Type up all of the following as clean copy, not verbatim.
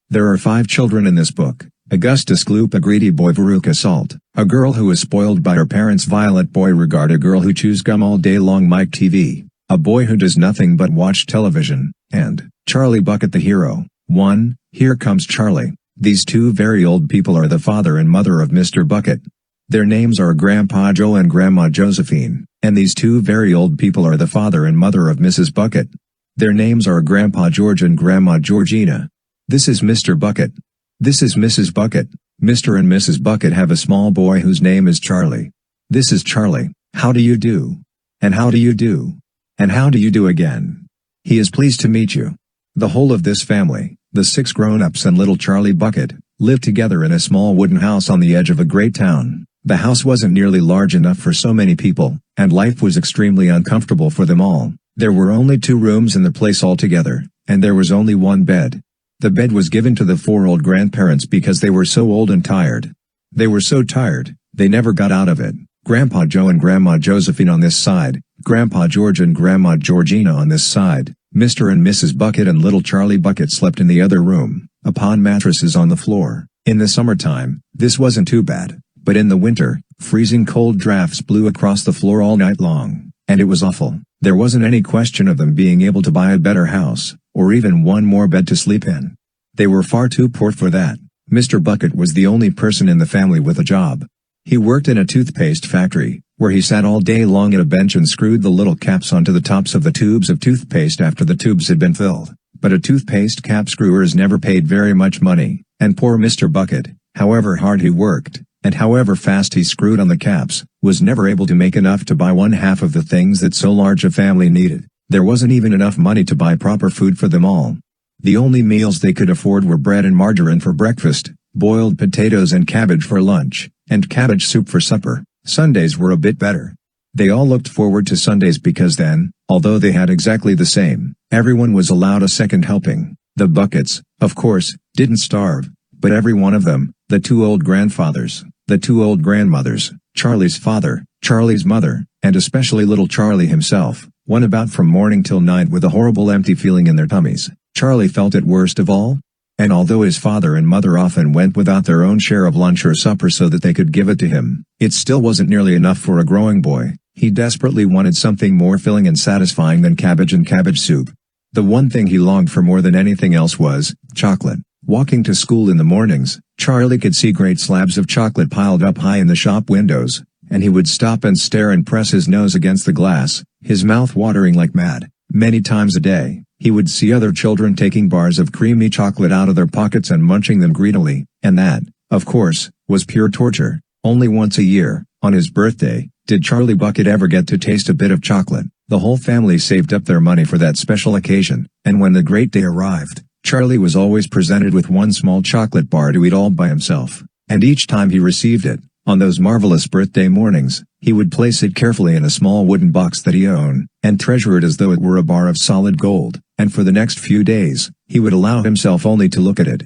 There are 5 children in this book: Augustus, Gloop, a greedy boy, Veruca, Salt, a girl who is spoiled by her parents, Violet, boy, Regard, a girl who chews gum all day long, Mike, Teavee, a boy who does nothing but watch television, and Charlie Bucket, the hero. 1. Here comes Charlie. These 2 very old people are the father and mother of Mr. Bucket. Their names are Grandpa Joe and Grandma Josephine, and these 2 very old people are the father and mother of Mrs. Bucket. Their names are Grandpa George and Grandma Georgina. This is Mr. Bucket. This is Mrs. Bucket. Mr. and Mrs. Bucket have a small boy whose name is Charlie. This is Charlie. How do you do? And how do you do? And how do you do again? He is pleased to meet you. The whole of this family, the 6 grown-ups and little Charlie Bucket, lived together in a small wooden house on the edge of a great town. The house wasn't nearly large enough for so many people, and life was extremely uncomfortable for them all. There were only 2 rooms in the place altogether, and there was only 1 bed. The bed was given to the 4 old grandparents because they were so old and tired. They were so tired, they never got out of it. Grandpa Joe and Grandma Josephine on this side, Grandpa George and Grandma Georgina on this side, Mr. and Mrs. Bucket and little Charlie Bucket slept in the other room, upon mattresses on the floor. In the summertime, this wasn't too bad, but in the winter, freezing cold drafts blew across the floor all night long, and it was awful. There wasn't any question of them being able to buy a better house, or even 1 more bed to sleep in. They were far too poor for that. Mr. Bucket was the only person in the family with a job. He worked in a toothpaste factory, where he sat all day long at a bench and screwed the little caps onto the tops of the tubes of toothpaste after the tubes had been filled. But a toothpaste cap screwer is never paid very much money, and poor Mr. Bucket, however hard he worked, and however fast he screwed on the caps, was never able to make enough to buy 1/2 of the things that so large a family needed. There wasn't even enough money to buy proper food for them all. The only meals they could afford were bread and margarine for breakfast, boiled potatoes and cabbage for lunch, and cabbage soup for supper. Sundays were a bit better. They all looked forward to Sundays because then, although they had exactly the same, everyone was allowed a second helping. The Buckets, of course, didn't starve, but every one of them, the 2 old grandfathers, the 2 old grandmothers, Charlie's father, Charlie's mother, and especially little Charlie himself, went about from morning till night with a horrible empty feeling in their tummies. Charlie felt it worst of all. And although his father and mother often went without their own share of lunch or supper so that they could give it to him, it still wasn't nearly enough for a growing boy. He desperately wanted something more filling and satisfying than cabbage and cabbage soup. The one thing he longed for more than anything else was chocolate. Walking to school in the mornings, Charlie could see great slabs of chocolate piled up high in the shop windows, and he would stop and stare and press his nose against the glass, his mouth watering like mad. Many times a day, he would see other children taking bars of creamy chocolate out of their pockets and munching them greedily, and that, of course, was pure torture. Only once a year, on his birthday, did Charlie Bucket ever get to taste a bit of chocolate. The whole family saved up their money for that special occasion, and when the great day arrived, Charlie was always presented with 1 small chocolate bar to eat all by himself, and each time he received it, on those marvelous birthday mornings, he would place it carefully in a small wooden box that he owned, and treasure it as though it were a bar of solid gold, and for the next few days, he would allow himself only to look at it,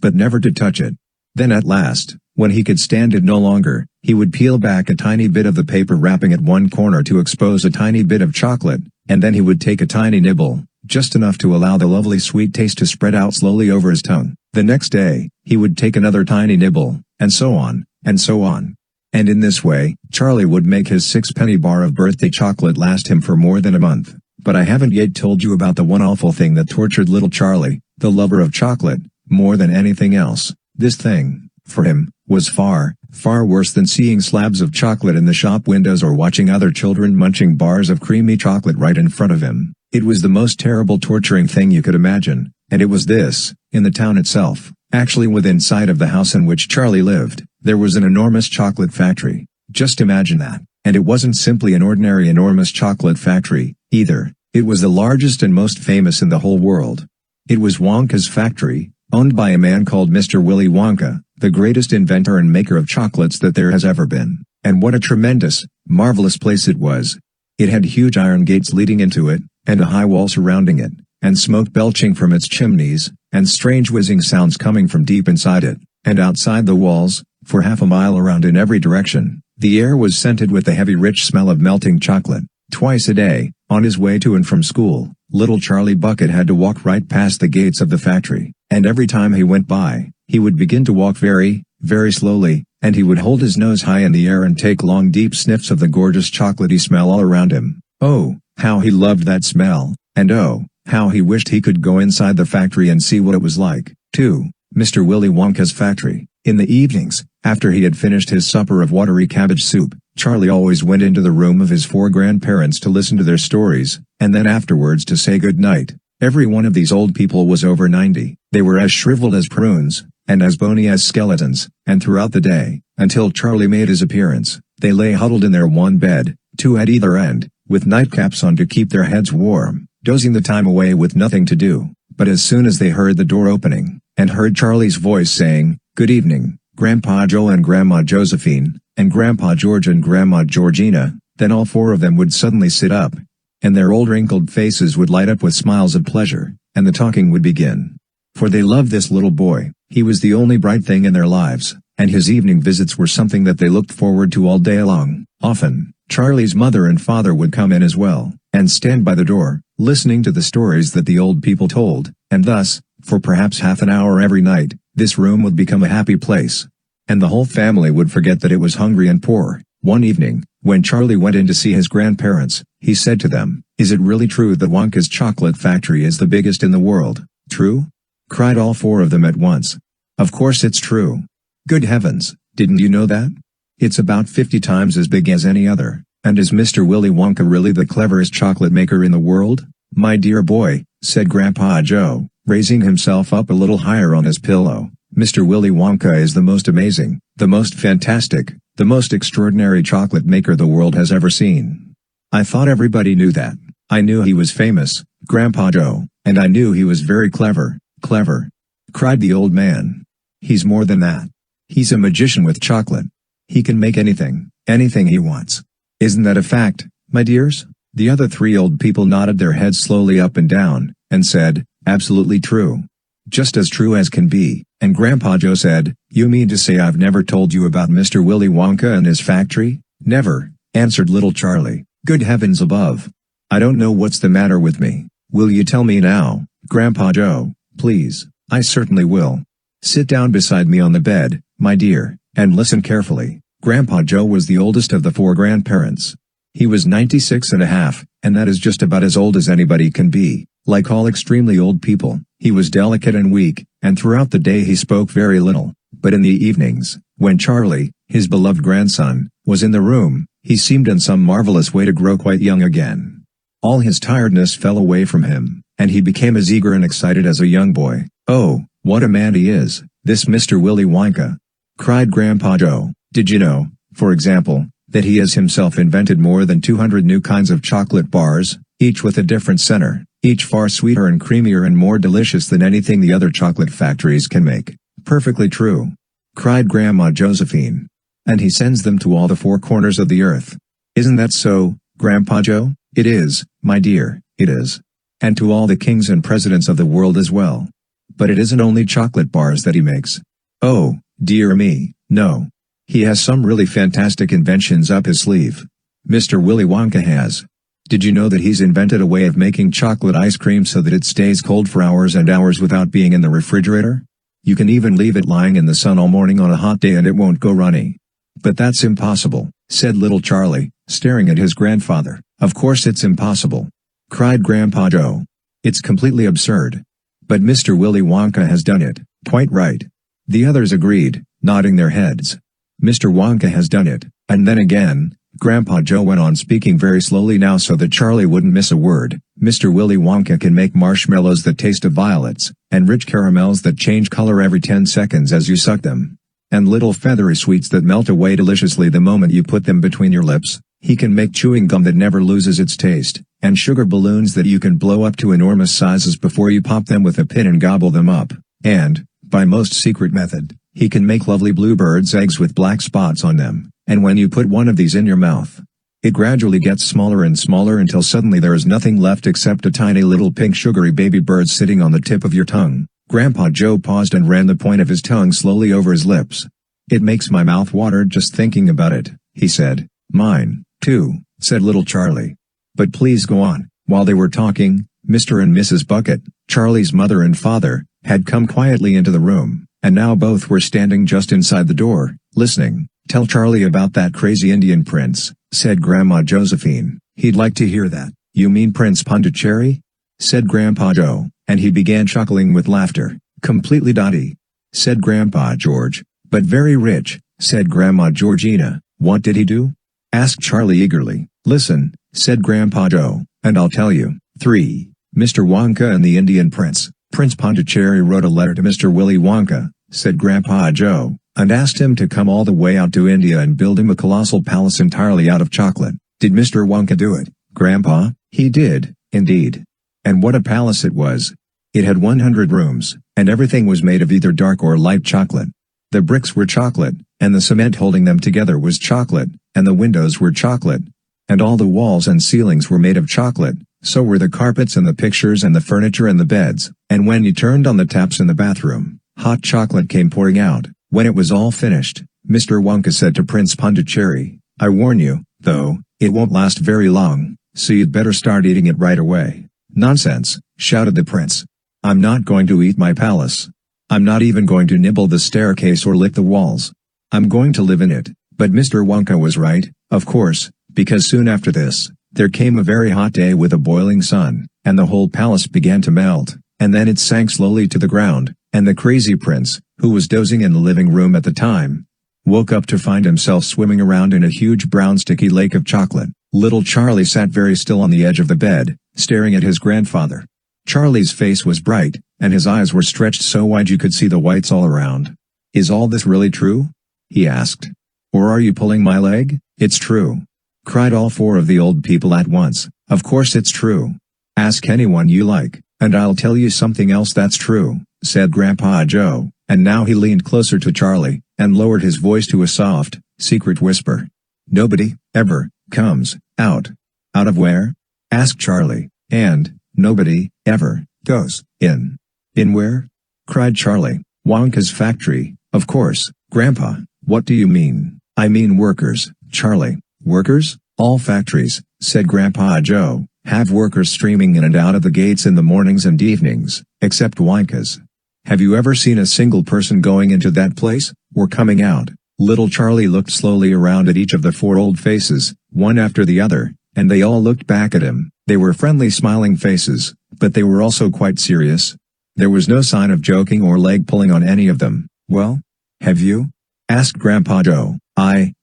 but never to touch it. Then at last, when he could stand it no longer, he would peel back a tiny bit of the paper wrapping at one corner to expose a tiny bit of chocolate, and then he would take a tiny nibble, just enough to allow the lovely sweet taste to spread out slowly over his tongue. The next day, he would take another tiny nibble, and so on, and so on. And in this way, Charlie would make his 6-penny bar of birthday chocolate last him for more than a month. But I haven't yet told you about the one awful thing that tortured little Charlie, the lover of chocolate, more than anything else. This thing, for him, was far, far worse than seeing slabs of chocolate in the shop windows or watching other children munching bars of creamy chocolate right in front of him. It was the most terrible torturing thing you could imagine, and it was this: in the town itself, actually within sight of the house in which Charlie lived, there was an enormous chocolate factory. Just imagine that. And it wasn't simply an ordinary enormous chocolate factory, either. It was the largest and most famous in the whole world. It was Wonka's factory, owned by a man called Mr. Willy Wonka, the greatest inventor and maker of chocolates that there has ever been. And what a tremendous, marvelous place it was. It had huge iron gates leading into it, and a high wall surrounding it, and smoke belching from its chimneys, and strange whizzing sounds coming from deep inside it. And outside the walls, for half a mile around in every direction, the air was scented with the heavy rich smell of melting chocolate. Twice a day, on his way to and from school, little Charlie Bucket had to walk right past the gates of the factory. And every time he went by, he would begin to walk very, very slowly, and he would hold his nose high in the air and take long deep sniffs of the gorgeous chocolatey smell all around him. Oh, how he loved that smell, and oh, how he wished he could go inside the factory and see what it was like. 2. Mr. Willy Wonka's factory. In the evenings, after he had finished his supper of watery cabbage soup, Charlie always went into the room of his 4 grandparents to listen to their stories, and then afterwards to say good night. Every one of these old people was over 90. They were as shriveled as prunes, and as bony as skeletons, and throughout the day, until Charlie made his appearance, they lay huddled in their one bed, 2 at either end, with nightcaps on to keep their heads warm, dozing the time away with nothing to do. But as soon as they heard the door opening, and heard Charlie's voice saying, "Good evening, Grandpa Joe and Grandma Josephine, and Grandpa George and Grandma Georgina," then all 4 of them would suddenly sit up, and their old wrinkled faces would light up with smiles of pleasure, and the talking would begin. For they loved this little boy. He was the only bright thing in their lives, and his evening visits were something that they looked forward to all day long. Often, Charlie's mother and father would come in as well, and stand by the door, listening to the stories that the old people told, and thus, for perhaps half an hour every night, this room would become a happy place. And the whole family would forget that it was hungry and poor. One evening, when Charlie went in to see his grandparents, he said to them, "Is it really true that Wonka's chocolate factory is the biggest in the world?" "True?" cried all 4 of them at once. "Of course it's true. Good heavens, didn't you know that? It's about 50 times as big as any other. And is Mr. Willy Wonka really the cleverest chocolate maker in the world?" "My dear boy," said Grandpa Joe, raising himself up a little higher on his pillow, "Mr. Willy Wonka is the most amazing, the most fantastic, the most extraordinary chocolate maker the world has ever seen." "I thought everybody knew that. I knew he was famous, Grandpa Joe, and I knew he was very clever." "Clever?" cried the old man. "He's more than that. He's a magician with chocolate. He can make anything he wants. Isn't that a fact, my dears?" The other 3 old people nodded their heads slowly up and down, and said, "Absolutely true. Just as true as can be." And Grandpa Joe said, "You mean to say I've never told you about Mr. Willy Wonka and his factory?" "Never," answered little Charlie. "Good heavens above. I don't know what's the matter with me. Will you tell me now, Grandpa Joe, please?" "I certainly will. Sit down beside me on the bed, my dear, and listen carefully." Grandpa Joe was the oldest of the 4 grandparents. He was 96 and a half, and that is just about as old as anybody can be. Like all extremely old people, he was delicate and weak, and throughout the day he spoke very little. But in the evenings, when Charlie, his beloved grandson, was in the room, he seemed in some marvelous way to grow quite young again. All his tiredness fell away from him, and he became as eager and excited as a young boy. "Oh, what a man he is, this Mr. Willy Wonka!" cried Grandpa Joe. "Did you know, for example, that he has himself invented more than 200 new kinds of chocolate bars, each with a different center, each far sweeter and creamier and more delicious than anything the other chocolate factories can make?" "Perfectly true," cried Grandma Josephine. "And he sends them to all the 4 corners of the earth. Isn't that so, Grandpa Joe?" "It is, my dear, it is. And to all the kings and presidents of the world as well. But it isn't only chocolate bars that he makes. Oh, dear me, no. He has some really fantastic inventions up his sleeve. Mr. Willy Wonka has. Did you know that he's invented a way of making chocolate ice cream so that it stays cold for hours and hours without being in the refrigerator? You can even leave it lying in the sun all morning on a hot day and it won't go runny." "But that's impossible," said little Charlie, staring at his grandfather. "Of course it's impossible," cried Grandpa Joe. "It's completely absurd. But Mr. Willy Wonka has done it." "Quite right." The others agreed, nodding their heads. "Mr. Wonka has done it." And then again, Grandpa Joe went on speaking very slowly now so that Charlie wouldn't miss a word. "Mr. Willy Wonka can make marshmallows that taste of violets, and rich caramels that change color every 10 seconds as you suck them. And little feathery sweets that melt away deliciously the moment you put them between your lips. He can make chewing gum that never loses its taste, and sugar balloons that you can blow up to enormous sizes before you pop them with a pin and gobble them up. And, by most secret method, he can make lovely bluebirds' eggs with black spots on them, and when you put one of these in your mouth, it gradually gets smaller and smaller until suddenly there is nothing left except a tiny little pink sugary baby bird sitting on the tip of your tongue." Grandpa Joe paused and ran the point of his tongue slowly over his lips. "It makes my mouth water just thinking about it," he said. "Mine, too," said little Charlie. "But please go on." While they were talking, Mr. and Mrs. Bucket, Charlie's mother and father, had come quietly into the room, and now both were standing just inside the door, listening. "Tell Charlie about that crazy Indian prince," said Grandma Josephine. "He'd like to hear that." "You mean Prince Pondicherry?" said Grandpa Joe, and he began chuckling with laughter. "Completely dotty," said Grandpa George. "But very rich," said Grandma Georgina. "What did he do?" asked Charlie eagerly. "Listen," said Grandpa Joe, "and I'll tell you." 3. Mr. Wonka and the Indian Prince. Prince Pondicherry wrote a letter to Mr. Willy Wonka, said Grandpa Joe, and asked him to come all the way out to India and build him a colossal palace entirely out of chocolate. Did Mr. Wonka do it, Grandpa? He did, indeed. And what a palace it was. It had 100 rooms, and everything was made of either dark or light chocolate. The bricks were chocolate, and the cement holding them together was chocolate, and the windows were chocolate. And all the walls and ceilings were made of chocolate, so were the carpets and the pictures and the furniture and the beds, and when you turned on the taps in the bathroom, hot chocolate came pouring out. When it was all finished, Mr. Wonka said to Prince Pondicherry, "I warn you, though, it won't last very long, so you'd better start eating it right away." "Nonsense," shouted the prince. "I'm not going to eat my palace. I'm not even going to nibble the staircase or lick the walls. I'm going to live in it." But Mr. Wonka was right, of course, because soon after this, there came a very hot day with a boiling sun, and the whole palace began to melt, and then it sank slowly to the ground, and the crazy prince, who was dozing in the living room at the time, woke up to find himself swimming around in a huge brown sticky lake of chocolate. Little Charlie sat very still on the edge of the bed, staring at his grandfather. Charlie's face was bright, and his eyes were stretched so wide you could see the whites all around. "Is all this really true?" he asked. "Or are you pulling my leg?" "It's true," cried all four of the old people at once. "Of course it's true. Ask anyone you like, and I'll tell you something else that's true," said Grandpa Joe, and now he leaned closer to Charlie, and lowered his voice to a soft, secret whisper. "Nobody, ever, comes, out." "Out of where?" asked Charlie. "And, nobody, ever, goes, in." "In where?" cried Charlie. "Wonka's factory, of course, Grandpa." "What do you mean?" "I mean workers, Charlie." "Workers? All factories," said Grandpa Joe, "have workers streaming in and out of the gates in the mornings and evenings, except Wonka's. Have you ever seen a single person going into that place, or coming out?" Little Charlie looked slowly around at each of the four old faces, one after the other, and they all looked back at him. They were friendly smiling faces, but they were also quite serious. There was no sign of joking or leg pulling on any of them. "Well, have you?" asked Grandpa Joe.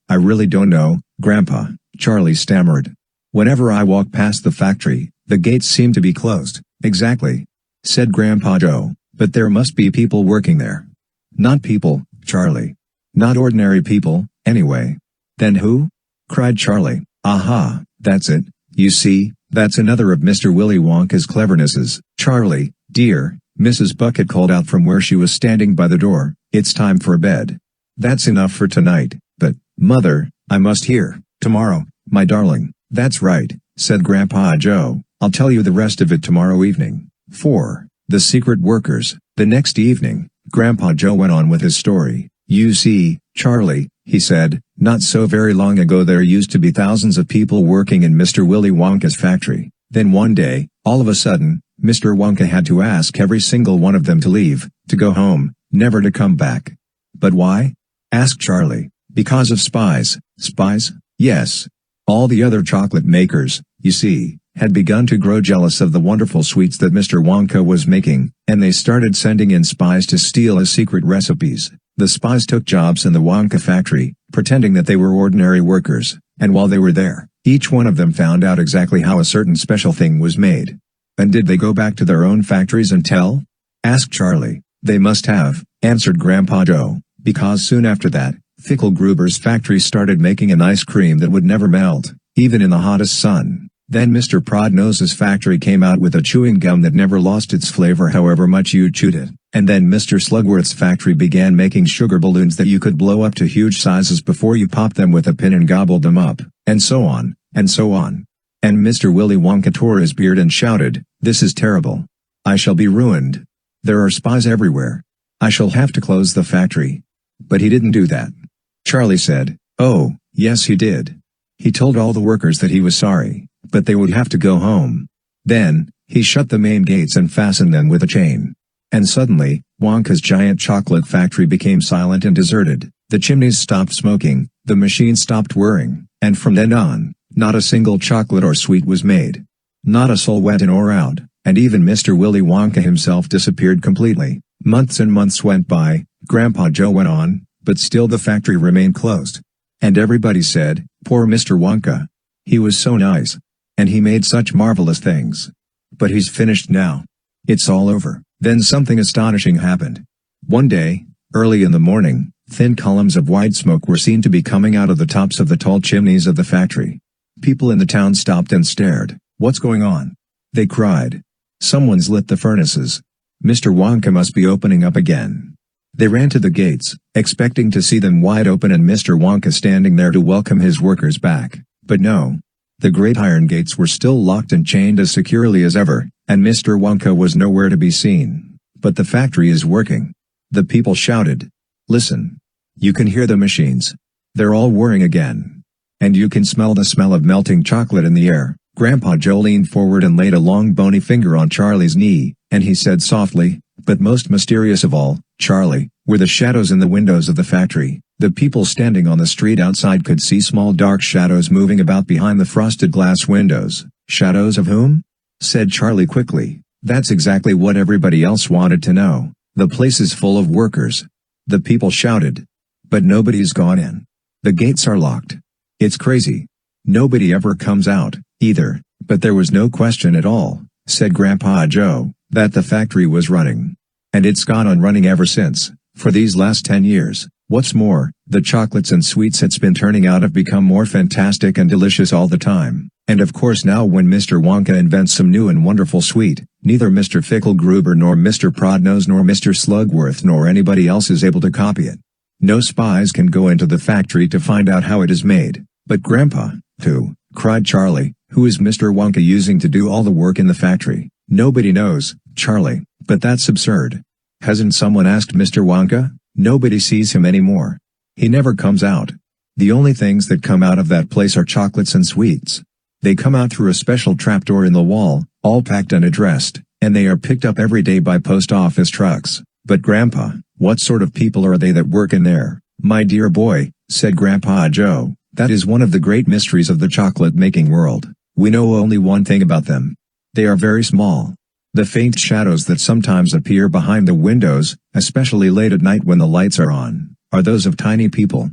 I really don't know, Grandpa," Charlie stammered. "Whenever I walk past the factory, the gates seem to be closed." "Exactly," said Grandpa Joe, "but there must be people working there." "Not people, Charlie. Not ordinary people, anyway." "Then who?" cried Charlie. "Aha, that's it. You see, that's another of Mr. Willy Wonka's clevernesses." "Charlie, dear," Mrs. Bucket called out from where she was standing by the door, "it's time for bed." "That's enough for tonight." "But, Mother, I must hear." "Tomorrow, my darling." "That's right," said Grandpa Joe, "I'll tell you the rest of it tomorrow evening." 4. The Secret Workers. The next evening, Grandpa Joe went on with his story. "You see, Charlie," he said, "not so very long ago there used to be thousands of people working in Mr. Willy Wonka's factory. Then one day, all of a sudden, Mr. Wonka had to ask every single one of them to leave, to go home, never to come back." "But why?" asked Charlie. "Because of spies." "Spies?" "Yes. All the other chocolate makers, you see, had begun to grow jealous of the wonderful sweets that Mr. Wonka was making, and they started sending in spies to steal his secret recipes. The spies took jobs in the Wonka factory, pretending that they were ordinary workers, and while they were there, each one of them found out exactly how a certain special thing was made." "And did they go back to their own factories and tell?" asked Charlie. "They must have," answered Grandpa Joe, "because soon after that, Fickle Gruber's factory started making an ice cream that would never melt, even in the hottest sun. Then Mr. Prodnose's factory came out with a chewing gum that never lost its flavor however much you chewed it. And then Mr. Slugworth's factory began making sugar balloons that you could blow up to huge sizes before you popped them with a pin and gobbled them up, and so on, and so on. And Mr. Willy Wonka tore his beard and shouted, 'This is terrible. I shall be ruined. There are spies everywhere. I shall have to close the factory.' But he didn't do that." Charlie said, "Oh, yes he did. He told all the workers that he was sorry, but they would have to go home. Then, he shut the main gates and fastened them with a chain. And suddenly, Wonka's giant chocolate factory became silent and deserted. The chimneys stopped smoking, the machines stopped whirring, and from then on, not a single chocolate or sweet was made. Not a soul went in or out, and even Mr. Willy Wonka himself disappeared completely. Months and months went by, Grandpa Joe went on, but still the factory remained closed. And everybody said, "Poor Mr. Wonka. He was so nice. And he made such marvelous things. But he's finished now. It's all over." Then something astonishing happened. One day, early in the morning, thin columns of white smoke were seen to be coming out of the tops of the tall chimneys of the factory. People in the town stopped and stared. "What's going on?" they cried. "Someone's lit the furnaces. Mr. Wonka must be opening up again." They ran to the gates, expecting to see them wide open and Mr. Wonka standing there to welcome his workers back. But no. The great iron gates were still locked and chained as securely as ever, and Mr. Wonka was nowhere to be seen. "But the factory is working," the people shouted. "Listen. You can hear the machines. They're all whirring again. And you can smell the smell of melting chocolate in the air." Grandpa Joe leaned forward and laid a long bony finger on Charlie's knee, and he said softly, but most mysterious of all, "Charlie, were the shadows in the windows of the factory." The people standing on the street outside could see small dark shadows moving about behind the frosted glass windows. "Shadows of whom?" said Charlie quickly. That's exactly what everybody else wanted to know. "The place is full of workers," the people shouted. "But nobody's gone in. The gates are locked. It's crazy. Nobody ever comes out, either." But there was no question at all, said Grandpa Joe, that the factory was running. And it's gone on running ever since, for these last 10 years. What's more, the chocolates and sweets it's been turning out have become more fantastic and delicious all the time. And of course now when Mr. Wonka invents some new and wonderful sweet, neither Mr. Fickelgruber nor Mr. Prodnose nor Mr. Slugworth nor anybody else is able to copy it. No spies can go into the factory to find out how it is made. "But Grandpa, who," cried Charlie, "who is Mr. Wonka using to do all the work in the factory?" "Nobody knows, Charlie, but that's absurd. Hasn't someone asked Mr. Wonka? Nobody sees him anymore. He never comes out. The only things that come out of that place are chocolates and sweets. They come out through a special trapdoor in the wall, all packed and addressed, and they are picked up every day by post office trucks." "But Grandpa, what sort of people are they that work in there?" "My dear boy," said Grandpa Joe, "that is one of the great mysteries of the chocolate-making world. We know only one thing about them. They are very small. The faint shadows that sometimes appear behind the windows, especially late at night when the lights are on, are those of tiny people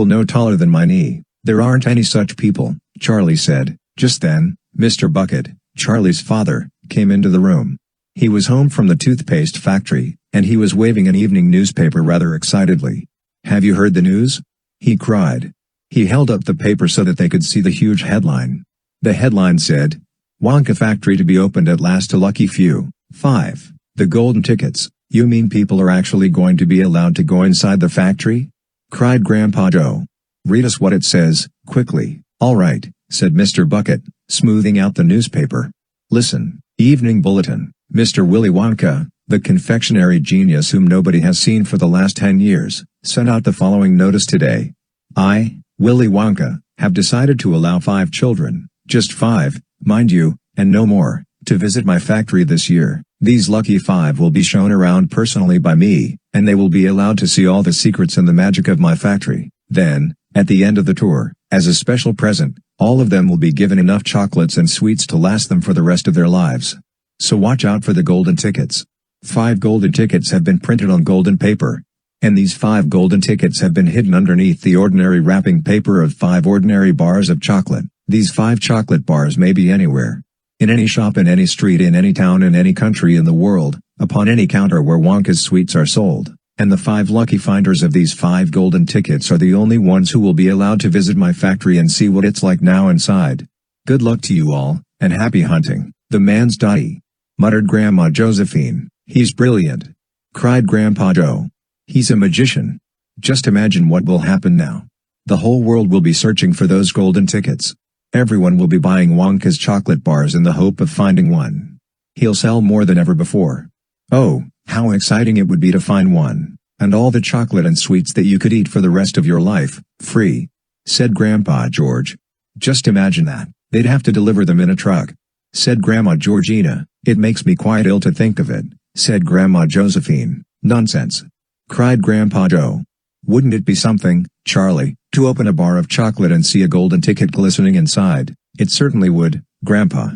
no taller than my knee." "There aren't any such people," Charlie said. Just then, Mr. Bucket, Charlie's father, came into the room. He was home from the toothpaste factory, and he was waving an evening newspaper rather excitedly. "Have you heard the news?" he cried. He held up the paper so that they could see the huge headline. The headline said, "Wonka Factory to be opened at last to lucky few. 5. The golden tickets." "You mean people are actually going to be allowed to go inside the factory?" cried Grandpa Joe. "Read us what it says, quickly." "All right," said Mr. Bucket, smoothing out the newspaper. "Listen. Evening Bulletin. Mr. Willy Wonka, the confectionery genius whom nobody has seen for the last 10 years, sent out the following notice today. I, Willy Wonka, have decided to allow 5 children, just 5, mind you, and no more, to visit my factory this year. These lucky 5 will be shown around personally by me, and they will be allowed to see all the secrets and the magic of my factory. Then, at the end of the tour, as a special present, all of them will be given enough chocolates and sweets to last them for the rest of their lives. So watch out for the golden tickets. 5 golden tickets have been printed on golden paper. And these 5 golden tickets have been hidden underneath the ordinary wrapping paper of 5 ordinary bars of chocolate. These 5 chocolate bars may be anywhere. In any shop in any street in any town in any country in the world, upon any counter where Wonka's sweets are sold. And the 5 lucky finders of these 5 golden tickets are the only ones who will be allowed to visit my factory and see what it's like now inside. Good luck to you all, and happy hunting." "The man's dotty," muttered Grandma Josephine. "He's brilliant," cried Grandpa Joe. "He's a magician. Just imagine what will happen now. The whole world will be searching for those golden tickets. Everyone will be buying Wonka's chocolate bars in the hope of finding one. He'll sell more than ever before. Oh, how exciting it would be to find one, and all the chocolate and sweets that you could eat for the rest of your life, free," said Grandpa George. "Just imagine that. They'd have to deliver them in a truck," said Grandma Georgina. "It makes me quite ill to think of it," said Grandma Josephine. "Nonsense!" cried Grandpa Joe. "Wouldn't it be something, Charlie, to open a bar of chocolate and see a golden ticket glistening inside?" "It certainly would, Grandpa.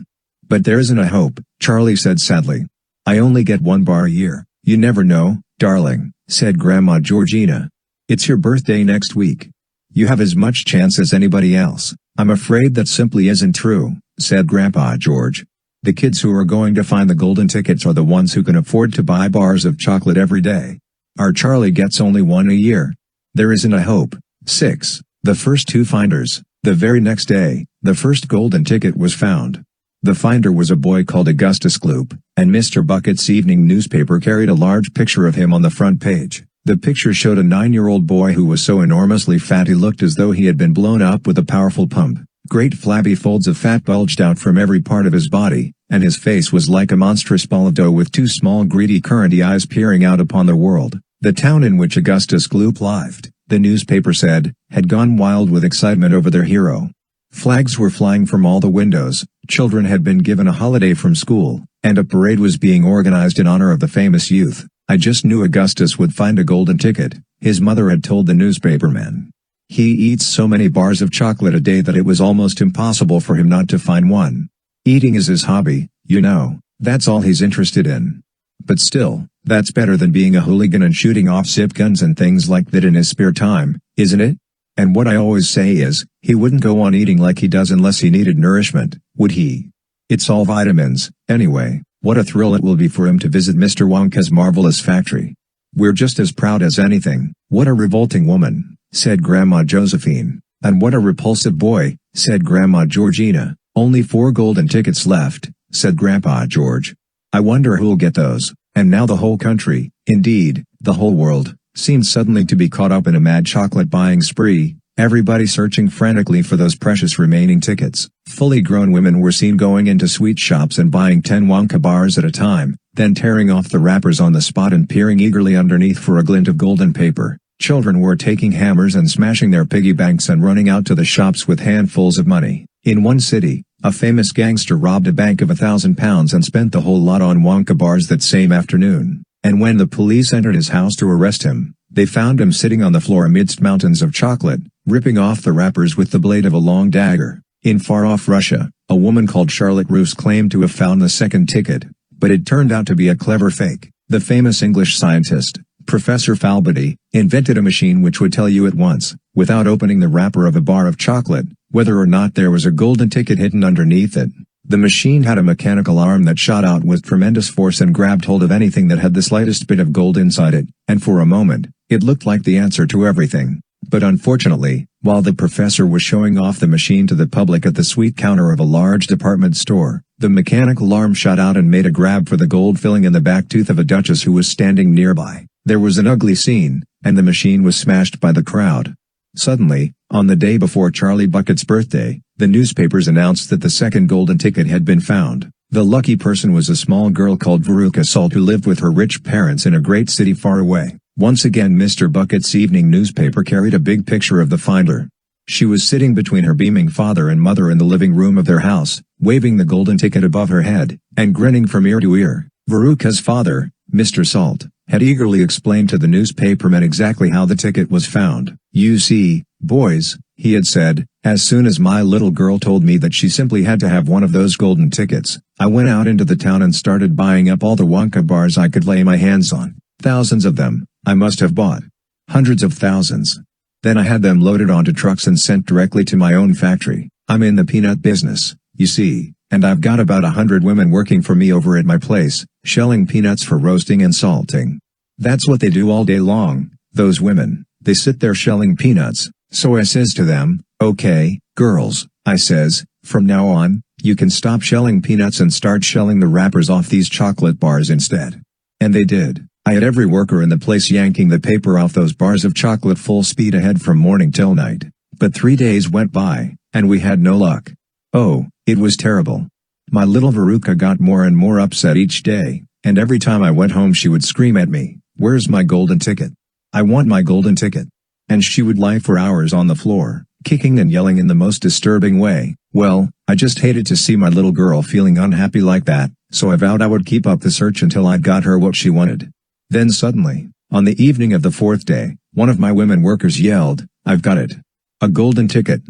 But there isn't a hope," Charlie said sadly. "I only get one bar a year." "You never know, darling," said Grandma Georgina. "It's your birthday next week. You have as much chance as anybody else." "I'm afraid that simply isn't true," said Grandpa George. "The kids who are going to find the golden tickets are the ones who can afford to buy bars of chocolate every day. Our Charlie gets only one a year. There isn't a hope." 6. The first two finders. The very next day, the first golden ticket was found. The finder was a boy called Augustus Gloop, and Mr. Bucket's evening newspaper carried a large picture of him on the front page. The picture showed a 9-year-old boy who was so enormously fat he looked as though he had been blown up with a powerful pump. Great flabby folds of fat bulged out from every part of his body, and his face was like a monstrous ball of dough with two small greedy curranty eyes peering out upon the world. The town in which Augustus Gloop lived, the newspaper said, had gone wild with excitement over their hero. Flags were flying from all the windows, children had been given a holiday from school, and a parade was being organized in honor of the famous youth. "I just knew Augustus would find a golden ticket," his mother had told the newspaperman. "He eats so many bars of chocolate a day that it was almost impossible for him not to find one. Eating is his hobby, you know, that's all he's interested in. But still, that's better than being a hooligan and shooting off zip guns and things like that in his spare time, isn't it? And what I always say is, he wouldn't go on eating like he does unless he needed nourishment, would he? It's all vitamins. Anyway, what a thrill it will be for him to visit Mr. Wonka's marvelous factory. We're just as proud as anything." "What a revolting woman," said Grandma Josephine. "And what a repulsive boy," said Grandma Georgina. "Only 4 golden tickets left," said Grandpa George. "I wonder who'll get those." And now the whole country, indeed, the whole world, seemed suddenly to be caught up in a mad chocolate buying spree, everybody searching frantically for those precious remaining tickets. Fully grown women were seen going into sweet shops and buying 10 Wonka bars at a time, then tearing off the wrappers on the spot and peering eagerly underneath for a glint of golden paper. Children were taking hammers and smashing their piggy banks and running out to the shops with handfuls of money. In one city, a famous gangster robbed a bank of £1,000 and spent the whole lot on Wonka bars that same afternoon. And when the police entered his house to arrest him, they found him sitting on the floor amidst mountains of chocolate, ripping off the wrappers with the blade of a long dagger. In far-off Russia, a woman called Charlotte Roos claimed to have found the second ticket, but it turned out to be a clever fake. The famous English scientist, Professor Falbody, invented a machine which would tell you at once, without opening the wrapper of a bar of chocolate, whether or not there was a golden ticket hidden underneath it. The machine had a mechanical arm that shot out with tremendous force and grabbed hold of anything that had the slightest bit of gold inside it, and for a moment, it looked like the answer to everything. But unfortunately, while the professor was showing off the machine to the public at the sweet counter of a large department store, the mechanical arm shot out and made a grab for the gold filling in the back tooth of a duchess who was standing nearby. There was an ugly scene, and the machine was smashed by the crowd. Suddenly, on the day before Charlie Bucket's birthday, the newspapers announced that the second golden ticket had been found. The lucky person was a small girl called Veruca Salt who lived with her rich parents in a great city far away. Once again Mr. Bucket's evening newspaper carried a big picture of the finder. She was sitting between her beaming father and mother in the living room of their house, waving the golden ticket above her head, and grinning from ear to ear. Veruca's father, Mr. Salt, had eagerly explained to the newspapermen exactly how the ticket was found. "You see, boys," he had said, "as soon as my little girl told me that she simply had to have one of those golden tickets, I went out into the town and started buying up all the Wonka bars I could lay my hands on. Thousands of them, I must have bought. Hundreds of thousands. Then I had them loaded onto trucks and sent directly to my own factory. I'm in the peanut business, you see, and I've got about 100 women working for me over at my place, shelling peanuts for roasting and salting. That's what they do all day long, those women. They sit there shelling peanuts." So I says to them, "Okay, girls," I says, "from now on, you can stop shelling peanuts and start shelling the wrappers off these chocolate bars instead." And they did. I had every worker in the place yanking the paper off those bars of chocolate full speed ahead from morning till night. But 3 days went by, and we had no luck. Oh, it was terrible. My little Veruca got more and more upset each day, and every time I went home she would scream at me, "Where's my golden ticket? I want my golden ticket." And she would lie for hours on the floor, kicking and yelling in the most disturbing way. Well, I just hated to see my little girl feeling unhappy like that, so I vowed I would keep up the search until I'd got her what she wanted. Then suddenly, on the evening of the fourth day, one of my women workers yelled, "I've got it. A golden ticket."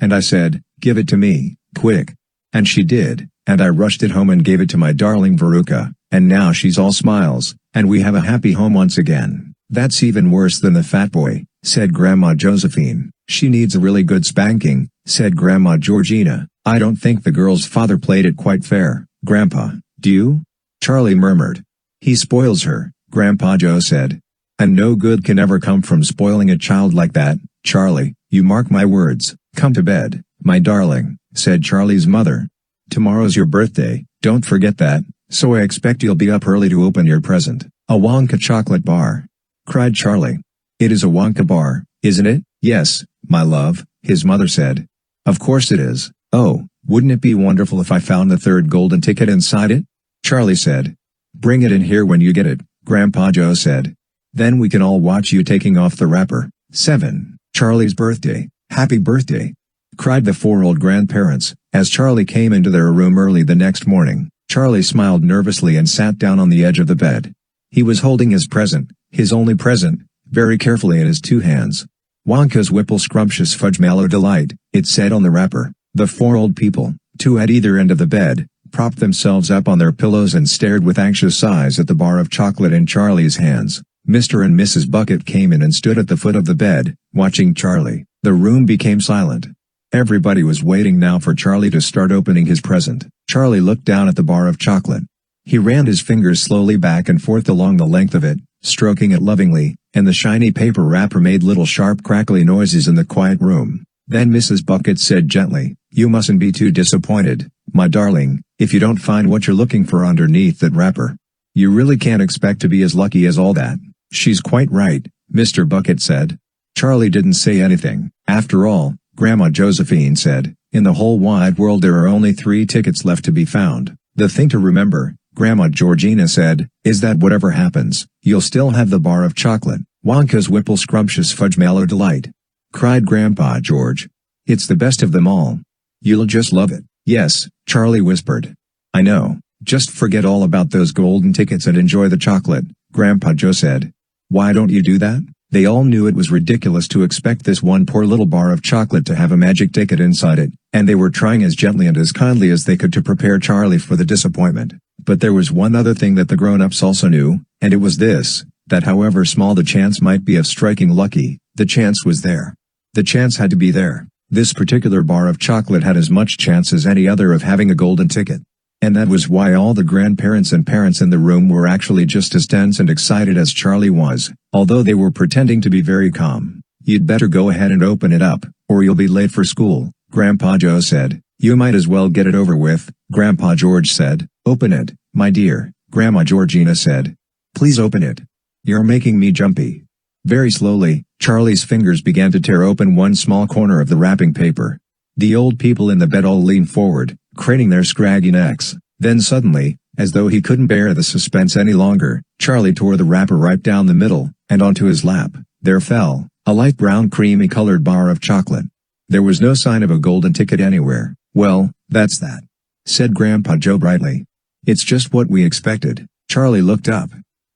And I said, "Give it to me, quick." And she did, and I rushed it home and gave it to my darling Veruca, and now she's all smiles, and we have a happy home once again. "That's even worse than the fat boy," said Grandma Josephine. "She needs a really good spanking," said Grandma Georgina. "I don't think the girl's father played it quite fair, Grandpa, do you?" Charlie murmured. "He spoils her," Grandpa Joe said. "And no good can ever come from spoiling a child like that, Charlie, you mark my words." "Come to bed, my darling," said Charlie's mother. "Tomorrow's your birthday, don't forget that, so I expect you'll be up early to open your present." "A Wonka chocolate bar," cried Charlie. "It is a Wonka bar, isn't it?" "Yes, my love," his mother said. "Of course it is." "Oh, wouldn't it be wonderful if I found the third golden ticket inside it?" Charlie said. "Bring it in here when you get it," Grandpa Joe said. "Then we can all watch you taking off the wrapper." 7. Charlie's birthday. "Happy birthday!" cried the four old grandparents, as Charlie came into their room early the next morning. Charlie smiled nervously and sat down on the edge of the bed. He was holding his present, his only present, very carefully in his two hands. "Wonka's Whipple Scrumptious Fudge Mallow Delight," it said on the wrapper. The four old people, two at either end of the bed, propped themselves up on their pillows and stared with anxious eyes at the bar of chocolate in Charlie's hands. Mr. and Mrs. Bucket came in and stood at the foot of the bed, watching Charlie. The room became silent. Everybody was waiting now for Charlie to start opening his present. Charlie looked down at the bar of chocolate. He ran his fingers slowly back and forth along the length of it, stroking it lovingly, and the shiny paper wrapper made little sharp crackly noises in the quiet room. Then Mrs. Bucket said gently, "You mustn't be too disappointed, my darling, if you don't find what you're looking for underneath that wrapper. You really can't expect to be as lucky as all that." "She's quite right," Mr. Bucket said. Charlie didn't say anything. "After all," Grandma Josephine said, "in the whole wide world there are only 3 tickets left to be found. The thing to remember," Grandma Georgina said, "is that whatever happens, you'll still have the bar of chocolate, Wonka's Whipple Scrumptious Fudge Mallow Delight," cried Grandpa George. "It's the best of them all. You'll just love it." "Yes," Charlie whispered. "I know, just forget all about those golden tickets and enjoy the chocolate," Grandpa Joe said. "Why don't you do that?" They all knew it was ridiculous to expect this one poor little bar of chocolate to have a magic ticket inside it, and they were trying as gently and as kindly as they could to prepare Charlie for the disappointment. But there was one other thing that the grown-ups also knew, and it was this, that however small the chance might be of striking lucky, the chance was there. The chance had to be there. This particular bar of chocolate had as much chance as any other of having a golden ticket. And that was why all the grandparents and parents in the room were actually just as tense and excited as Charlie was, although they were pretending to be very calm. "You'd better go ahead and open it up, or you'll be late for school," Grandpa Joe said. "You might as well get it over with," Grandpa George said. "Open it, my dear," Grandma Georgina said. "Please open it. You're making me jumpy." Very slowly, Charlie's fingers began to tear open one small corner of the wrapping paper. The old people in the bed all leaned forward, craning their scraggy necks. Then suddenly, as though he couldn't bear the suspense any longer, Charlie tore the wrapper right down the middle, and onto his lap, there fell, a light brown creamy-colored bar of chocolate. There was no sign of a golden ticket anywhere. "Well, that's that," said Grandpa Joe brightly. "It's just what we expected." Charlie looked up.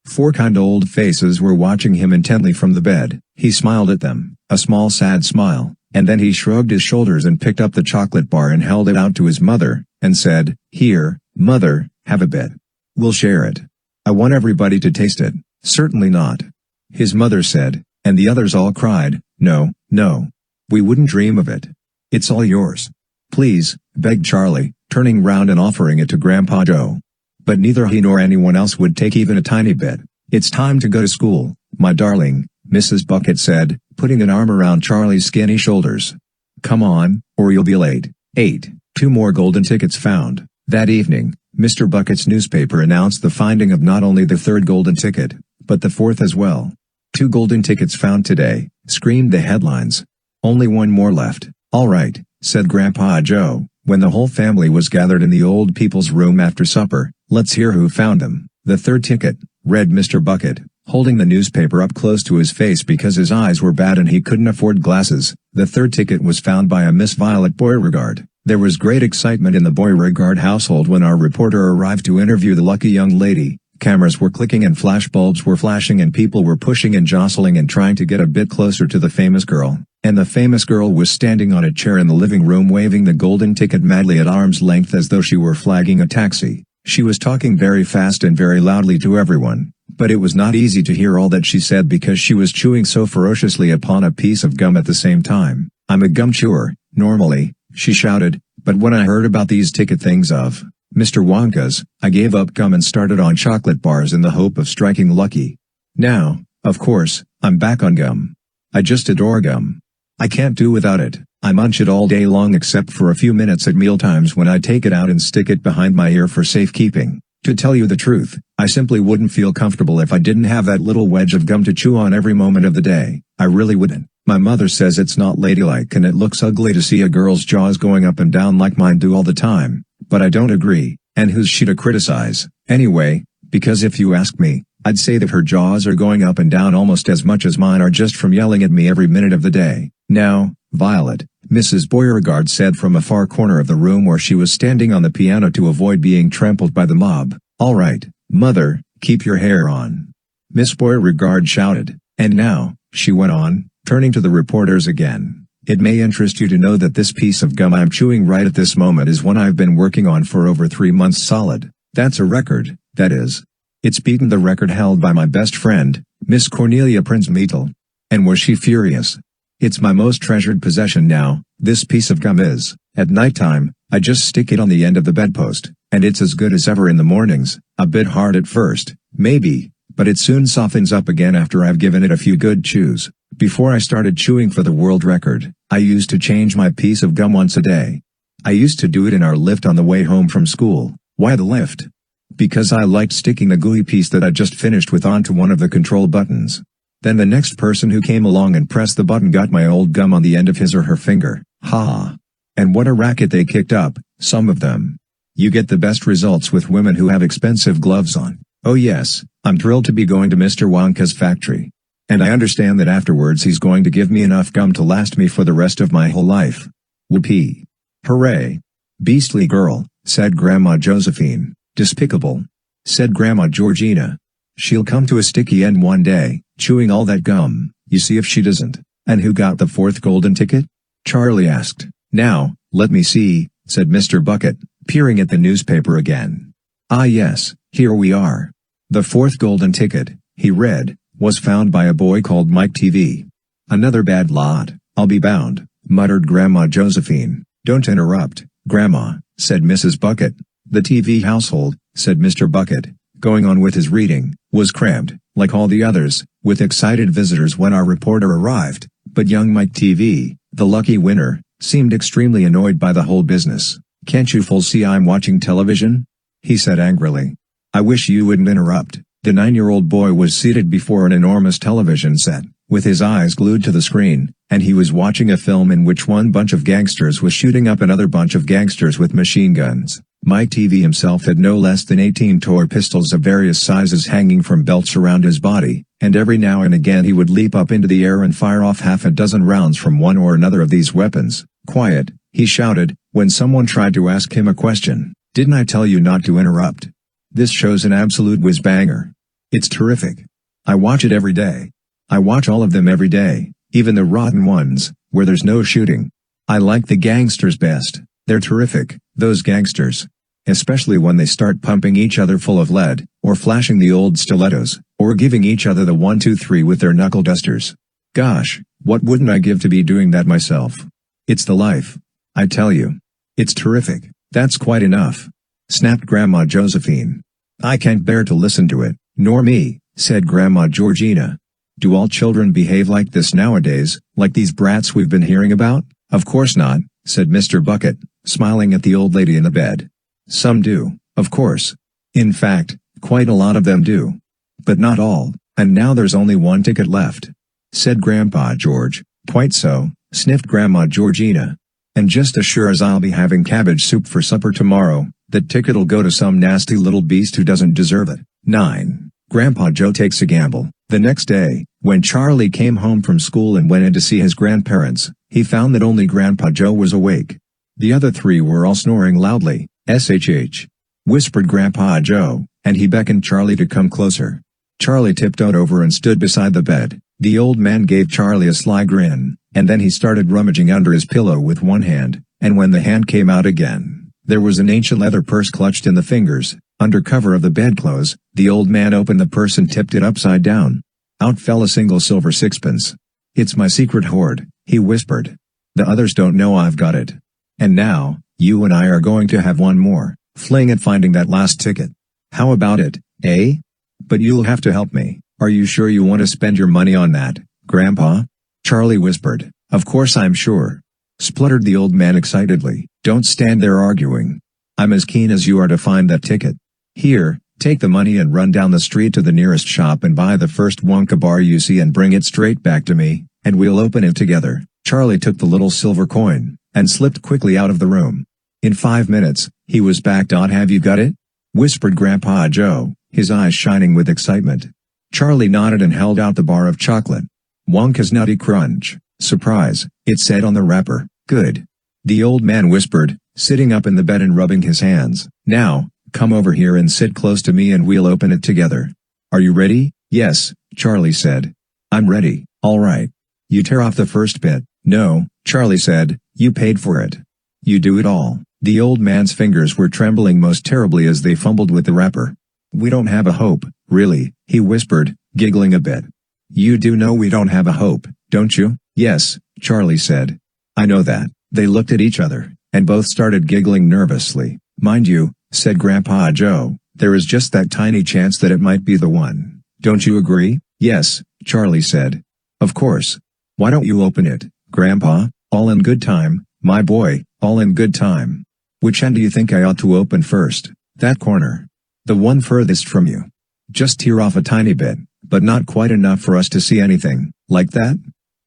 4 kind old faces were watching him intently from the bed. He smiled at them, a small sad smile. And then he shrugged his shoulders and picked up the chocolate bar and held it out to his mother, and said, "Here, Mother, have a bit. We'll share it. I want everybody to taste it." "Certainly not," his mother said, and the others all cried, "No, no. We wouldn't dream of it. It's all yours." "Please," begged Charlie, turning round and offering it to Grandpa Joe. But neither he nor anyone else would take even a tiny bit. "It's time to go to school, my darling," Mrs. Bucket said, putting an arm around Charlie's skinny shoulders. "Come on, or you'll be late." 8. 2 more golden tickets found. That evening, Mr. Bucket's newspaper announced the finding of not only the 3rd golden ticket, but the 4th as well. "2 golden tickets found today," screamed the headlines. "Only 1 more left." "All right," said Grandpa Joe, when the whole family was gathered in the old people's room after supper. "Let's hear who found them." "The 3rd ticket," read Mr. Bucket, holding the newspaper up close to his face because his eyes were bad and he couldn't afford glasses. "The 3rd ticket was found by a Miss Violet Beauregard. There was great excitement in the Beauregard household when our reporter arrived to interview the lucky young lady. Cameras were clicking and flashbulbs were flashing and people were pushing and jostling and trying to get a bit closer to the famous girl. And the famous girl was standing on a chair in the living room waving the golden ticket madly at arm's length as though she were flagging a taxi. She was talking very fast and very loudly to everyone, but it was not easy to hear all that she said because she was chewing so ferociously upon a piece of gum at the same time. "I'm a gum chewer, normally," she shouted, "but when I heard about these ticket things of Mr. Wonka's, I gave up gum and started on chocolate bars in the hope of striking lucky. Now, of course, I'm back on gum. I just adore gum. I can't do without it. I munch it all day long except for a few minutes at mealtimes when I take it out and stick it behind my ear for safekeeping. To tell you the truth, I simply wouldn't feel comfortable if I didn't have that little wedge of gum to chew on every moment of the day. I really wouldn't. My mother says it's not ladylike and it looks ugly to see a girl's jaws going up and down like mine do all the time, but I don't agree, and who's she to criticize, anyway, because if you ask me, I'd say that her jaws are going up and down almost as much as mine are just from yelling at me every minute of the day. Now, Violet, Mrs. Beauregard said from a far corner of the room where she was standing on the piano to avoid being trampled by the mob. "All right, Mother, keep your hair on." Miss Beauregard shouted, "And now," she went on, turning to the reporters again, "it may interest you to know that this piece of gum I'm chewing right at this moment is one I've been working on for over 3 months solid. That's a record, that is. It's beaten the record held by my best friend, Miss Cornelia Prince-Meatle." And was she furious? "It's my most treasured possession now, this piece of gum is. At nighttime, I just stick it on the end of the bedpost, and it's as good as ever in the mornings, a bit hard at first, maybe, but it soon softens up again after I've given it a few good chews. Before I started chewing for the world record, I used to change my piece of gum once a day. I used to do it in our lift on the way home from school." "Why the lift?" "Because I liked sticking the gooey piece that I just finished with onto one of the control buttons. Then the next person who came along and pressed the button got my old gum on the end of his or her finger." Ha! And what a racket they kicked up, some of them. You get the best results with women who have expensive gloves on. Oh yes, I'm thrilled to be going to Mr. Wonka's factory. And I understand that afterwards he's going to give me enough gum to last me for the rest of my whole life. Whoopee! Hooray! "Beastly girl," said Grandma Josephine. "Despicable," said Grandma Georgina. "She'll come to a sticky end one day, chewing all that gum, you see if she doesn't." "And who got the 4th golden ticket?" Charlie asked. "Now, let me see," said Mr. Bucket, peering at the newspaper again. "Ah yes, here we are. The 4th golden ticket," he read, "was found by a boy called Mike Teavee. Another bad lot, I'll be bound," muttered Grandma Josephine. "Don't interrupt, Grandma," said Mrs. Bucket. "The Teavee household," said Mr. Bucket, going on with his reading, "was crammed, like all the others, with excited visitors when our reporter arrived, but young Mike Teavee, the lucky winner, seemed extremely annoyed by the whole business. "Can't you fools see I'm watching television?" he said angrily. "I wish you wouldn't interrupt." The 9-year-old boy was seated before an enormous television set, with his eyes glued to the screen, and he was watching a film in which one bunch of gangsters was shooting up another bunch of gangsters with machine guns. Mike Teavee himself had no less than 18 toy pistols of various sizes hanging from belts around his body, and every now and again he would leap up into the air and fire off half a dozen rounds from one or another of these weapons. "Quiet," he shouted, when someone tried to ask him a question. "Didn't I tell you not to interrupt? This show's an absolute whiz-banger. It's terrific. I watch it every day. I watch all of them every day, even the rotten ones, where there's no shooting. I like the gangsters best. They're terrific, those gangsters. Especially when they start pumping each other full of lead, or flashing the old stilettos, or giving each other the 1 2 3 with their knuckle dusters. Gosh, what wouldn't I give to be doing that myself? It's the life. I tell you. It's terrific." "That's quite enough," snapped Grandma Josephine. "I can't bear to listen to it." "Nor me," said Grandma Georgina. "Do all children behave like this nowadays, like these brats we've been hearing about?" "Of course not," said Mr. Bucket, smiling at the old lady in the bed. "Some do, of course. In fact, quite a lot of them do. But not all, and now there's only 1 ticket left," said Grandpa George. "Quite so," sniffed Grandma Georgina. "And just as sure as I'll be having cabbage soup for supper tomorrow, that ticket'll go to some nasty little beast who doesn't deserve it." 9. Grandpa Joe takes a gamble. The next day, when Charlie came home from school and went in to see his grandparents, he found that only Grandpa Joe was awake. The other three were all snoring loudly. "SHH," whispered Grandpa Joe, and he beckoned Charlie to come closer. Charlie tiptoed over and stood beside the bed. The old man gave Charlie a sly grin, and then he started rummaging under his pillow with one hand, and when the hand came out again, there was an ancient leather purse clutched in the fingers. Under cover of the bedclothes, the old man opened the purse and tipped it upside down. Out fell a single silver sixpence. "It's my secret hoard," he whispered. "The others don't know I've got it. And now, you and I are going to have one more fling at finding that last ticket. How about it, eh? But you'll have to help me. Are you sure you want to spend your money on that, Grandpa?" Charlie whispered. "Of course I'm sure," spluttered the old man excitedly. "Don't stand there arguing. I'm as keen as you are to find that ticket. Here, take the money and run down the street to the nearest shop and buy the first Wonka bar you see and bring it straight back to me, and we'll open it together." Charlie took the little silver coin, and slipped quickly out of the room. In 5 minutes, he was back. "Have you got it?" whispered Grandpa Joe, his eyes shining with excitement. Charlie nodded and held out the bar of chocolate. "Wonka's Nutty Crunch, surprise," it said on the wrapper. "Good," the old man whispered, sitting up in the bed and rubbing his hands. "Now, come over here and sit close to me and we'll open it together." "Are you ready?" "Yes," Charlie said. "I'm ready." "All right. You tear off the first bit." "No," Charlie said, "you paid for it. You do it all." The old man's fingers were trembling most terribly as they fumbled with the wrapper. "We don't have a hope, really," he whispered, giggling a bit. "You do know we don't have a hope, don't you?" "Yes," Charlie said. "I know that." They looked at each other, and both started giggling nervously. "Mind you," said Grandpa Joe, "there is just that tiny chance that it might be the one. Don't you agree?" "Yes," Charlie said. "Of course. Why don't you open it, Grandpa?" "All in good time, my boy, all in good time." "Which end do you think I ought to open first?" "That corner. The one furthest from you. Just tear off a tiny bit, but not quite enough for us to see anything." "Like that?"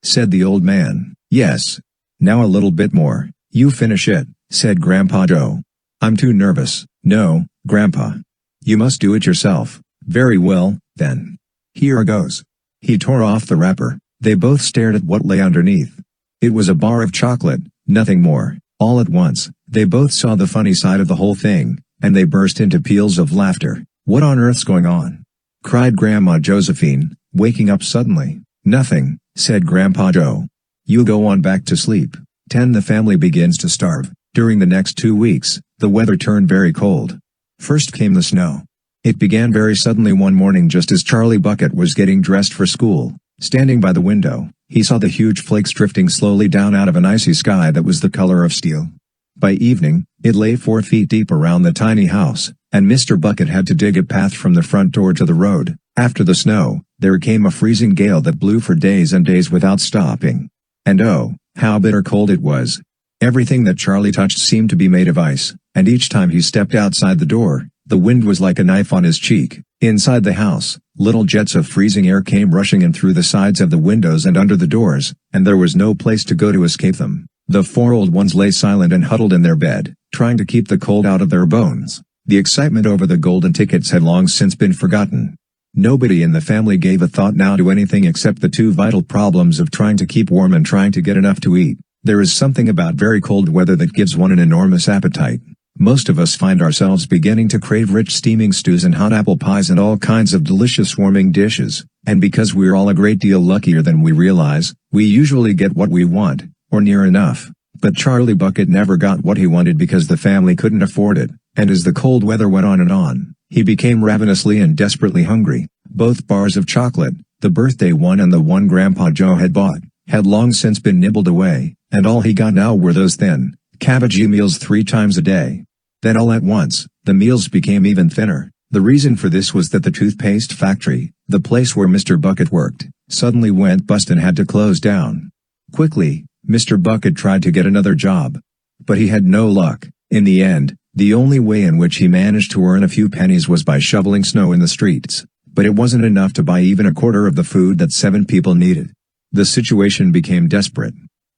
said the old man. "Yes. Now a little bit more." "You finish it," said Grandpa Joe. "I'm too nervous." "No, Grandpa. You must do it yourself." "Very well, then. Here goes." He tore off the wrapper. They both stared at what lay underneath. It was a bar of chocolate, nothing more. All at once, they both saw the funny side of the whole thing, and they burst into peals of laughter. "What on earth's going on?" cried Grandma Josephine, waking up suddenly. "Nothing," said Grandpa Joe. "You go on back to sleep." 10. The family begins to starve. During the next 2 weeks, the weather turned very cold. First came the snow. It began very suddenly one morning just as Charlie Bucket was getting dressed for school. Standing by the window, he saw the huge flakes drifting slowly down out of an icy sky that was the color of steel. By evening, it lay 4 feet deep around the tiny house, and Mr. Bucket had to dig a path from the front door to the road. After the snow, there came a freezing gale that blew for days and days without stopping. And oh, how bitter cold it was. Everything that Charlie touched seemed to be made of ice, and each time he stepped outside the door, the wind was like a knife on his cheek. Inside the house, little jets of freezing air came rushing in through the sides of the windows and under the doors, and there was no place to go to escape them. The 4 old ones lay silent and huddled in their bed, trying to keep the cold out of their bones. The excitement over the golden tickets had long since been forgotten. Nobody in the family gave a thought now to anything except the 2 vital problems of trying to keep warm and trying to get enough to eat. There is something about very cold weather that gives one an enormous appetite. Most of us find ourselves beginning to crave rich steaming stews and hot apple pies and all kinds of delicious warming dishes, and because we're all a great deal luckier than we realize, we usually get what we want, or near enough. But Charlie Bucket never got what he wanted because the family couldn't afford it, and as the cold weather went on, he became ravenously and desperately hungry. Both bars of chocolate, the birthday one and the one Grandpa Joe had bought, had long since been nibbled away, and all he got now were those thin, cabbagey meals 3 times a day. Then all at once, the meals became even thinner. The reason for this was that the toothpaste factory, the place where Mr. Bucket worked, suddenly went bust and had to close down. Quickly, Mr. Bucket tried to get another job. But he had no luck. In the end, the only way in which he managed to earn a few pennies was by shoveling snow in the streets. But it wasn't enough to buy even a quarter of the food that 7 people needed. The situation became desperate.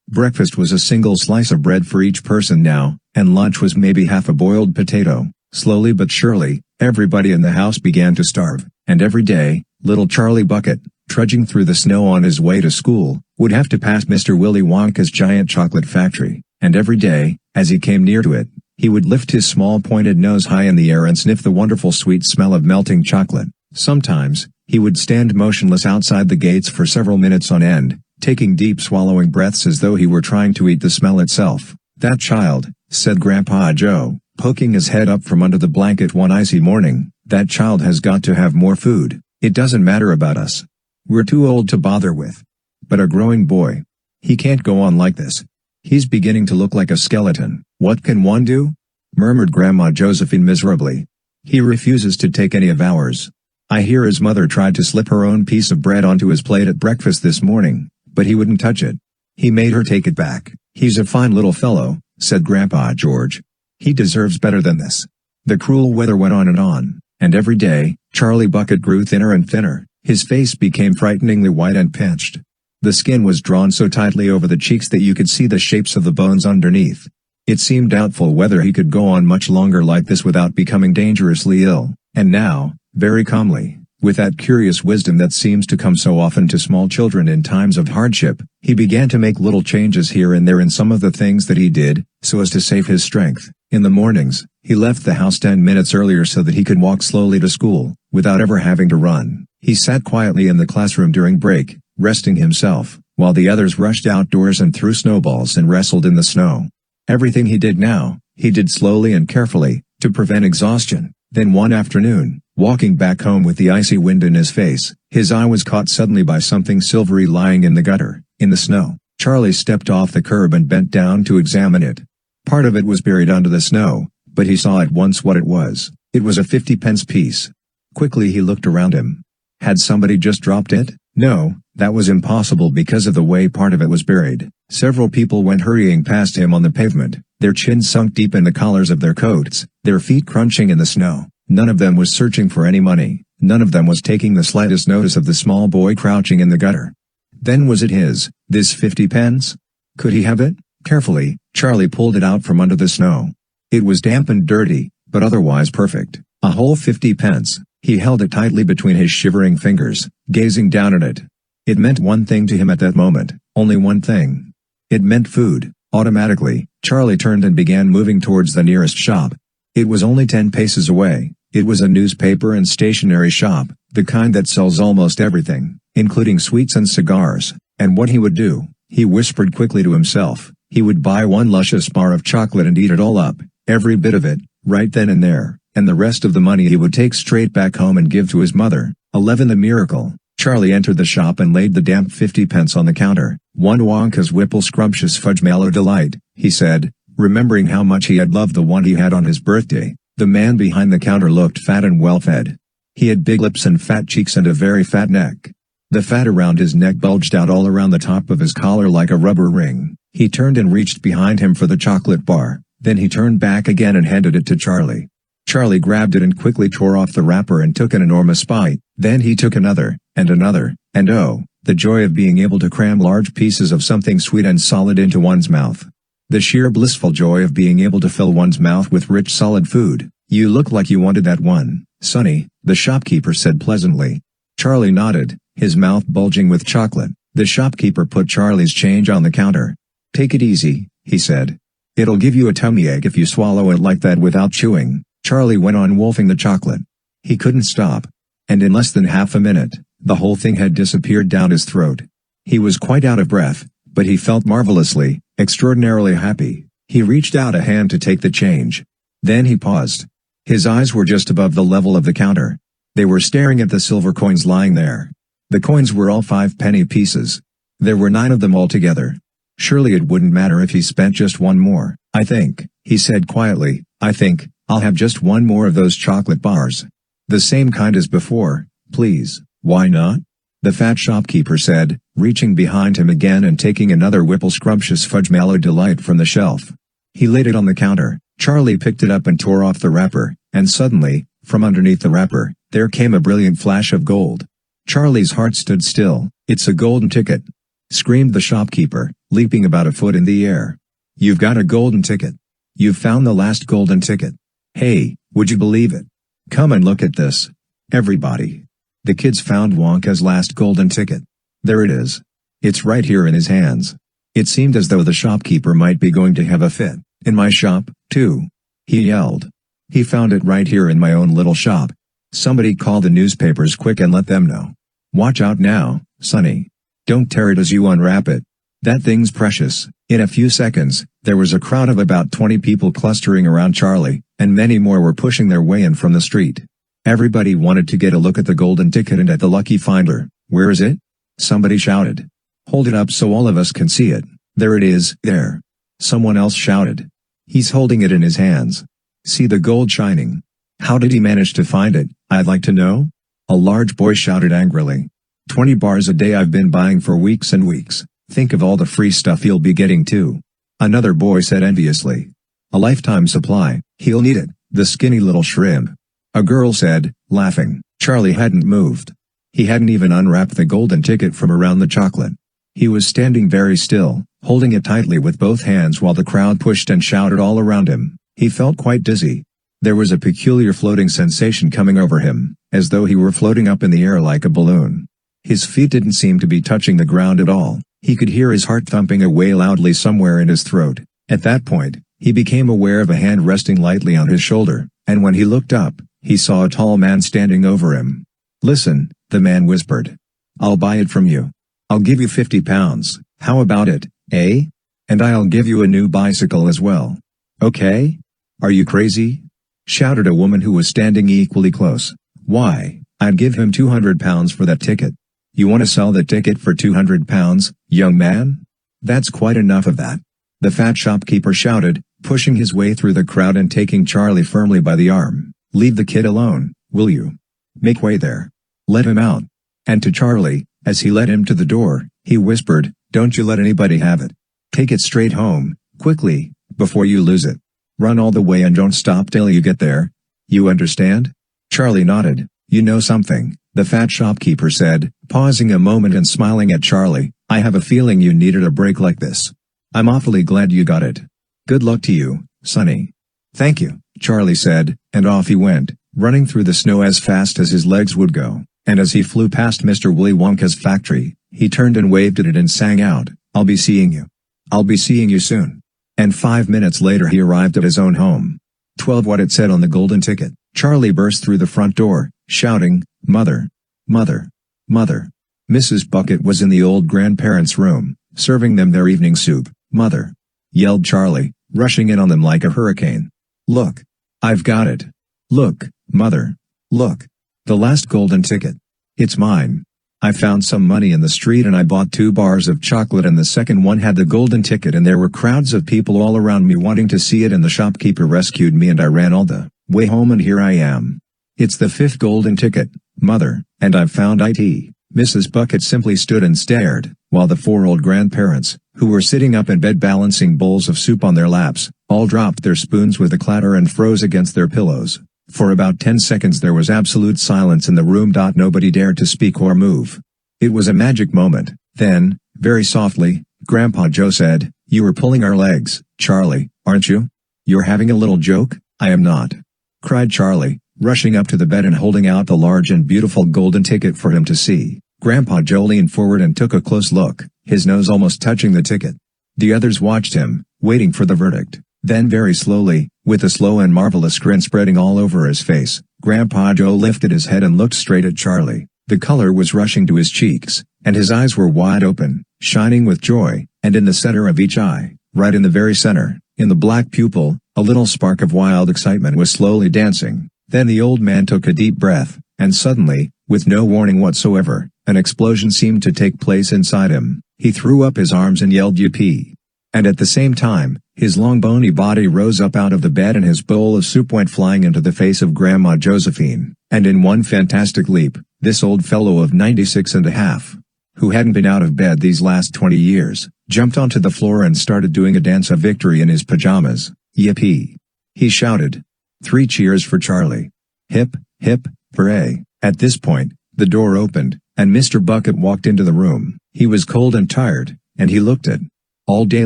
Breakfast was a single slice of bread for each person now, and lunch was maybe half a boiled potato. Slowly but surely, everybody in the house began to starve, and every day, little Charlie Bucket, trudging through the snow on his way to school, would have to pass Mr. Willy Wonka's giant chocolate factory, and every day, as he came near to it, he would lift his small pointed nose high in the air and sniff the wonderful sweet smell of melting chocolate. Sometimes, he would stand motionless outside the gates for several minutes on end, taking deep swallowing breaths as though he were trying to eat the smell itself. "That child," said Grandpa Joe, poking his head up from under the blanket one icy morning, "that child has got to have more food. It doesn't matter about us. We're too old to bother with. But a growing boy. He can't go on like this. He's beginning to look like a skeleton." "What can one do?" murmured Grandma Josephine miserably. "He refuses to take any of ours. I hear his mother tried to slip her own piece of bread onto his plate at breakfast this morning, but he wouldn't touch it. He made her take it back." "He's a fine little fellow," said Grandpa George. "He deserves better than this." The cruel weather went on, and every day, Charlie Bucket grew thinner and thinner. His face became frighteningly white and pinched. The skin was drawn so tightly over the cheeks that you could see the shapes of the bones underneath. It seemed doubtful whether he could go on much longer like this without becoming dangerously ill, and now, very calmly, with that curious wisdom that seems to come so often to small children in times of hardship, he began to make little changes here and there in some of the things that he did, so as to save his strength. In the mornings, he left the house 10 minutes earlier so that he could walk slowly to school, without ever having to run. He sat quietly in the classroom during break, resting himself, while the others rushed outdoors and threw snowballs and wrestled in the snow. Everything he did now, he did slowly and carefully, to prevent exhaustion. Then one afternoon, walking back home with the icy wind in his face, his eye was caught suddenly by something silvery lying in the gutter, in the snow. Charlie stepped off the curb and bent down to examine it. Part of it was buried under the snow, but he saw at once what it was. It was a 50-pence piece. Quickly he looked around him. Had somebody just dropped it? No, that was impossible because of the way part of it was buried. Several people went hurrying past him on the pavement, their chins sunk deep in the collars of their coats, their feet crunching in the snow. None of them was searching for any money. None of them was taking the slightest notice of the small boy crouching in the gutter. Then was it his, this 50 pence? Could he have it? Carefully, Charlie pulled it out from under the snow. It was damp and dirty, but otherwise perfect. A whole 50 pence. He held it tightly between his shivering fingers, gazing down at it. It meant one thing to him at that moment, only one thing. It meant food. Automatically, Charlie turned and began moving towards the nearest shop. It was only 10 paces away. It was a newspaper and stationery shop, the kind that sells almost everything, including sweets and cigars. And what he would do, he whispered quickly to himself, he would buy one luscious bar of chocolate and eat it all up, every bit of it, right then and there, and the rest of the money he would take straight back home and give to his mother. 11 The miracle. Charlie entered the shop and laid the damp 50 pence on the counter. "One Wonka's Whipple Scrumptious Fudge Mallow Delight," he said, remembering how much he had loved the one he had on his birthday. The man behind the counter looked fat and well-fed. He had big lips and fat cheeks and a very fat neck. The fat around his neck bulged out all around the top of his collar like a rubber ring. He turned and reached behind him for the chocolate bar. Then he turned back again and handed it to Charlie. Charlie grabbed it and quickly tore off the wrapper and took an enormous bite. Then he took another, and oh, the joy of being able to cram large pieces of something sweet and solid into one's mouth. The sheer blissful joy of being able to fill one's mouth with rich solid food. "You look like you wanted that one, Sonny," the shopkeeper said pleasantly. Charlie nodded, his mouth bulging with chocolate. The shopkeeper put Charlie's change on the counter. "Take it easy," he said. "It'll give you a tummy ache if you swallow it like that without chewing." Charlie went on wolfing the chocolate. He couldn't stop. And in less than half a minute, the whole thing had disappeared down his throat. He was quite out of breath, but he felt marvelously, extraordinarily happy. He reached out a hand to take the change. Then he paused. His eyes were just above the level of the counter. They were staring at the silver coins lying there. The coins were all 5-penny pieces. There were 9 of them altogether. Surely it wouldn't matter if he spent just one more. "I think," he said quietly, "I think I'll have just one more of those chocolate bars. The same kind as before, please." "Why not?" the fat shopkeeper said, reaching behind him again and taking another Whipple Scrumptious Fudge Mallow Delight from the shelf. He laid it on the counter. Charlie picked it up and tore off the wrapper, and suddenly, from underneath the wrapper, there came a brilliant flash of gold. Charlie's heart stood still. "It's a golden ticket!" screamed the shopkeeper, leaping about a foot in the air. "You've got a golden ticket! You've found the last golden ticket! Hey, would you believe it? Come and look at this, everybody. The kid's found Wonka's last golden ticket. There it is. It's right here in his hands." It seemed as though the shopkeeper might be going to have a fit. "In my shop, too?" he yelled. "He found it right here in my own little shop. Somebody call the newspapers quick and let them know. Watch out now, Sonny. Don't tear it as you unwrap it. That thing's precious." In a few seconds, there was a crowd of about 20 people clustering around Charlie, and many more were pushing their way in from the street. Everybody wanted to get a look at the golden ticket and at the lucky finder. "Where is it?" somebody shouted. "Hold it up so all of us can see it." "There it is, there." Someone else shouted. "He's holding it in his hands. See the gold shining. How did he manage to find it, I'd like to know?" A large boy shouted angrily. 20 bars a day I've been buying for weeks and weeks. Think of all the free stuff he'll be getting too." Another boy said enviously. "A lifetime supply, he'll need it, the skinny little shrimp." A girl said, laughing. Charlie hadn't moved. He hadn't even unwrapped the golden ticket from around the chocolate. He was standing very still, holding it tightly with both hands while the crowd pushed and shouted all around him. He felt quite dizzy. There was a peculiar floating sensation coming over him, as though he were floating up in the air like a balloon. His feet didn't seem to be touching the ground at all. He could hear his heart thumping away loudly somewhere in his throat. At that point, he became aware of a hand resting lightly on his shoulder, and when he looked up, he saw a tall man standing over him. "Listen," the man whispered. "I'll buy it from you. I'll give you 50 pounds, how about it, eh? And I'll give you a new bicycle as well. Okay? Are you crazy?" shouted a woman who was standing equally close. "Why, I'd give him 200 pounds for that ticket." "You want to sell the ticket for 200 pounds, young man? That's quite enough of that," the fat shopkeeper shouted, pushing his way through the crowd and taking Charlie firmly by the arm. "Leave the kid alone, will you? Make way there. Let him out." And to Charlie, as he led him to the door, he whispered, "Don't you let anybody have it. Take it straight home, quickly, before you lose it. Run all the way and don't stop till you get there. You understand?" Charlie nodded. "You know something," the fat shopkeeper said, pausing a moment and smiling at Charlie. "I have a feeling you needed a break like this. I'm awfully glad you got it. Good luck to you, Sonny." "Thank you," Charlie said, and off he went, running through the snow as fast as his legs would go. And as he flew past Mr. Willy Wonka's factory, he turned and waved at it and sang out, "I'll be seeing you. I'll be seeing you soon." And 5 minutes later he arrived at his own home. 12 what it said on the golden ticket. Charlie burst through the front door, shouting, "Mother! Mother! Mother!" Mrs. Bucket was in the old grandparents' room, serving them their evening soup. "Mother!" yelled Charlie, rushing in on them like a hurricane. "Look! I've got it! Look, Mother! Look! The last golden ticket! It's mine! I found some money in the street and I bought 2 bars of chocolate and the second one had the golden ticket and there were crowds of people all around me wanting to see it and the shopkeeper rescued me and I ran all the way home and here I am. It's the 5th golden ticket, Mother, and I've found it." Mrs. Bucket simply stood and stared, while the 4 old grandparents, who were sitting up in bed balancing bowls of soup on their laps, all dropped their spoons with a clatter and froze against their pillows. For about 10 seconds there was absolute silence in the room. Nobody dared to speak or move. It was a magic moment. Then, very softly, Grandpa Joe said, "You were pulling our legs, Charlie, aren't you?" "You're having a little joke?" "I am not," cried Charlie, rushing up to the bed and holding out the large and beautiful golden ticket for him to see. Grandpa Joe leaned forward and took a close look, his nose almost touching the ticket. The others watched him, waiting for the verdict. Then very slowly, with a slow and marvelous grin spreading all over his face, Grandpa Joe lifted his head and looked straight at Charlie. The color was rushing to his cheeks, and his eyes were wide open, shining with joy, and in the center of each eye, right in the very center, in the black pupil, a little spark of wild excitement was slowly dancing. Then the old man took a deep breath, and suddenly, with no warning whatsoever, an explosion seemed to take place inside him. He threw up his arms and yelled "Yippee!" And at the same time, his long bony body rose up out of the bed and his bowl of soup went flying into the face of Grandma Josephine, and in one fantastic leap, this old fellow of 96 and a half, who hadn't been out of bed these last 20 years, jumped onto the floor and started doing a dance of victory in his pajamas. "Yippee!" he shouted. 3 cheers for Charlie. Hip, hip, hooray. At this point, the door opened, and Mr. Bucket walked into the room. He was cold and tired, and he looked it. All day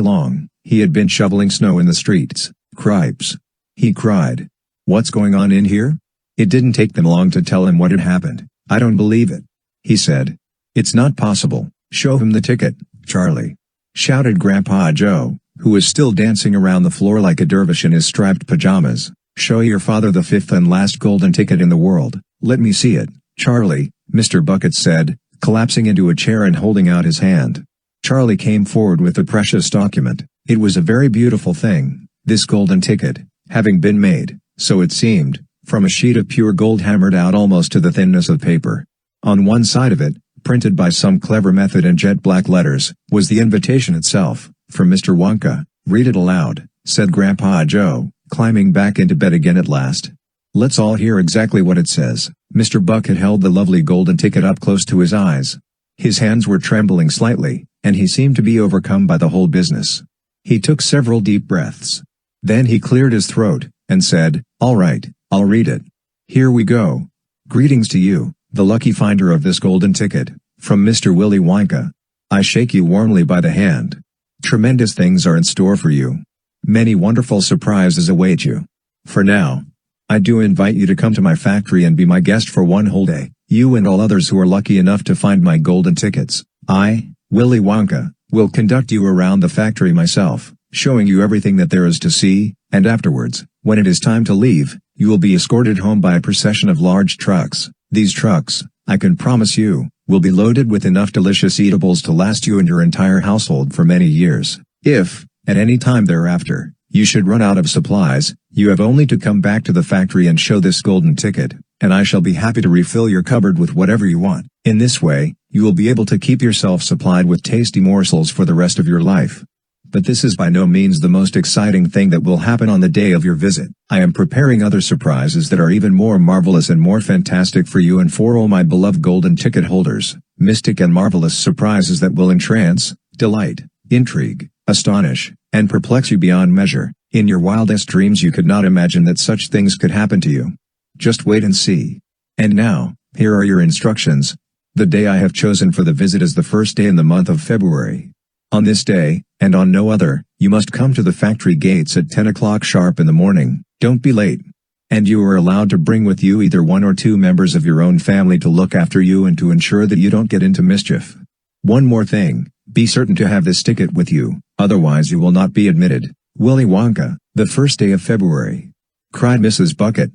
long, he had been shoveling snow in the streets. "Cripes!" he cried. "What's going on in here?" It didn't take them long to tell him what had happened. "I don't believe it," he said. "It's not possible." "Show him the ticket, Charlie." shouted Grandpa Joe, who was still dancing around the floor like a dervish in his striped pajamas. "Show your father the fifth and last golden ticket in the world. Let me see it, Charlie," Mr. Bucket said, collapsing into a chair and holding out his hand. Charlie came forward with the precious document. It was a very beautiful thing, this golden ticket, having been made, so it seemed, from a sheet of pure gold hammered out almost to the thinness of paper. On one side of it, printed by some clever method in jet black letters, was the invitation itself, from Mr. Wonka. "Read it aloud," said Grandpa Joe, climbing back into bed again at last. "Let's all hear exactly what it says." Mr. Bucket held the lovely golden ticket up close to his eyes. His hands were trembling slightly, and he seemed to be overcome by the whole business. He took several deep breaths. Then he cleared his throat, and said, "All right, I'll read it. Here we go. Greetings to you, the lucky finder of this golden ticket, from Mr. Willy Wonka. I shake you warmly by the hand. Tremendous things are in store for you. Many wonderful surprises await you. For now, I do invite you to come to my factory and be my guest for one whole day, you and all others who are lucky enough to find my golden tickets. I, Willy Wonka, will conduct you around the factory myself, showing you everything that there is to see, and afterwards, when it is time to leave, you will be escorted home by a procession of large trucks. These trucks, I can promise you, will be loaded with enough delicious eatables to last you and your entire household for many years. If, at any time thereafter, you should run out of supplies, you have only to come back to the factory and show this golden ticket, and I shall be happy to refill your cupboard with whatever you want. In this way, you will be able to keep yourself supplied with tasty morsels for the rest of your life. But this is by no means the most exciting thing that will happen on the day of your visit. I am preparing other surprises that are even more marvelous and more fantastic for you and for all my beloved golden ticket holders. Mystic and marvelous surprises that will entrance, delight, intrigue, astonish, and perplex you beyond measure. In your wildest dreams you could not imagine that such things could happen to you. Just wait and see. And now, here are your instructions. The day I have chosen for the visit is the first day in the month of February. On this day, and on no other, you must come to the factory gates at 10 o'clock sharp in the morning. Don't be late. And you are allowed to bring with you either one or two members of your own family to look after you and to ensure that you don't get into mischief. One more thing, be certain to have this ticket with you, otherwise you will not be admitted. Willy Wonka, the first day of February, cried Mrs. Bucket.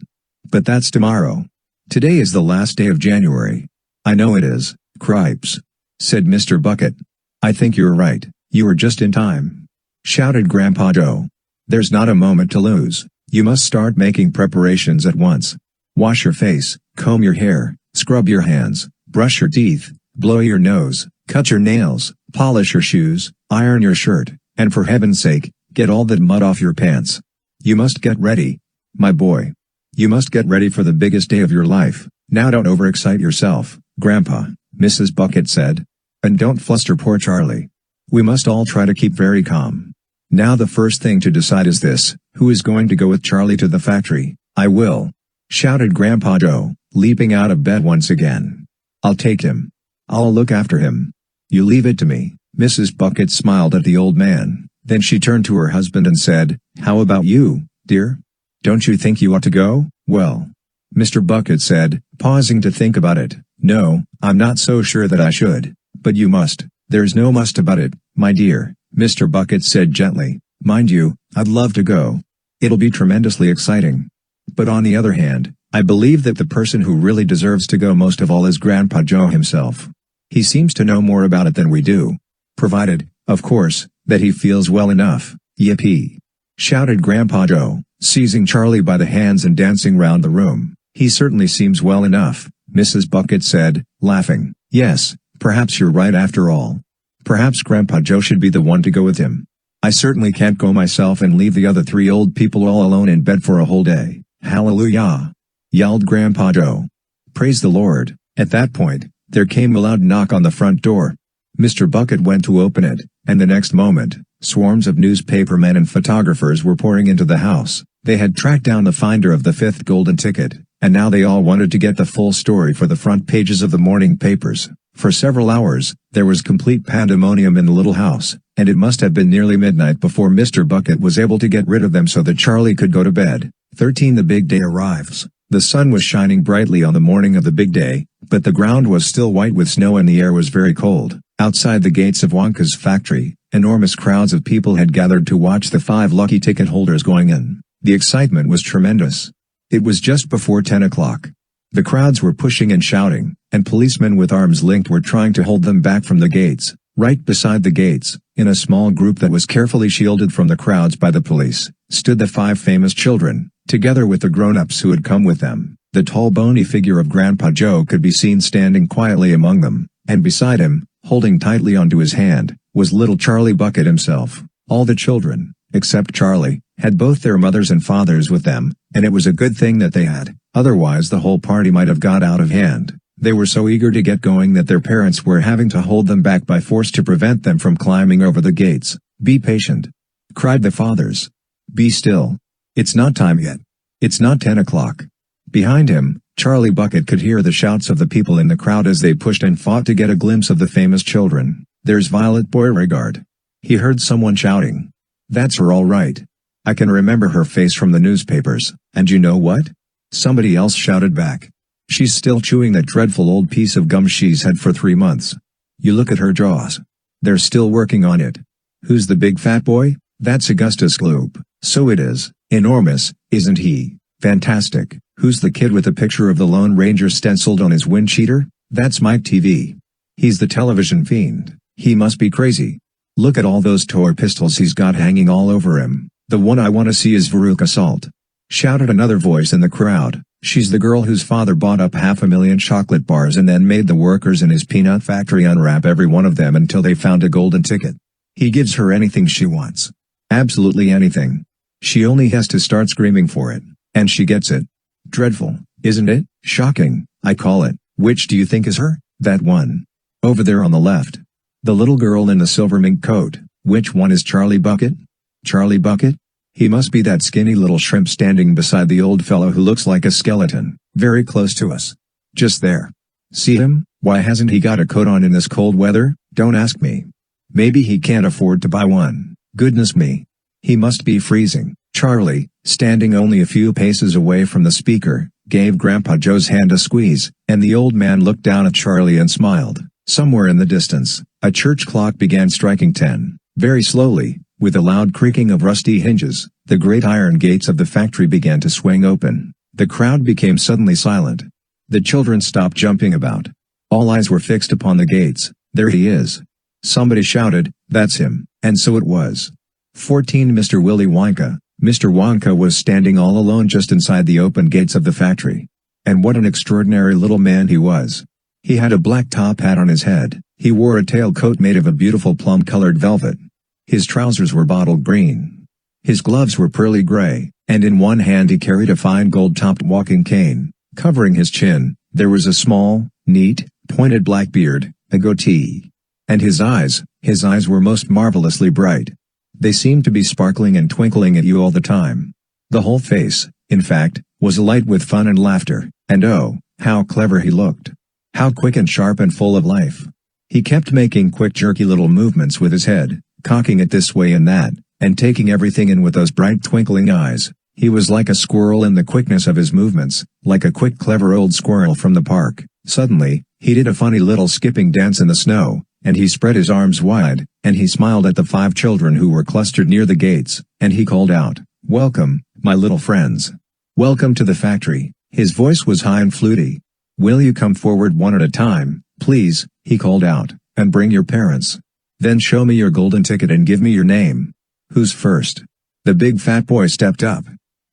But that's tomorrow. Today is the last day of January. I know it is, cripes, said Mr. Bucket. I think you're right, you are just in time, shouted Grandpa Joe. There's not a moment to lose, you must start making preparations at once. Wash your face, comb your hair, scrub your hands, brush your teeth, blow your nose, cut your nails, polish your shoes, iron your shirt, and for heaven's sake, get all that mud off your pants. You must get ready, my boy. You must get ready for the biggest day of your life. Now don't overexcite yourself, Grandpa, Mrs. Bucket said. And don't fluster poor Charlie. We must all try to keep very calm. Now the first thing to decide is this, who is going to go with Charlie to the factory? I will, shouted Grandpa Joe, leaping out of bed once again. I'll take him. I'll look after him. You leave it to me. Mrs. Bucket smiled at the old man, then she turned to her husband and said, How about you, dear? Don't you think you ought to go? Well, Mr. Bucket said, pausing to think about it, no, I'm not so sure that I should. But you must. There's no must about it, my dear, Mr. Bucket said gently. Mind you, I'd love to go. It'll be tremendously exciting. But on the other hand, I believe that the person who really deserves to go most of all is Grandpa Joe himself. He seems to know more about it than we do. Provided, of course, that he feels well enough. Yippee! Shouted Grandpa Joe, seizing Charlie by the hands and dancing round the room. He certainly seems well enough, Mrs. Bucket said, laughing. Yes. Perhaps you're right after all. Perhaps Grandpa Joe should be the one to go with him. I certainly can't go myself and leave the other three old people all alone in bed for a whole day. Hallelujah! Yelled Grandpa Joe. Praise the Lord. At that point, there came a loud knock on the front door. Mr. Bucket went to open it, and the next moment, swarms of newspapermen and photographers were pouring into the house. They had tracked down the finder of the fifth golden ticket, and now they all wanted to get the full story for the front pages of the morning papers. For several hours, there was complete pandemonium in the little house, and it must have been nearly midnight before Mr. Bucket was able to get rid of them so that Charlie could go to bed. 13. The big day arrives. The sun was shining brightly on the morning of the big day, but the ground was still white with snow and the air was very cold. Outside the gates of Wonka's factory, Enormous crowds of people had gathered to watch the 5 lucky ticket holders going in. The excitement was tremendous. It was just before 10 o'clock. The crowds were pushing and shouting, and policemen with arms linked were trying to hold them back from the gates. Right beside the gates, in a small group that was carefully shielded from the crowds by the police, stood the 5 famous children, together with the grown-ups who had come with them. The tall bony figure of Grandpa Joe could be seen standing quietly among them, and beside him, holding tightly onto his hand, was little Charlie Bucket himself. All the children, except Charlie, had both their mothers and fathers with them, and it was a good thing that they had, otherwise the whole party might have got out of hand. They were so eager to get going that their parents were having to hold them back by force to prevent them from climbing over the gates. "Be patient," cried the fathers. "Be still. It's not time yet. It's not 10 o'clock. Behind him, Charlie Bucket could hear the shouts of the people in the crowd as they pushed and fought to get a glimpse of the famous children. "There's Violet Beauregard," he heard someone shouting. "That's her all right. I can remember her face from the newspapers." "And you know what?" somebody else shouted back. "She's still chewing that dreadful old piece of gum she's had for 3 months. You look at her jaws. They're still working on it." "Who's the big fat boy?" "That's Augustus Gloop." "So it is. Enormous, isn't he?" "Fantastic." "Who's the kid with the picture of the Lone Ranger stenciled on his wind cheater?" "That's Mike Teavee. He's the television fiend. He must be crazy. Look at all those toy pistols he's got hanging all over him." "The one I want to see is Veruca Salt," shouted another voice in the crowd. "She's the girl whose father bought up 500,000 chocolate bars and then made the workers in his peanut factory unwrap every one of them until they found a golden ticket. He gives her anything she wants. Absolutely anything. She only has to start screaming for it, and she gets it. Dreadful, isn't it?" "Shocking, I call it." "Which do you think is her?" "That one. Over there on the left. The little girl in the silver mink coat." "Which one is Charlie Bucket?" "Charlie Bucket? He must be that skinny little shrimp standing beside the old fellow who looks like a skeleton, very close to us. Just there. See him? Why hasn't he got a coat on in this cold weather?" "Don't ask me. Maybe he can't afford to buy one. Goodness me. He must be freezing." Charlie, standing only a few paces away from the speaker, gave Grandpa Joe's hand a squeeze, and the old man looked down at Charlie and smiled. Somewhere in the distance, a church clock began striking 10. Very slowly, with a loud creaking of rusty hinges, the great iron gates of the factory began to swing open. The crowd became suddenly silent. The children stopped jumping about. All eyes were fixed upon the gates. "There he is!" somebody shouted. "That's him." And so it was. 14 Mr. Willy Wonka. Mr. Wonka was standing all alone just inside the open gates of the factory. And what an extraordinary little man he was. He had a black top hat on his head. He wore a tailcoat made of a beautiful plum-colored velvet. His trousers were bottle green. His gloves were pearly gray, and in one hand he carried a fine gold-topped walking cane. Covering his chin, there was a small, neat, pointed black beard, a goatee. And his eyes were most marvelously bright. They seemed to be sparkling and twinkling at you all the time. The whole face, in fact, was alight with fun and laughter, and oh, how clever he looked. How quick and sharp and full of life. He kept making quick jerky little movements with his head, cocking it this way and that, and taking everything in with those bright twinkling eyes. He was like a squirrel in the quickness of his movements, like a quick clever old squirrel from the park. Suddenly, he did a funny little skipping dance in the snow, and he spread his arms wide, and he smiled at the 5 children who were clustered near the gates, and he called out, "Welcome, my little friends. Welcome to the factory." His voice was high and fluty. "Will you come forward one at a time, please," he called out, "and bring your parents. Then show me your golden ticket and give me your name." "Who's first?" The big fat boy stepped up.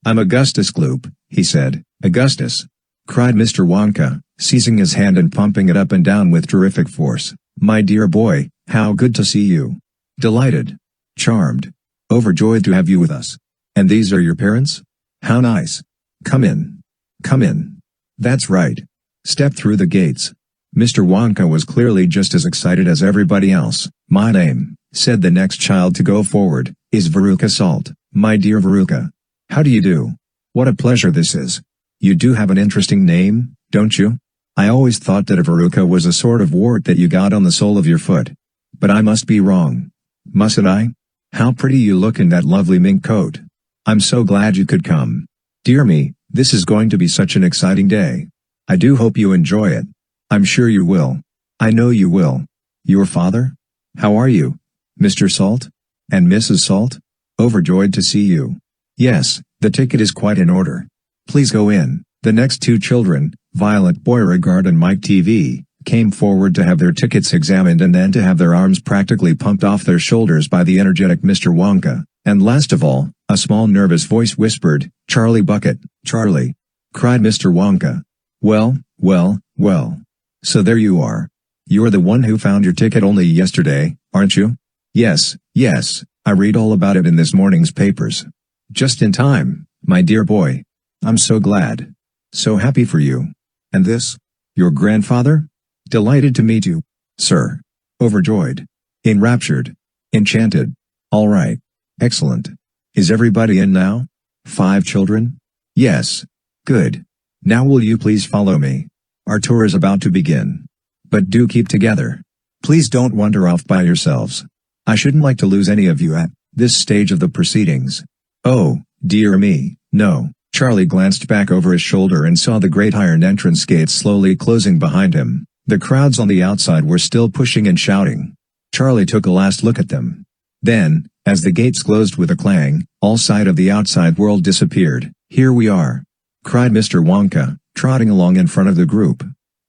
"I'm Augustus Gloop," he said. "Augustus!" cried Mr. Wonka, seizing his hand and pumping it up and down with terrific force. "My dear boy, how good to see you. Delighted. Charmed. Overjoyed to have you with us. And these are your parents? How nice. Come in. Come in. That's right. Step through the gates." Mr. Wonka was clearly just as excited as everybody else. "My name," said the next child to go forward, "is Veruca Salt." "My dear Veruca. How do you do? What a pleasure this is. You do have an interesting name, don't you? I always thought that a Veruca was a sort of wart that you got on the sole of your foot. But I must be wrong. Mustn't I? How pretty you look in that lovely mink coat. I'm so glad you could come. Dear me, this is going to be such an exciting day. I do hope you enjoy it. I'm sure you will. I know you will. Your father? How are you? Mr. Salt? And Mrs. Salt? Overjoyed to see you. Yes, the ticket is quite in order. Please go in." The next two children, Violet Beauregard and Mike Teavee, came forward to have their tickets examined and then to have their arms practically pumped off their shoulders by the energetic Mr. Wonka, and last of all, a small nervous voice whispered, "Charlie Bucket." "Charlie!" cried Mr. Wonka. Well, well, well. So there you are. You're the one who found your ticket only yesterday, aren't you?" "Yes, yes, I read all about it in this morning's papers." "Just in time, my dear boy. I'm so glad. So happy for you. And this? Your grandfather? Delighted to meet you, sir." "Overjoyed. Enraptured. Enchanted. All right. Excellent. Is everybody in now? 5 children? Yes. Good. Now will you please follow me? Our tour is about to begin. But do keep together. Please don't wander off by yourselves. I shouldn't like to lose any of you at this stage of the proceedings." "Oh, dear me, no." Charlie glanced back over his shoulder and saw the great iron entrance gates slowly closing behind him. The crowds on the outside were still pushing and shouting. Charlie took a last look at them. Then, as the gates closed with a clang, all sight of the outside world disappeared. "Here we are," cried Mr. Wonka, trotting along in front of the group.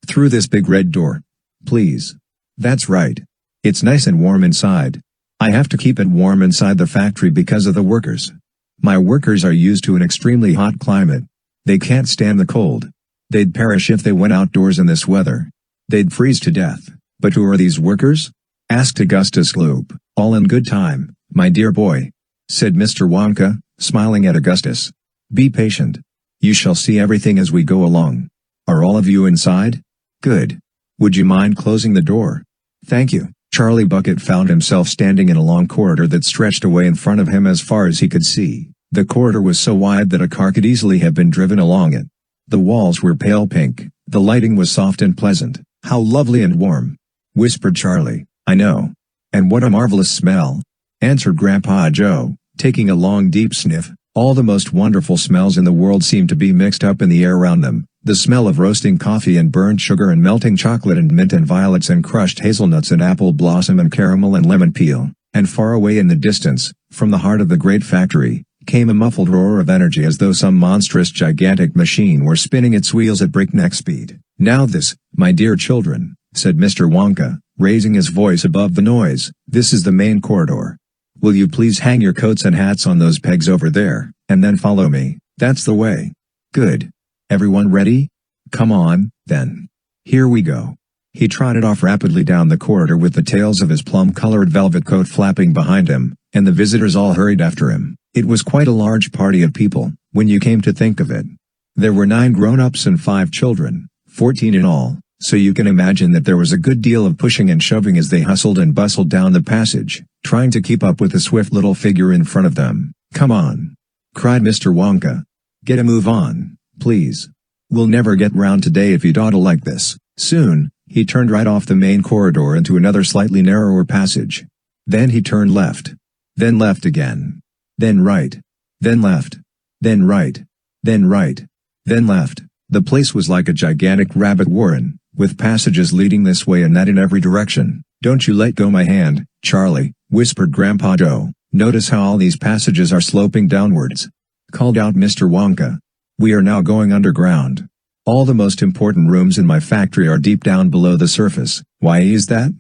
"Through this big red door. Please. That's right. It's nice and warm inside. I have to keep it warm inside the factory because of the workers. My workers are used to an extremely hot climate. They can't stand the cold. They'd perish if they went outdoors in this weather. They'd freeze to death." "But who are these workers?" asked Augustus Gloop. "All in good time, my dear boy," said Mr. Wonka, smiling at Augustus. "Be patient. You shall see everything as we go along. Are all of you inside? Good. Would you mind closing the door?" "Thank you." Charlie Bucket found himself standing in a long corridor that stretched away in front of him as far as he could see. The corridor was so wide that a car could easily have been driven along it. The walls were pale pink, the lighting was soft and pleasant. "How lovely and warm," whispered Charlie. "I know. And what a marvelous smell," answered Grandpa Joe, taking a long deep sniff. All the most wonderful smells in the world seemed to be mixed up in the air around them. The smell of roasting coffee and burnt sugar and melting chocolate and mint and violets and crushed hazelnuts and apple blossom and caramel and lemon peel. And far away in the distance, from the heart of the great factory, came a muffled roar of energy as though some monstrous gigantic machine were spinning its wheels at breakneck speed. "Now this, my dear children," said Mr. Wonka, raising his voice above the noise, "this is the main corridor. Will you please hang your coats and hats on those pegs over there, and then follow me? That's the way. Good. Everyone ready? Come on, then. Here we go." He trotted off rapidly down the corridor with the tails of his plum-colored velvet coat flapping behind him, and the visitors all hurried after him. It was quite a large party of people, when you came to think of it. There were 9 grown-ups and 5 children, 14 in all, so you can imagine that there was a good deal of pushing and shoving as they hustled and bustled down the passage, trying to keep up with the swift little figure in front of them. "Come on!" cried Mr. Wonka. "Get a move on, please. We'll never get round today if you dawdle like this." Soon, he turned right off the main corridor into another slightly narrower passage. Then he turned left. Then left again. Then right. Then left. Then right. Then right. Then left. The place was like a gigantic rabbit warren, with passages leading this way and that in every direction. "Don't you let go my hand, Charlie," whispered Grandpa Joe. "Notice how all these passages are sloping downwards," called out Mr. Wonka. "We are now going underground. All the most important rooms in my factory are deep down below the surface." "Why is that?"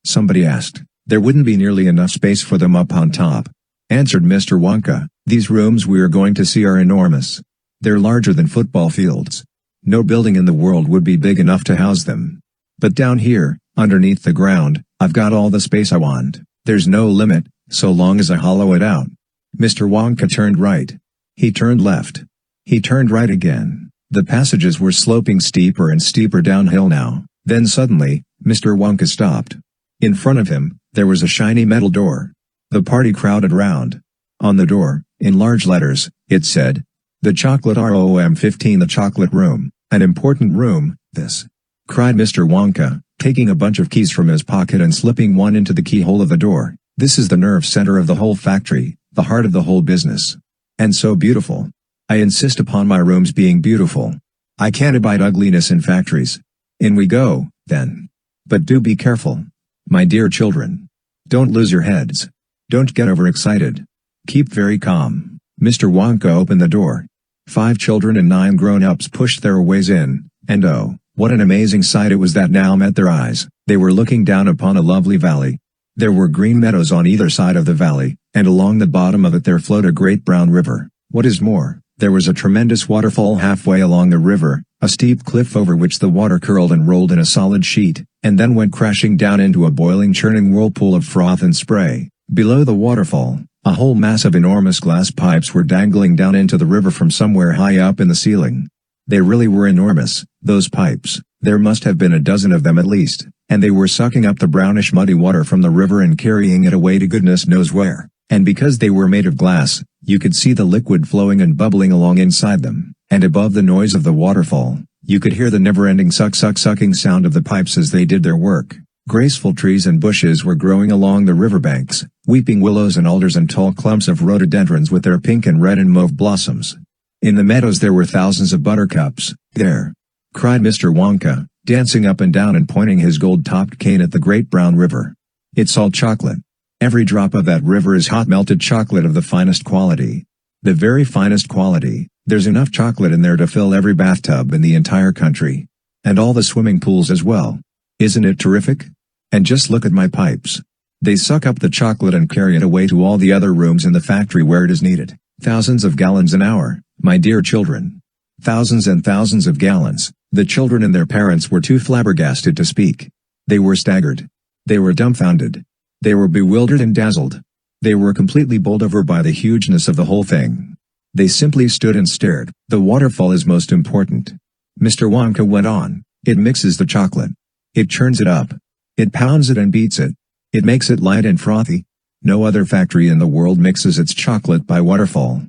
somebody asked. "There wouldn't be nearly enough space for them up on top," answered Mr. Wonka. "These rooms we are going to see are enormous. They're larger than football fields. No building in the world would be big enough to house them. But down here, underneath the ground, I've got all the space I want. There's no limit, so long as I hollow it out." Mr. Wonka turned right. He turned left. He turned right again. The passages were sloping steeper and steeper downhill now. Then suddenly, Mr. Wonka stopped. In front of him, there was a shiny metal door. The party crowded round. On the door, in large letters, it said, "The Chocolate Room 15, the Chocolate Room." "An important room, this," cried Mr. Wonka, taking a bunch of keys from his pocket and slipping one into the keyhole of the door. "This is the nerve center of the whole factory, the heart of the whole business. And so beautiful. I insist upon my rooms being beautiful. I can't abide ugliness in factories. In we go, then. But do be careful, my dear children. Don't lose your heads. Don't get overexcited. Keep very calm." Mr. Wonka opened the door. 5 children and 9 grown-ups pushed their ways in, and oh, what an amazing sight it was that now met their eyes. They were looking down upon a lovely valley. There were green meadows on either side of the valley, and along the bottom of it there flowed a great brown river. What is more, there was a tremendous waterfall halfway along the river, a steep cliff over which the water curled and rolled in a solid sheet, and then went crashing down into a boiling churning whirlpool of froth and spray. Below the waterfall, a whole mass of enormous glass pipes were dangling down into the river from somewhere high up in the ceiling. They really were enormous, those pipes. There must have been a dozen of them at least, and they were sucking up the brownish muddy water from the river and carrying it away to goodness knows where. And because they were made of glass, you could see the liquid flowing and bubbling along inside them, and above the noise of the waterfall, you could hear the never-ending sucking sound of the pipes as they did their work. Graceful trees and bushes were growing along the riverbanks, weeping willows and alders and tall clumps of rhododendrons with their pink and red and mauve blossoms. In the meadows there were thousands of buttercups. "There!" cried Mr. Wonka, dancing up and down and pointing his gold-topped cane at the great brown river. "It's all chocolate. Every drop of that river is hot melted chocolate of the finest quality. The very finest quality. There's enough chocolate in there to fill every bathtub in the entire country. And all the swimming pools as well. Isn't it terrific? And just look at my pipes. They suck up the chocolate and carry it away to all the other rooms in the factory where it is needed. Thousands of gallons an hour, my dear children. Thousands and thousands of gallons." The children and their parents were too flabbergasted to speak. They were staggered. They were dumbfounded. They were bewildered and dazzled. They were completely bowled over by the hugeness of the whole thing. They simply stood and stared. "The waterfall is most important," Mr. Wonka went on. "It mixes the chocolate. It churns it up. It pounds it and beats it. It makes it light and frothy. No other factory in the world mixes its chocolate by waterfall.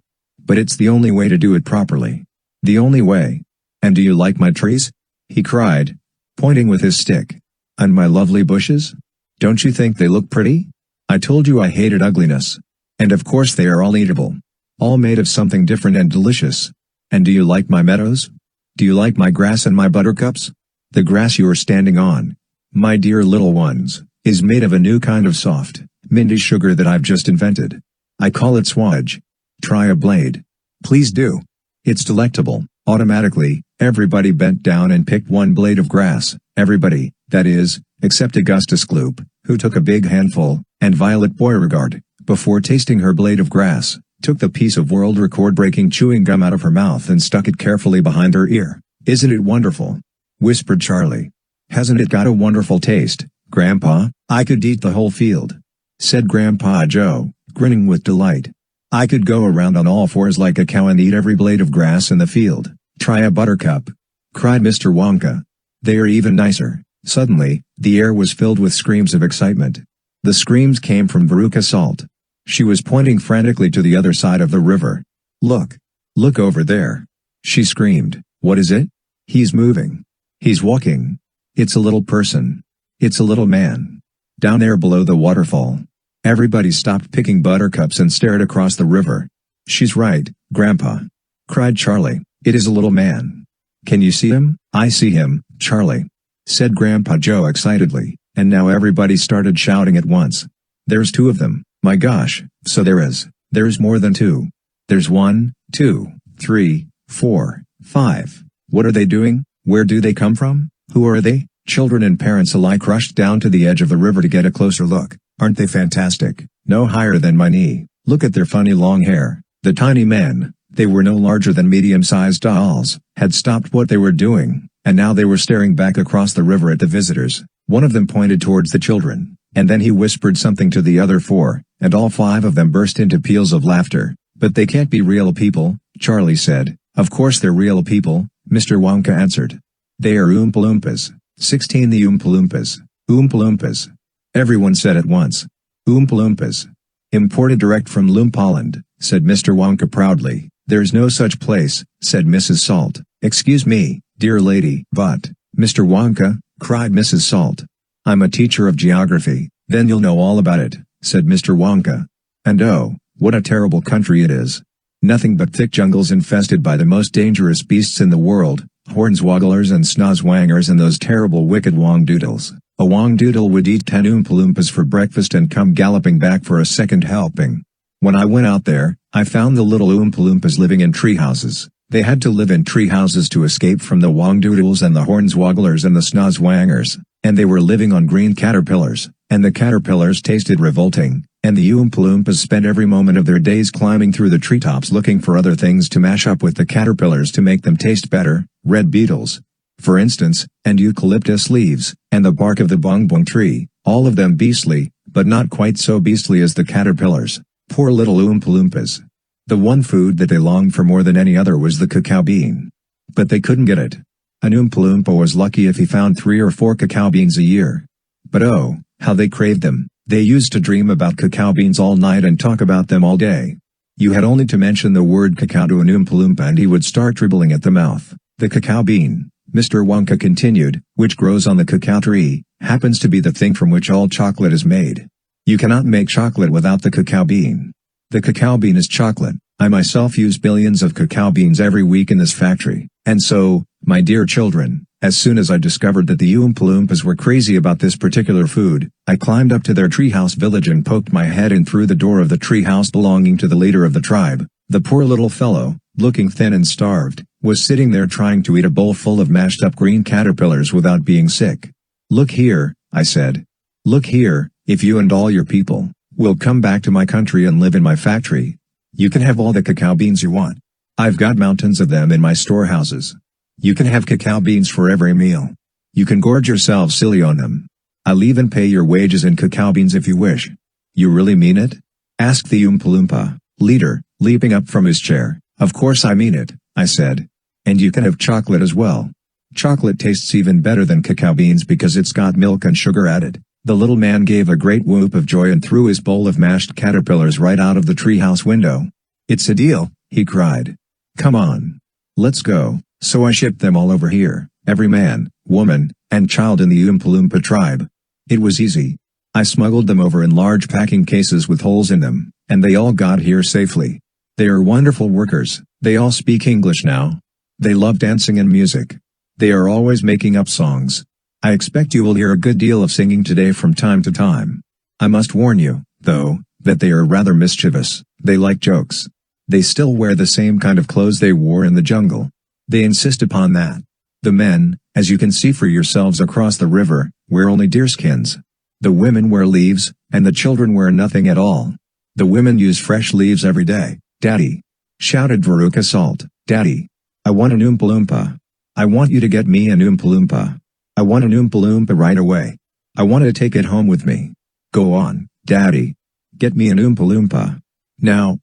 But it's the only way to do it properly. The only way. And do you like my trees?" he cried, pointing with his stick. "And my lovely bushes? Don't you think they look pretty? I told you I hated ugliness. And of course they are all eatable. All made of something different and delicious. And do you like my meadows? Do you like my grass and my buttercups? The grass you are standing on, my dear little ones, is made of a new kind of soft, minty sugar that I've just invented. I call it swage. Try a blade. Please do. It's delectable." Automatically, everybody bent down and picked one blade of grass. Everybody, that is, except Augustus Gloop, who took a big handful, and Violet Beauregard, before tasting her blade of grass, took the piece of world record-breaking chewing gum out of her mouth and stuck it carefully behind her ear. "Isn't it wonderful?" whispered Charlie. "Hasn't it got a wonderful taste, Grandpa?" "I could eat the whole field," said Grandpa Joe, grinning with delight. "I could go around on all fours like a cow and eat every blade of grass in the field." "Try a buttercup," cried Mr. Wonka. "They are even nicer." Suddenly, the air was filled with screams of excitement. The screams came from Veruca Salt. She was pointing frantically to the other side of the river. "Look! Look over there!" she screamed. "What is it? He's moving. He's walking. It's a little person. It's a little man. Down there below the waterfall." Everybody stopped picking buttercups and stared across the river. "She's right, Grandpa," cried Charlie. "It is a little man. Can you see him?" "I see him, Charlie," said Grandpa Joe excitedly, and now everybody started shouting at once. "There's 2 of them, my gosh." "So there is. There's more than 2. There's 1, 2, 3, 4, 5. What are they doing? Where do they come from? Who are they?" Children and parents alike rushed down to the edge of the river to get a closer look. "Aren't they fantastic? No higher than my knee. Look at their funny long hair." The tiny men, they were no larger than medium-sized dolls, had stopped what they were doing, and now they were staring back across the river at the visitors. One of them pointed towards the children, and then he whispered something to the other 4, and all 5 of them burst into peals of laughter. "But they can't be real people," Charlie said. "Of course they're real people," Mr. Wonka answered. "They are Oompa-Loompas. 16 the Oompa-Loompas. Oompa-Loompas." Everyone said at once. "Oompa-Loompas. Imported direct from Loompoland," said Mr. Wonka proudly. "There's no such place," said Mrs. Salt. "Excuse me, dear lady." "But, Mr. Wonka," cried Mrs. Salt. "I'm a teacher of geography." "Then you'll know all about it," said Mr. Wonka. "And oh, what a terrible country it is. Nothing but thick jungles infested by the most dangerous beasts in the world, hornswogglers and snozzwangers and those terrible wicked wongdoodles. A Wongdoodle would eat 10 Oompa-Loompas for breakfast and come galloping back for a second helping. When I went out there, I found the little Oompa-Loompas living in treehouses. They had to live in treehouses to escape from the Wongdoodles and the Hornswogglers and the Snozzwangers, and they were living on green caterpillars, and the caterpillars tasted revolting, and the Oompa-Loompas spent every moment of their days climbing through the treetops looking for other things to mash up with the caterpillars to make them taste better, red beetles, for instance, and eucalyptus leaves, and the bark of the bongbong tree, all of them beastly, but not quite so beastly as the caterpillars. Poor little Oompa-Loompas. The one food that they longed for more than any other was the cacao bean. But they couldn't get it. An Oompa-Loompa was lucky if he found 3 or 4 cacao beans a year. But oh, how they craved them. They used to dream about cacao beans all night and talk about them all day. You had only to mention the word cacao to an Oompa-Loompa and he would start dribbling at the mouth. The cacao bean, Mr. Wonka continued, which grows on the cacao tree, happens to be the thing from which all chocolate is made. You cannot make chocolate without the cacao bean. The cacao bean is chocolate. I myself use billions of cacao beans every week in this factory, and so, my dear children, as soon as I discovered that the Oompa-Loompas were crazy about this particular food, I climbed up to their treehouse village and poked my head in through the door of the treehouse belonging to the leader of the tribe. The poor little fellow, looking thin and starved, was sitting there trying to eat a bowl full of mashed up green caterpillars without being sick. "Look here," I said. "Look here, if you and all your people will come back to my country and live in my factory, you can have all the cacao beans you want. I've got mountains of them in my storehouses. You can have cacao beans for every meal. You can gorge yourselves silly on them. I'll even pay your wages in cacao beans if you wish." "You really mean it?" asked the Oompa-Loompa leader, leaping up from his chair. "Of course I mean it," I said. "And you can have chocolate as well. Chocolate tastes even better than cacao beans because it's got milk and sugar added." The little man gave a great whoop of joy and threw his bowl of mashed caterpillars right out of the treehouse window. "It's a deal," he cried. "Come on. Let's go." So I shipped them all over here, every man, woman, and child in the Oompa-Loompa tribe. It was easy. I smuggled them over in large packing cases with holes in them, and they all got here safely. They are wonderful workers. They all speak English now. They love dancing and music. They are always making up songs. I expect you will hear a good deal of singing today from time to time. I must warn you, though, that they are rather mischievous. They like jokes. They still wear the same kind of clothes they wore in the jungle. They insist upon that. The men, as you can see for yourselves across the river, wear only deerskins. The women wear leaves, and the children wear nothing at all. The women use fresh leaves every day. "Daddy!" shouted Veruca Salt. "Daddy! I want an Oompa-Loompa. I want you to get me an Oompa-Loompa. I want an Oompa-Loompa right away. I want to take it home with me. Go on, Daddy. Get me an Oompa-Loompa. Now,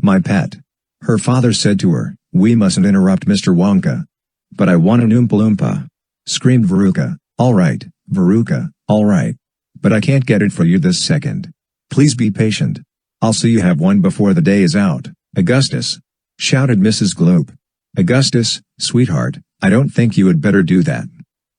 my pet." Her father said to her, "We mustn't interrupt Mr. Wonka." "But I want an Oompa-Loompa," screamed Veruca. "All right, Veruca, all right. But I can't get it for you this second. Please be patient. I'll see you have one before the day is out." "Augustus!" shouted Mrs. Gloop. "Augustus, sweetheart, I don't think you had better do that."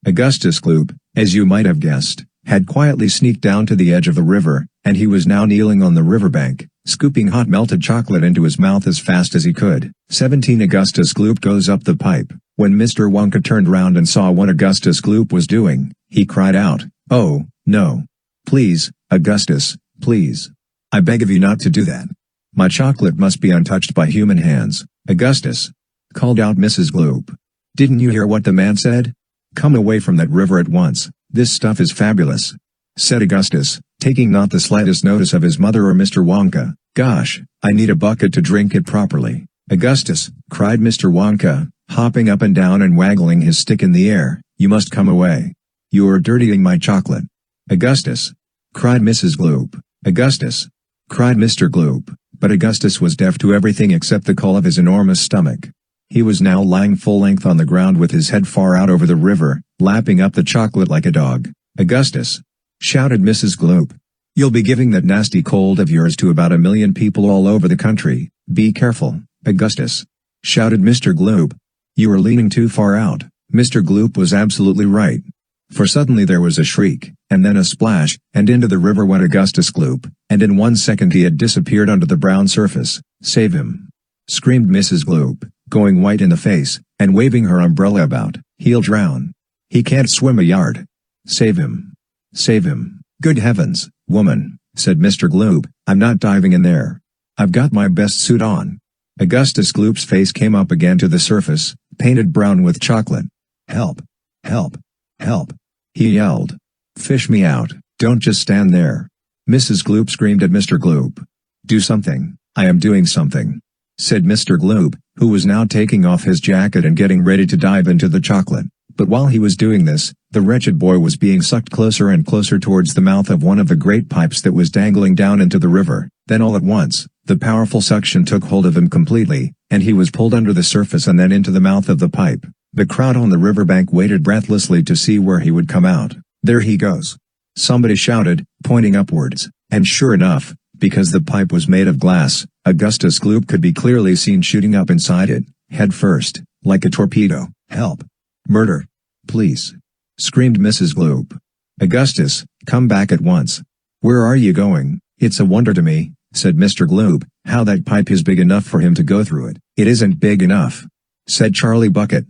Augustus Gloop, as you might have guessed, had quietly sneaked down to the edge of the river, and he was now kneeling on the riverbank, scooping hot melted chocolate into his mouth as fast as he could. 17 Augustus Gloop goes up the pipe. When Mr. Wonka turned round and saw what Augustus Gloop was doing, he cried out, "Oh, no. Please, Augustus, please. I beg of you not to do that. My chocolate must be untouched by human hands." "Augustus," called out Mrs. Gloop. "Didn't you hear what the man said? Come away from that river at once. This stuff is fabulous," said Augustus, taking not the slightest notice of his mother or Mr. Wonka. "Gosh, I need a bucket to drink it properly." "Augustus," cried Mr. Wonka, hopping up and down and waggling his stick in the air, "you must come away. You are dirtying my chocolate." "Augustus," cried Mrs. Gloop. "Augustus," cried Mr. Gloop, but Augustus was deaf to everything except the call of his enormous stomach. He was now lying full length on the ground with his head far out over the river, lapping up the chocolate like a dog. "Augustus," shouted Mrs. Gloop. "You'll be giving that nasty cold of yours to about 1,000,000 people all over the country. Be careful, Augustus," shouted Mr. Gloop. "You are leaning too far out." Mr. Gloop was absolutely right. For suddenly there was a shriek, and then a splash, and into the river went Augustus Gloop, and in 1 second he had disappeared under the brown surface. "Save him!" screamed Mrs. Gloop, going white in the face, and waving her umbrella about. "He'll drown. He can't swim a yard." Save him. Save him. Good heavens, woman, said Mr. Gloop, I'm not diving in there. I've got my best suit on. Augustus Gloop's face came up again to the surface, painted brown with chocolate. Help. Help. Help. He yelled. Fish me out, don't just stand there. Mrs. Gloop screamed at Mr. Gloop. Do something, I am doing something, said Mr. Gloop, who was now taking off his jacket and getting ready to dive into the chocolate. But while he was doing this, the wretched boy was being sucked closer and closer towards the mouth of one of the great pipes that was dangling down into the river. Then all at once, the powerful suction took hold of him completely, and he was pulled under the surface and then into the mouth of the pipe. The crowd on the riverbank waited breathlessly to see where he would come out. There he goes, somebody shouted, pointing upwards, and sure enough, because the pipe was made of glass, Augustus Gloop could be clearly seen shooting up inside it, head first, like a torpedo. Help. Murder. Please. Screamed Mrs. Gloop. Augustus, come back at once. Where are you going? It's a wonder to me, said Mr. Gloop, how that pipe is big enough for him to go through it. It isn't big enough, said Charlie Bucket.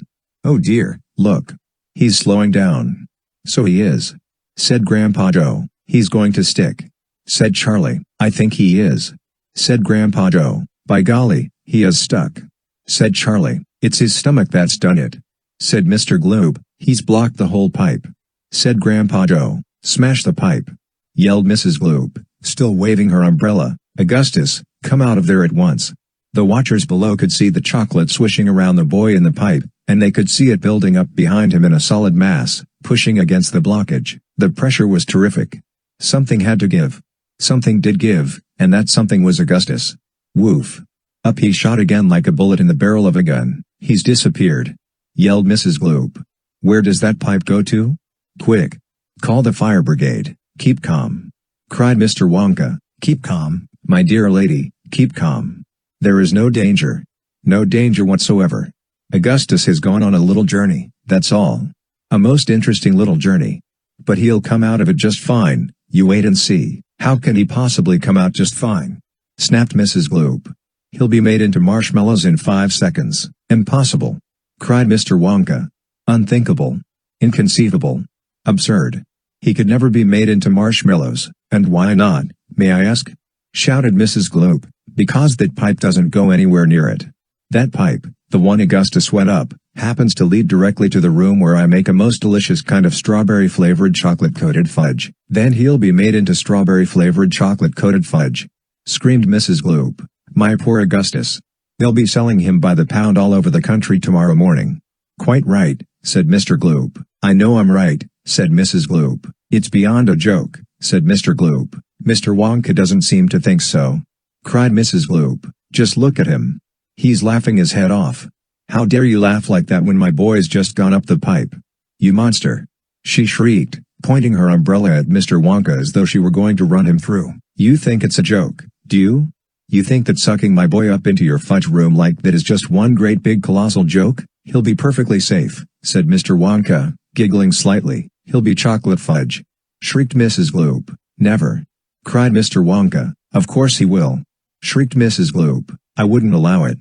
Oh dear, look. He's slowing down. So he is, said Grandpa Joe. He's going to stick, said Charlie. I think he is, said Grandpa Joe. By golly, he is stuck, said Charlie. It's his stomach that's done it, said Mr. Gloop. He's blocked the whole pipe, said Grandpa Joe. Smash the pipe, yelled Mrs. Gloop, still waving her umbrella. Augustus, come out of there at once. The watchers below could see the chocolate swishing around the boy in the pipe, and they could see it building up behind him in a solid mass, pushing against the blockage. The pressure was terrific. Something had to give. Something did give, and that something was Augustus. Woof. Up he shot again like a bullet in the barrel of a gun. He's disappeared, yelled Mrs. Gloop. Where does that pipe go to? Quick. Call the fire brigade. Keep calm, cried Mr. Wonka. Keep calm, my dear lady, keep calm. There is no danger. No danger whatsoever. Augustus has gone on a little journey, that's all. A most interesting little journey. But he'll come out of it just fine, you wait and see. How can he possibly come out just fine? Snapped Mrs. Gloop. He'll be made into marshmallows in 5 seconds. Impossible, cried Mr. Wonka. Unthinkable. Inconceivable. Absurd. He could never be made into marshmallows, and why not, may I ask? Shouted Mrs. Gloop. Because that pipe doesn't go anywhere near it. That pipe, the one Augustus went up, happens to lead directly to the room where I make a most delicious kind of strawberry-flavored chocolate-coated fudge. Then he'll be made into strawberry-flavored chocolate-coated fudge, screamed Mrs. Gloop. My poor Augustus. They'll be selling him by the pound all over the country tomorrow morning. Quite right, said Mr. Gloop. I know I'm right, said Mrs. Gloop. It's beyond a joke, said Mr. Gloop. Mr. Wonka doesn't seem to think so, cried Mrs. Gloop. Just look at him. He's laughing his head off. How dare you laugh like that when my boy's just gone up the pipe? You monster! She shrieked, pointing her umbrella at Mr. Wonka as though she were going to run him through. You think it's a joke, do you? You think that sucking my boy up into your fudge room like that is just one great big colossal joke? He'll be perfectly safe, said Mr. Wonka, giggling slightly. He'll be chocolate fudge, shrieked Mrs. Gloop. Never, cried Mr. Wonka. Of course he will, shrieked Mrs. Gloop. I wouldn't allow it,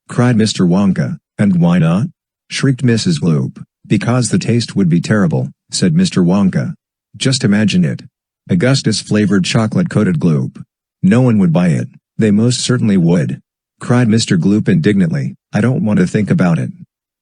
cried Mr. Wonka. And why not? Shrieked Mrs. Gloop. Because the taste would be terrible, said Mr. Wonka. Just imagine it. Augustus flavored chocolate-coated Gloop. No one would buy it. They most certainly would, cried Mr. Gloop indignantly. I don't want to think about it,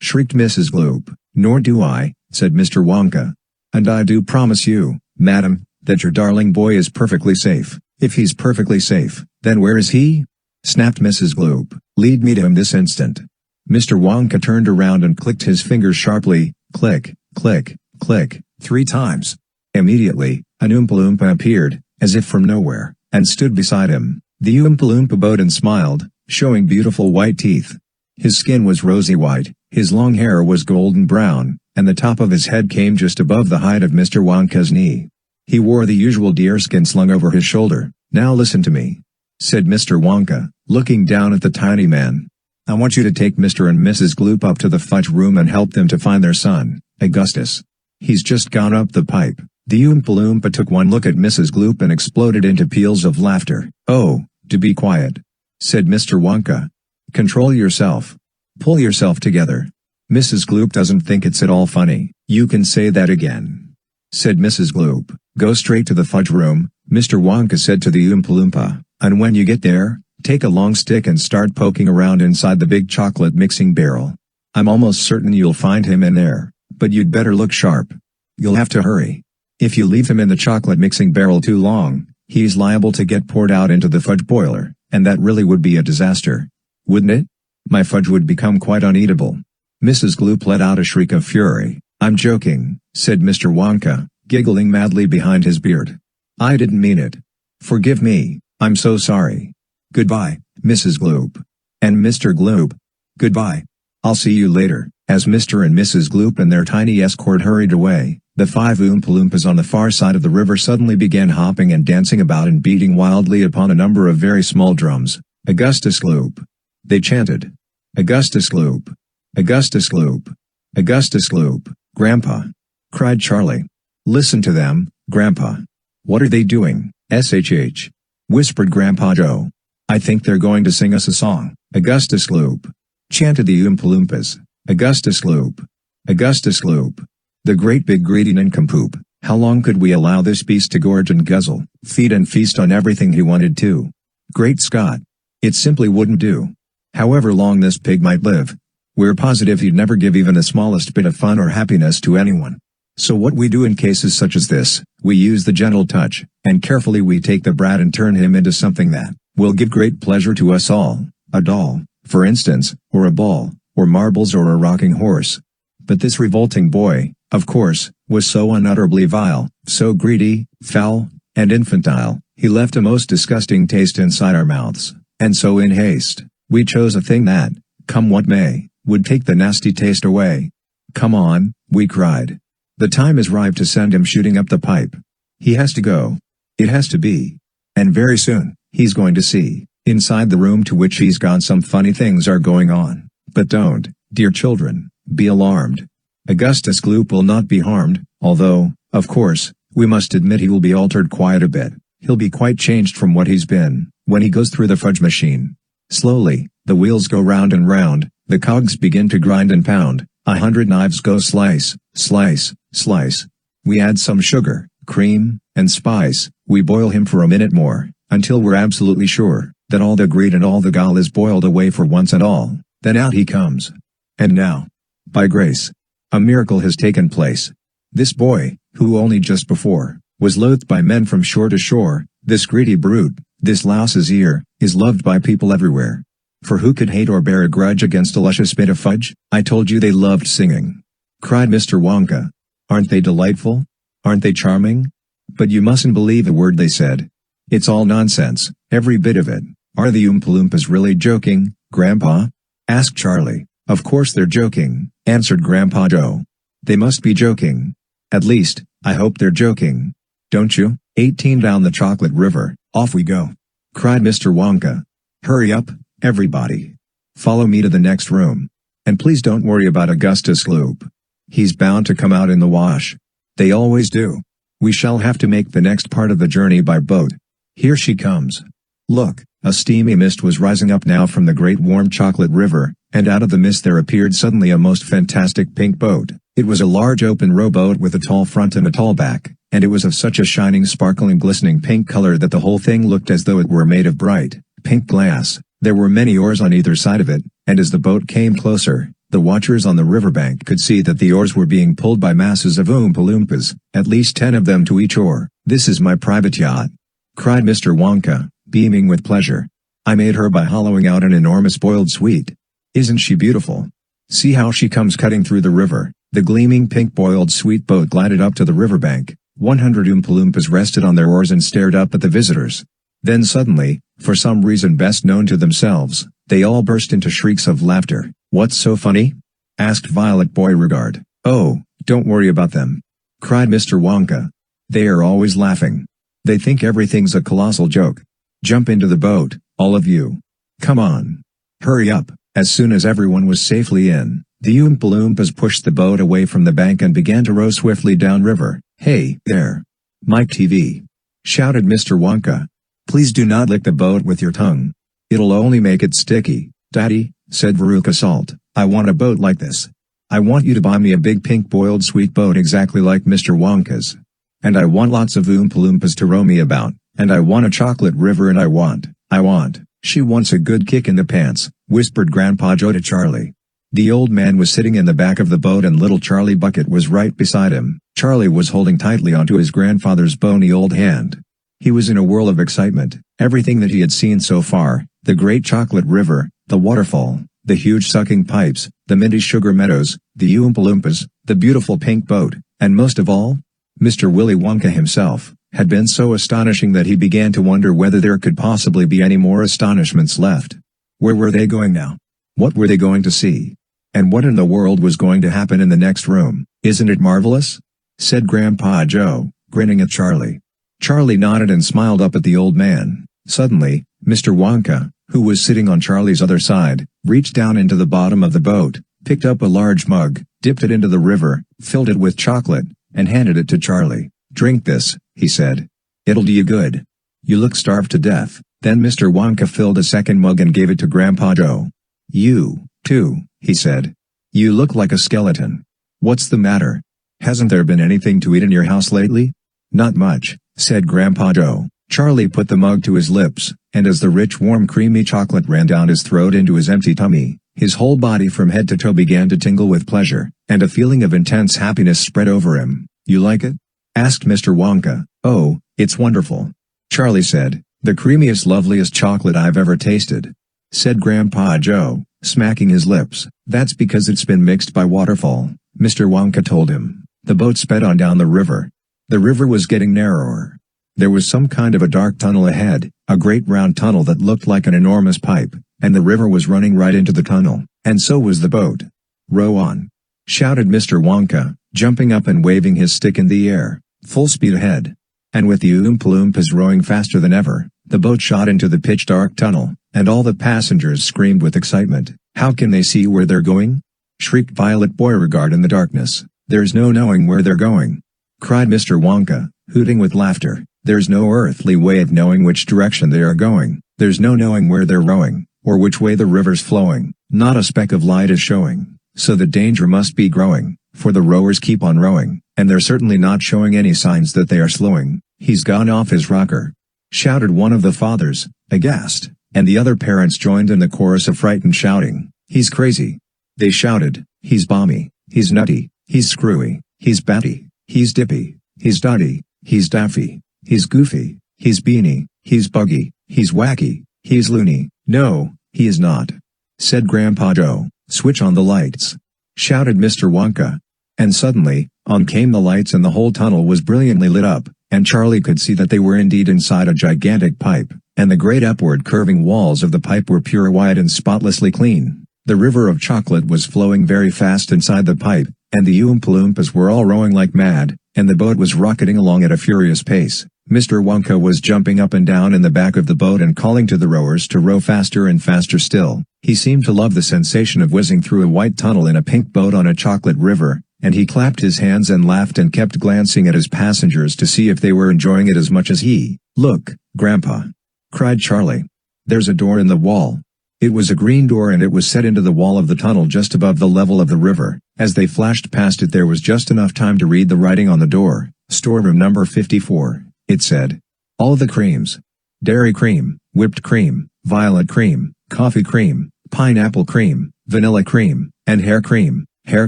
shrieked Mrs. Gloop. Nor do I, said Mr. Wonka. And I do promise you, madam, that your darling boy is perfectly safe. If he's perfectly safe, then where is he? Snapped Mrs. Gloop. Lead me to him this instant. Mr. Wonka turned around and clicked his fingers sharply, click, click, click, 3 times. Immediately, an Oompa-Loompa appeared, as if from nowhere, and stood beside him. The Oompa-Loompa bowed and smiled, showing beautiful white teeth. His skin was rosy white, his long hair was golden brown, and the top of his head came just above the height of Mr. Wonka's knee. He wore the usual deerskin slung over his shoulder. Now listen to me, said Mr. Wonka, looking down at the tiny man. I want you to take Mr. and Mrs. Gloop up to the fudge room and help them to find their son, Augustus. He's just gone up the pipe. The Oompa-Loompa took one look at Mrs. Gloop and exploded into peals of laughter. Oh, do be quiet, said Mr. Wonka. Control yourself. Pull yourself together. Mrs. Gloop doesn't think it's at all funny. You can say that again, said Mrs. Gloop. "Go straight to the fudge room," Mr. Wonka said to the Oompa-Loompa, "and when you get there, take a long stick and start poking around inside the big chocolate mixing barrel. I'm almost certain you'll find him in there, but you'd better look sharp. You'll have to hurry. If you leave him in the chocolate mixing barrel too long, he's liable to get poured out into the fudge boiler, and that really would be a disaster. Wouldn't it? My fudge would become quite uneatable." Mrs. Gloop let out a shriek of fury. "I'm joking," said Mr. Wonka, giggling madly behind his beard. "I didn't mean it. Forgive me, I'm so sorry. Goodbye, Mrs. Gloop. And Mr. Gloop. Goodbye. I'll see you later." As Mr. and Mrs. Gloop and their tiny escort hurried away, the 5 Oompa-Loompas on the far side of the river suddenly began hopping and dancing about and beating wildly upon a number of very small drums. "Augustus Gloop," they chanted. "Augustus Gloop. Augustus Gloop. Augustus Gloop." "Grandpa!" cried Charlie. "Listen to them, Grandpa. What are they doing?" "SHH," whispered Grandpa Joe. "I think they're going to sing us a song." "Augustus Gloop," chanted the Oompa-Loompas. "Augustus Gloop. Augustus Gloop. The great big greedy nincompoop, how long could we allow this beast to gorge and guzzle, feed and feast on everything he wanted to? Great Scott! It simply wouldn't do. However long this pig might live, we're positive he'd never give even the smallest bit of fun or happiness to anyone. So what we do in cases such as this, we use the gentle touch, and carefully we take the brat and turn him into something that will give great pleasure to us all, a doll, for instance, or a ball, or marbles or a rocking horse. But this revolting boy, of course, was so unutterably vile, so greedy, foul, and infantile, he left a most disgusting taste inside our mouths, and so in haste, we chose a thing that, come what may, would take the nasty taste away. "Come on," we cried. "The time is ripe to send him shooting up the pipe. He has to go. It has to be. And very soon, he's going to see, inside the room to which he's gone, some funny things are going on. But don't, dear children, be alarmed. Augustus Gloop will not be harmed, although, of course, we must admit he will be altered quite a bit. He'll be quite changed from what he's been, when he goes through the fudge machine. Slowly, the wheels go round and round, the cogs begin to grind and pound, 100 knives go slice, slice, slice. We add some sugar, cream, and spice, we boil him for a minute more, until we're absolutely sure that all the greed and all the gall is boiled away for once and all, then out he comes. And now, by grace, a miracle has taken place. This boy, who only just before, was loathed by men from shore to shore, this greedy brute, this louse's ear, is loved by people everywhere. For who could hate or bear a grudge against a luscious bit of fudge? "I told you they loved singing," cried Mr. Wonka. "Aren't they delightful? Aren't they charming? But you mustn't believe a word they said. It's all nonsense, every bit of it." "Are the Oompa-Loompas really joking, Grandpa?" asked Charlie. "Of course they're joking," answered Grandpa Joe. "They must be joking. At least, I hope they're joking. Don't you?" 18 Down the chocolate river, off we go, cried Mr. Wonka. "Hurry up, everybody. Follow me to the next room. And please don't worry about Augustus Gloop. He's bound to come out in the wash. They always do. We shall have to make the next part of the journey by boat. Here she comes." Look, a steamy mist was rising up now from the great warm chocolate river, and out of the mist there appeared suddenly a most fantastic pink boat. It was a large open rowboat with a tall front and a tall back, and it was of such a shining, sparkling, glistening pink color that the whole thing looked as though it were made of bright, pink glass. There were many oars on either side of it, and as the boat came closer, the watchers on the riverbank could see that the oars were being pulled by masses of Oompa-Loompas, at least 10 of them to each oar. "This is my private yacht," cried Mr. Wonka, beaming with pleasure. "I made her by hollowing out an enormous boiled sweet. Isn't she beautiful? See how she comes cutting through the river." The gleaming pink boiled sweet boat glided up to the riverbank. 100 Oompa-Loompas rested on their oars and stared up at the visitors. Then suddenly, for some reason best known to themselves, they all burst into shrieks of laughter. "What's so funny?" asked Violet Beauregard. "Oh, don't worry about them," cried Mr. Wonka. "They are always laughing. They think everything's a colossal joke. Jump into the boat, all of you. Come on. Hurry up." As soon as everyone was safely in, the Oompa-Loompas pushed the boat away from the bank and began to row swiftly downriver. "Hey, there, Mike Teavee," shouted Mr. Wonka. "Please do not lick the boat with your tongue. It'll only make it sticky." "Daddy," said Veruca Salt, "I want a boat like this. I want you to buy me a big pink boiled sweet boat exactly like Mr. Wonka's." And I want lots of Oompa-Loompas to roam me about, and I want a chocolate river and I want. She wants a good kick in the pants, whispered Grandpa Joe to Charlie. The old man was sitting in the back of the boat and little Charlie Bucket was right beside him. Charlie was holding tightly onto his grandfather's bony old hand. He was in a whirl of excitement. Everything that he had seen so far, the great chocolate river, the waterfall, the huge sucking pipes, the minty sugar meadows, the Oompa-Loompas, the beautiful pink boat, and most of all, Mr. Willy Wonka himself, had been so astonishing that he began to wonder whether there could possibly be any more astonishments left. Where were they going now? What were they going to see? And what in the world was going to happen in the next room? "Isn't it marvelous?" said Grandpa Joe, grinning at Charlie. Charlie nodded and smiled up at the old man. Suddenly, Mr. Wonka, who was sitting on Charlie's other side, reached down into the bottom of the boat, picked up a large mug, dipped it into the river, filled it with chocolate, and handed it to Charlie. "Drink this," he said. "It'll do you good. You look starved to death." Then Mr. Wonka filled a second mug and gave it to Grandpa Joe. "You, too," he said. "You look like a skeleton. What's the matter? Hasn't there been anything to eat in your house lately?" "Not much," said Grandpa Joe. Charlie put the mug to his lips, and as the rich warm creamy chocolate ran down his throat into his empty tummy, his whole body from head to toe began to tingle with pleasure, and a feeling of intense happiness spread over him. "You like it?" asked Mr. Wonka. "Oh, it's wonderful," Charlie said. "The creamiest loveliest chocolate I've ever tasted," said Grandpa Joe, smacking his lips. "That's because it's been mixed by waterfall," Mr. Wonka told him. The boat sped on down the river. The river was getting narrower. There was some kind of a dark tunnel ahead, a great round tunnel that looked like an enormous pipe, and the river was running right into the tunnel, and so was the boat. "Row on!" shouted Mr. Wonka, jumping up and waving his stick in the air. "Full speed ahead!" And with the Oompa-Loompas rowing faster than ever, the boat shot into the pitch-dark tunnel, and all the passengers screamed with excitement. "How can they see where they're going?" shrieked Violet Beauregard in the darkness. "There's no knowing where they're going," cried Mr. Wonka, hooting with laughter. "There's no earthly way of knowing which direction they are going. There's no knowing where they're rowing, or which way the river's flowing. Not a speck of light is showing, so the danger must be growing, for the rowers keep on rowing, and they're certainly not showing any signs that they are slowing." "He's gone off his rocker," shouted one of the fathers, aghast, and the other parents joined in the chorus of frightened shouting. "He's crazy," they shouted. "He's balmy, he's nutty, he's screwy, he's batty, he's dippy, he's dotty, he's daffy, he's goofy, he's beany, he's buggy, he's wacky, he's loony." "No, he is not," said Grandpa Joe. "Switch on the lights," shouted Mr. Wonka. And suddenly, on came the lights and the whole tunnel was brilliantly lit up, and Charlie could see that they were indeed inside a gigantic pipe, and the great upward curving walls of the pipe were pure white and spotlessly clean. The river of chocolate was flowing very fast inside the pipe, and the Oompa-Loompas were all rowing like mad, and the boat was rocketing along at a furious pace. Mr. Wonka was jumping up and down in the back of the boat and calling to the rowers to row faster and faster still. He seemed to love the sensation of whizzing through a white tunnel in a pink boat on a chocolate river, and he clapped his hands and laughed and kept glancing at his passengers to see if they were enjoying it as much as he. "Look, Grandpa!" cried Charlie. "There's a door in the wall." It was a green door and it was set into the wall of the tunnel just above the level of the river. As they flashed past it there was just enough time to read the writing on the door. "Storeroom number 54, it said. "All the creams. Dairy cream, whipped cream, violet cream, coffee cream, pineapple cream, vanilla cream, and hair cream." "Hair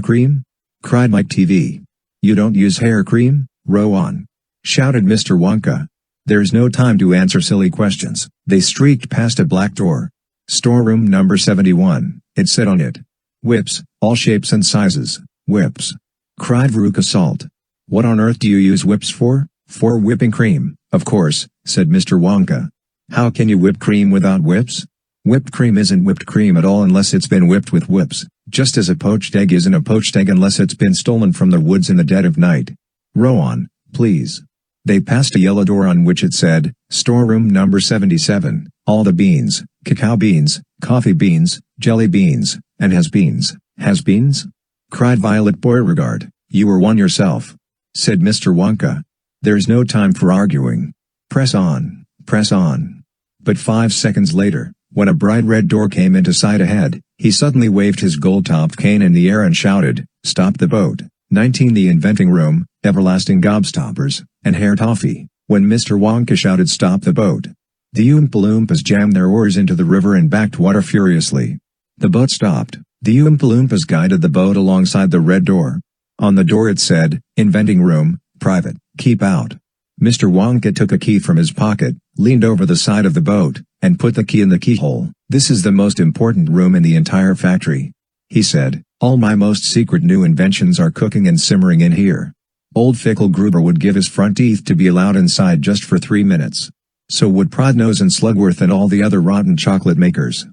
cream?" cried Mike Teavee. "You don't use hair cream?" "Row on!" shouted Mr. Wonka. "There's no time to answer silly questions." They streaked past a black door. "Storeroom number 71, it said on it. "Whips, all shapes and sizes, whips," cried Veruca Salt. "What on earth do you use whips for?" "For whipping cream, of course," said Mr. Wonka. "How can you whip cream without whips?" "Whipped cream isn't whipped cream at all unless it's been whipped with whips, just as a poached egg isn't a poached egg unless it's been stolen from the woods in the dead of night. Row on, please." They passed a yellow door on which it said, "Storeroom number 77, all the beans, cacao beans, coffee beans, jelly beans, and has beans." "Has beans?" cried Violet Beauregard. "You were one yourself," said Mr. Wonka. "There's no time for arguing. Press on, press on." But 5 seconds later, when a bright red door came into sight ahead, he suddenly waved his gold-topped cane in the air and shouted, "Stop the boat." 19 The inventing room, everlasting gobstoppers, and Herr Toffee, when Mr. Wonka shouted stop the boat. The Oompa-Loompas jammed their oars into the river and backed water furiously. The boat stopped. The Oompa-Loompas guided the boat alongside the red door. On the door it said, Inventing Room, Private, Keep Out. Mr. Wonka took a key from his pocket, leaned over the side of the boat, and put the key in the keyhole. This is the most important room in the entire factory, he said. All my most secret new inventions are cooking and simmering in here. Old Fickle Gruber would give his front teeth to be allowed inside just for 3 minutes. So would Prodnose and Slugworth and all the other rotten chocolate makers.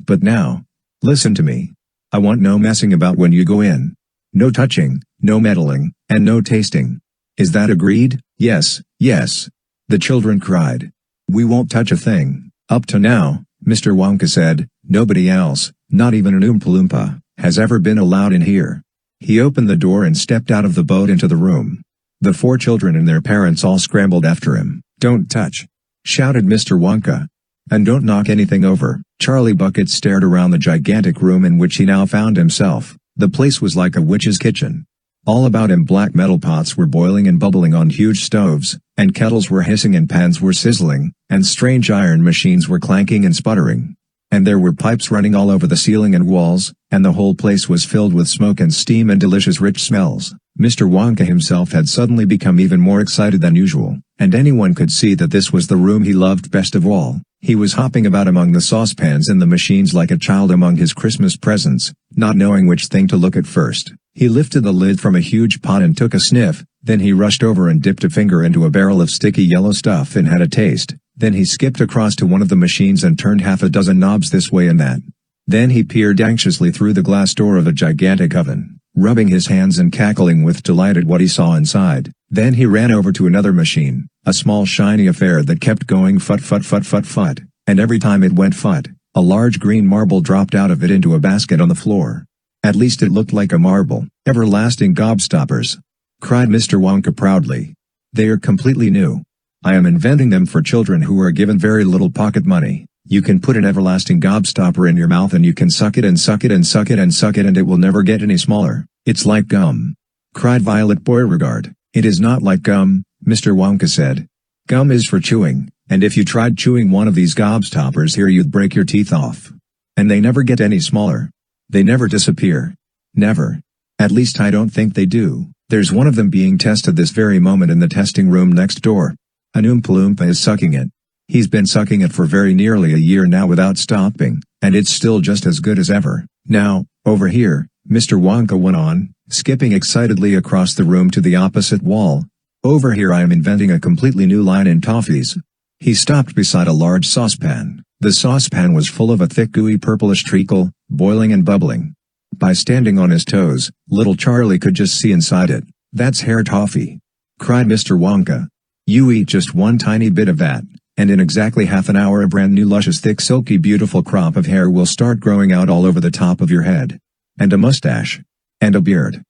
But now, listen to me. I want no messing about when you go in. No touching, no meddling, and no tasting. Is that agreed? Yes, yes. The children cried. We won't touch a thing. Up to now, Mr. Wonka said, nobody else, not even an Oompa-Loompa, has ever been allowed in here. He opened the door and stepped out of the boat into the room. The 4 children and their parents all scrambled after him. Don't touch, shouted Mr. Wonka. And don't knock anything over. Charlie Bucket stared around the gigantic room in which he now found himself. The place was like a witch's kitchen. All about him black metal pots were boiling and bubbling on huge stoves, and kettles were hissing and pans were sizzling, and strange iron machines were clanking and sputtering. And there were pipes running all over the ceiling and walls, and the whole place was filled with smoke and steam and delicious rich smells. Mr. Wonka himself had suddenly become even more excited than usual, and anyone could see that this was the room he loved best of all. He was hopping about among the saucepans and the machines like a child among his Christmas presents, not knowing which thing to look at first. He lifted the lid from a huge pot and took a sniff, then he rushed over and dipped a finger into a barrel of sticky yellow stuff and had a taste. Then he skipped across to one of the machines and turned half a dozen knobs this way and that. Then he peered anxiously through the glass door of a gigantic oven, rubbing his hands and cackling with delight at what he saw inside. Then he ran over to another machine, a small shiny affair that kept going fut fut fut fut fut, and every time it went fut, a large green marble dropped out of it into a basket on the floor. At least it looked like a marble. Everlasting Gobstoppers, cried Mr. Wonka proudly. They are completely new. I am inventing them for children who are given very little pocket money. You can put an everlasting gobstopper in your mouth and you can suck it and suck it and suck it and suck it and it will never get any smaller. It's like gum, cried Violet Beauregard. It is not like gum, Mr. Wonka said. Gum is for chewing, and if you tried chewing one of these gobstoppers here you'd break your teeth off. And they never get any smaller. They never disappear. Never. At least I don't think they do. There's one of them being tested this very moment in the testing room next door. An Oompa-Loompa is sucking it. He's been sucking it for very nearly a year now without stopping, and it's still just as good as ever. Now, over here, Mr. Wonka went on, skipping excitedly across the room to the opposite wall. Over here I am inventing a completely new line in toffees. He stopped beside a large saucepan. The saucepan was full of a thick gooey purplish treacle, boiling and bubbling. By standing on his toes, little Charlie could just see inside it. That's Herr Toffee, cried Mr. Wonka. You eat just one tiny bit of that, and in exactly half an hour a brand new luscious thick silky beautiful crop of hair will start growing out all over the top of your head. And a mustache. And a beard,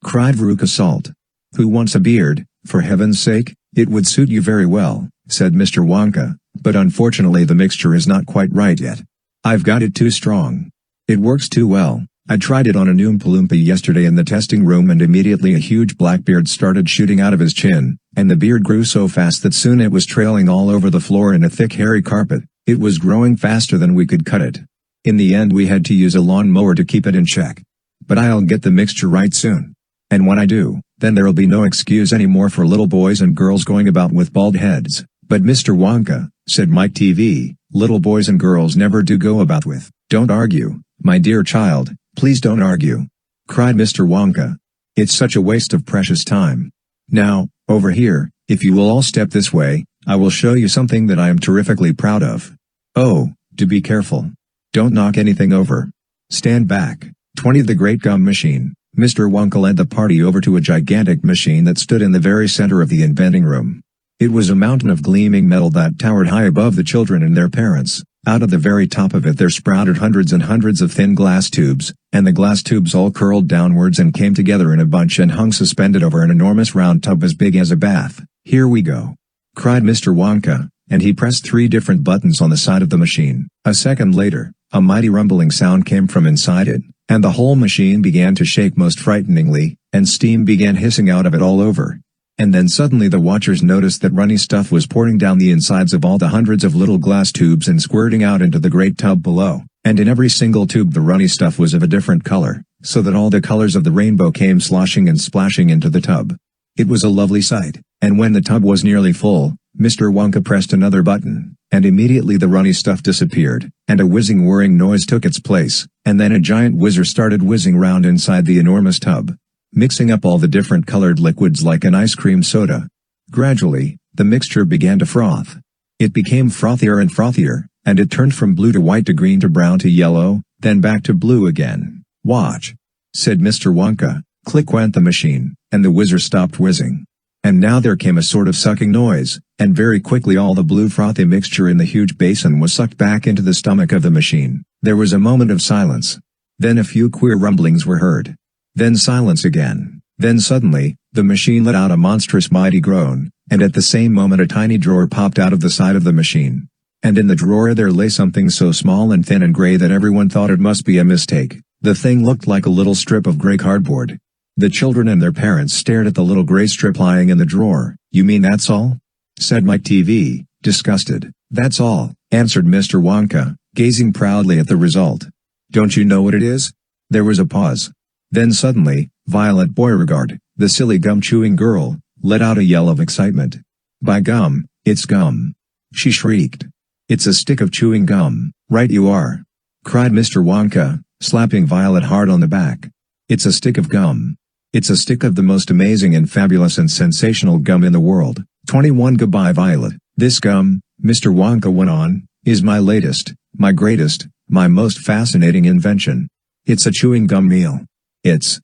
cried Veruca Salt. Who wants a beard? For heaven's sake, it would suit you very well, said Mr. Wonka, but unfortunately the mixture is not quite right yet. I've got it too strong. It works too well. I tried it on an Oompa-Loompa yesterday in the testing room and immediately a huge black beard started shooting out of his chin, and the beard grew so fast that soon it was trailing all over the floor in a thick hairy carpet. It was growing faster than we could cut it. In the end we had to use a lawn mower to keep it in check. But I'll get the mixture right soon. And when I do, then there'll be no excuse anymore for little boys and girls going about with bald heads. But Mr. Wonka, said Mike Teavee, little boys and girls never do go about with. Don't argue, my dear child, please don't argue, cried Mr. Wonka. It's such a waste of precious time. Now, over here, if you will all step this way, I will show you something that I am terrifically proud of. Oh, do be careful. Don't knock anything over. Stand back. 20 The Great Gum Machine. Mr. Wonka led the party over to a gigantic machine that stood in the very center of the inventing room. It was a mountain of gleaming metal that towered high above the children and their parents. Out of the very top of it there sprouted hundreds and hundreds of thin glass tubes, and the glass tubes all curled downwards and came together in a bunch and hung suspended over an enormous round tub as big as a bath. Here we go, cried Mr. Wonka, and he pressed 3 different buttons on the side of the machine. A second later, a mighty rumbling sound came from inside it, and the whole machine began to shake most frighteningly, and steam began hissing out of it all over. And then suddenly the watchers noticed that runny stuff was pouring down the insides of all the hundreds of little glass tubes and squirting out into the great tub below, and in every single tube the runny stuff was of a different color, so that all the colors of the rainbow came sloshing and splashing into the tub. It was a lovely sight, and when the tub was nearly full, Mr. Wonka pressed another button, and immediately the runny stuff disappeared, and a whizzing whirring noise took its place, and then a giant whizzer started whizzing round inside the enormous tub, mixing up all the different colored liquids like an ice cream soda. Gradually, the mixture began to froth. It became frothier and frothier, and it turned from blue to white to green to brown to yellow, then back to blue again. "Watch," said Mr. Wonka. Click went the machine, and the whizzer stopped whizzing. And now there came a sort of sucking noise, and very quickly all the blue frothy mixture in the huge basin was sucked back into the stomach of the machine. There was a moment of silence. Then a few queer rumblings were heard. Then silence again. Then suddenly, the machine let out a monstrous mighty groan, and at the same moment a tiny drawer popped out of the side of the machine. And in the drawer there lay something so small and thin and gray that everyone thought it must be a mistake. The thing looked like a little strip of gray cardboard. The children and their parents stared at the little gray strip lying in the drawer. "You mean that's all?" said Mike Teavee, disgusted. "That's all," answered Mr. Wonka, gazing proudly at the result. "Don't you know what it is?" There was a pause. Then suddenly, Violet Beauregard, the silly gum-chewing girl, let out a yell of excitement. "By gum, it's gum!" she shrieked. "It's a stick of chewing gum, right you are!" cried Mr. Wonka, slapping Violet hard on the back. "It's a stick of gum. It's a stick of the most amazing and fabulous and sensational gum in the world." 21 Goodbye Violet. "This gum," Mr. Wonka went on, "is my latest, my greatest, my most fascinating invention. It's a chewing gum meal. It's,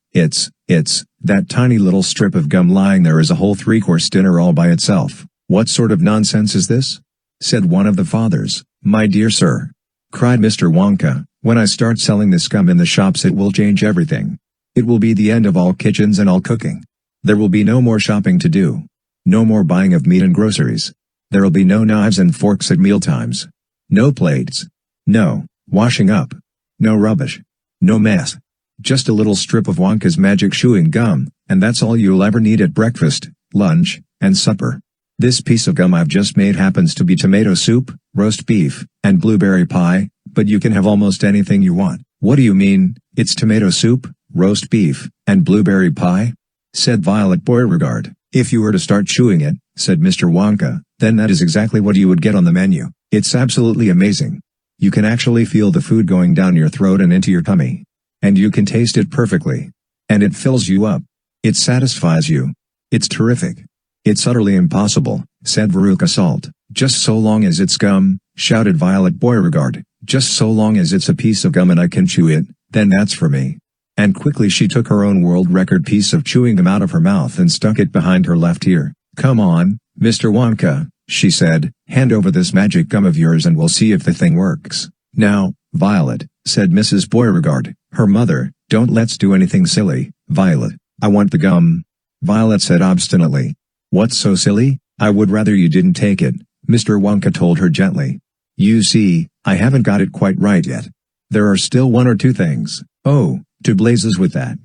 that tiny little strip of gum lying there is a whole three-course dinner all by itself." "What sort of nonsense is this?" said one of the fathers. "My dear sir," cried Mr. Wonka, "when I start selling this gum in the shops it will change everything. It will be the end of all kitchens and all cooking. There will be no more shopping to do. No more buying of meat and groceries. There'll be no knives and forks at mealtimes. No plates. No washing up. No rubbish. No mess. Just a little strip of Wonka's magic chewing gum, and that's all you'll ever need at breakfast, lunch, and supper. This piece of gum I've just made happens to be tomato soup, roast beef, and blueberry pie, but you can have almost anything you want." "What do you mean, it's tomato soup, roast beef, and blueberry pie?" said Violet Beauregard. "If you were to start chewing it," said Mr. Wonka, "then that is exactly what you would get on the menu. It's absolutely amazing. You can actually feel the food going down your throat and into your tummy. And you can taste it perfectly. And it fills you up. It satisfies you. It's terrific." "It's utterly impossible," said Veruca Salt. "Just so long as it's gum," shouted Violet Beauregard. "Just so long as it's a piece of gum and I can chew it, then that's for me." And quickly she took her own world record piece of chewing gum out of her mouth and stuck it behind her left ear. "Come on, Mr. Wonka," she said, "hand over this magic gum of yours and we'll see if the thing works." "Now, Violet," said Mrs. Beauregard, her mother, "don't let's do anything silly, Violet. I want the gum." Violet said obstinately. "What's so silly? I would rather you didn't take it," Mr. Wonka told her gently. "You see, I haven't got it quite right yet. There are still one or two things." "Oh, to blazes with that,"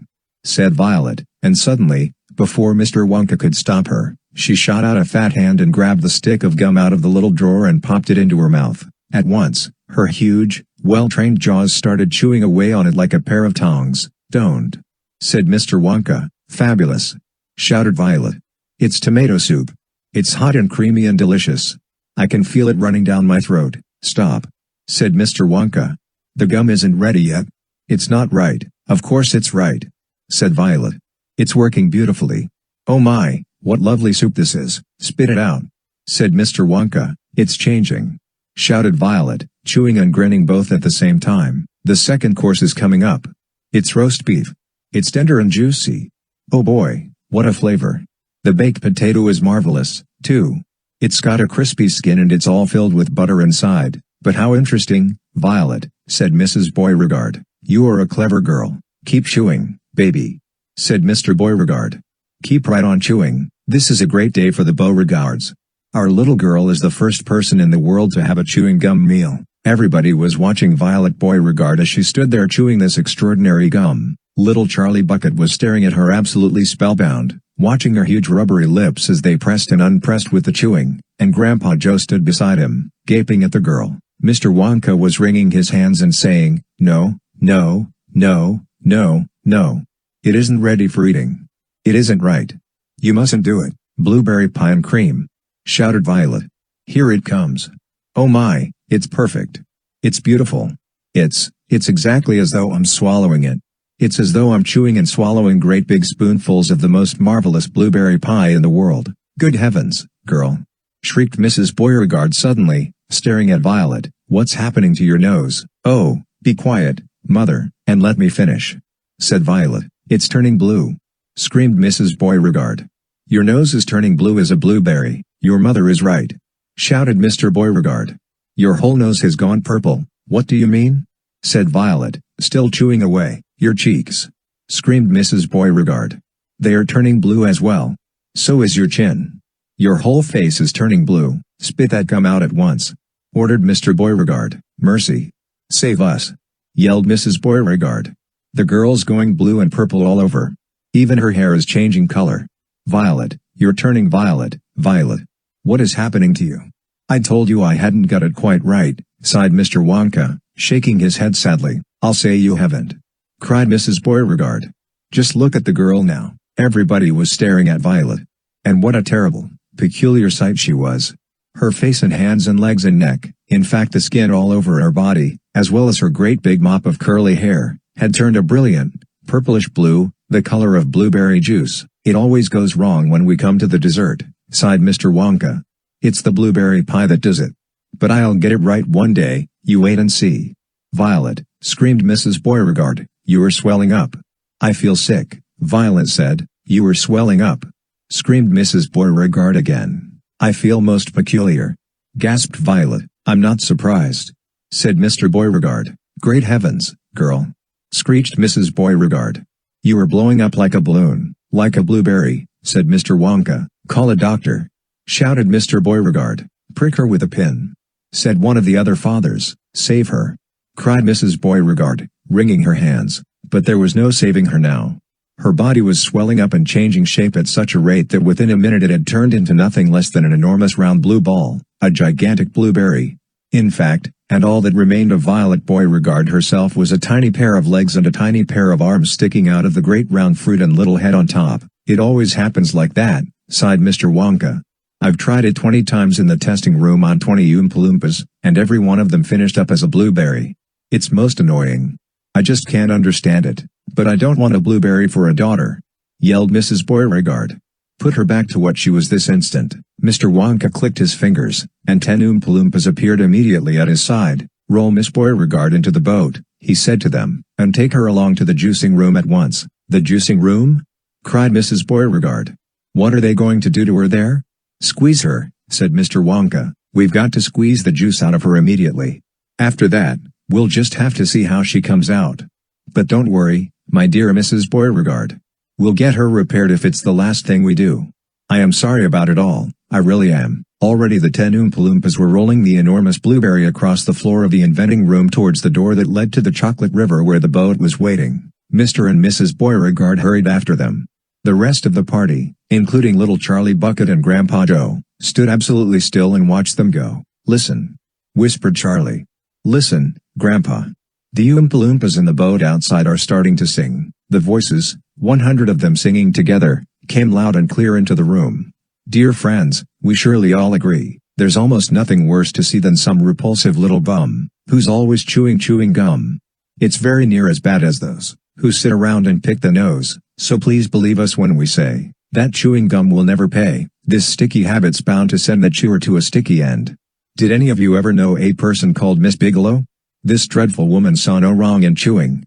said Violet, and suddenly, before Mr. Wonka could stop her, she shot out a fat hand and grabbed the stick of gum out of the little drawer and popped it into her mouth. At once, her huge, well-trained jaws started chewing away on it like a pair of tongs. "Don't," said Mr. Wonka. "Fabulous," shouted Violet. "It's tomato soup. It's hot and creamy and delicious. I can feel it running down my throat." "Stop," said Mr. Wonka. "The gum isn't ready yet." "It's not right." "Of course it's right," said Violet. "It's working beautifully. Oh my, what lovely soup this is." "Spit it out," said Mr. Wonka. "It's changing," shouted Violet, chewing and grinning both at the same time. "The second course is coming up. It's roast beef. It's tender and juicy. Oh boy, what a flavor. The baked potato is marvelous, too. It's got a crispy skin and it's all filled with butter inside." "But how interesting, Violet," said Mrs. Beauregard. "You are a clever girl. Keep chewing, baby," said Mr. Beauregard. "Keep right on chewing. This is a great day for the Beauregards. Our little girl is the first person in the world to have a chewing gum meal." Everybody was watching Violet Beauregard as she stood there chewing this extraordinary gum. Little Charlie Bucket was staring at her absolutely spellbound. watching her huge rubbery lips as they pressed and unpressed with the chewing, and Grandpa Joe stood beside him, gaping at the girl. Mr. Wonka was wringing his hands and saying, "No, no, no, no, no. It isn't ready for eating. It isn't right. You mustn't do it." "Blueberry pie and cream," shouted Violet. "Here it comes. Oh my, it's perfect. It's beautiful. It's exactly as though I'm swallowing it. It's as though I'm chewing and swallowing great big spoonfuls of the most marvelous blueberry pie in the world." "Good heavens, girl!" shrieked Mrs. Beauregard suddenly, staring at Violet. "What's happening to your nose?" "Oh, be quiet, Mother, and let me finish," said Violet. "It's turning blue," screamed Mrs. Beauregard. "Your nose is turning blue as a blueberry. Your mother is right," shouted Mr. Beauregard. "Your whole nose has gone purple." "What do you mean?" said Violet, still chewing away. "Your cheeks," screamed Mrs. Beauregard. "They are turning blue as well. So is your chin. Your whole face is turning blue." "Spit that gum out at once," ordered Mr. Beauregard. "Mercy! Save us!" yelled Mrs. Beauregard. "The girl's going blue and purple all over. Even her hair is changing color." "Violet, you're turning violet, Violet. What is happening to you?" "I told you I hadn't got it quite right," sighed Mr. Wonka, shaking his head sadly. "I'll say you haven't," cried Mrs. Beauregard. "Just look at the girl now." Everybody was staring at Violet. And what a terrible, peculiar sight she was. Her face and hands and legs and neck, in fact the skin all over her body, as well as her great big mop of curly hair, had turned a brilliant, purplish blue, the color of blueberry juice. "It always goes wrong when we come to the dessert," sighed Mr. Wonka. "It's the blueberry pie that does it. But I'll get it right one day, you wait and see." "Violet," screamed Mrs. Beauregard, "you are swelling up." "I feel sick," Violet said. "You are swelling up," screamed Mrs. Beauregard again. "I feel most peculiar," gasped Violet. "I'm not surprised," said Mr. Beauregard. "Great heavens, girl," screeched Mrs. Beauregard. "You are blowing up like a balloon." "Like a blueberry," said Mr. Wonka. "Call a doctor," shouted Mr. Beauregard. "Prick her with a pin," said one of the other fathers. "Save her," cried Mrs. Beauregard, wringing her hands. But there was no saving her now. Her body was swelling up and changing shape at such a rate that within a minute it had turned into nothing less than an enormous round blue ball, a gigantic blueberry. In fact, and all that remained of Violet Beauregard herself was a tiny pair of legs and a tiny pair of arms sticking out of the great round fruit and little head on top. "It always happens like that," sighed Mr. Wonka. "I've tried it 20 times in the testing room on 20 Oompa-Loompas, and every one of them finished up as a blueberry. It's most annoying. I just can't understand it. But I don't want a blueberry for a daughter," yelled Mrs. Beauregard. "Put her back to what she was this instant." Mr. Wonka clicked his fingers, and 10 Oompa-Loompas appeared immediately at his side. "Roll Miss Beauregard into the boat," he said to them, "and take her along to the juicing room at once." "The juicing room?" cried Mrs. Beauregard. "What are they going to do to her there?" "Squeeze her," said Mr. Wonka. "We've got to squeeze the juice out of her immediately. After that, we'll just have to see how she comes out. But don't worry, my dear Mrs. Beauregard. We'll get her repaired if it's the last thing we do. I am sorry about it all, I really am." Already the 10 Oompa-Loompas were rolling the enormous blueberry across the floor of the inventing room towards the door that led to the chocolate river where the boat was waiting. Mr. and Mrs. Beauregard hurried after them. The rest of the party, including little Charlie Bucket and Grandpa Joe, stood absolutely still and watched them go. "Listen," whispered Charlie. "Listen, Grandpa. The Oompa-Loompas in the boat outside are starting to sing." The voices, 100 of them singing together, came loud and clear into the room. "Dear friends, we surely all agree, there's almost nothing worse to see than some repulsive little bum, who's always chewing gum. It's very near as bad as those, who sit around and pick the nose, so please believe us when we say, that chewing gum will never pay. This sticky habit's bound to send the chewer to a sticky end. Did any of you ever know a person called Miss Bigelow? This dreadful woman saw no wrong in chewing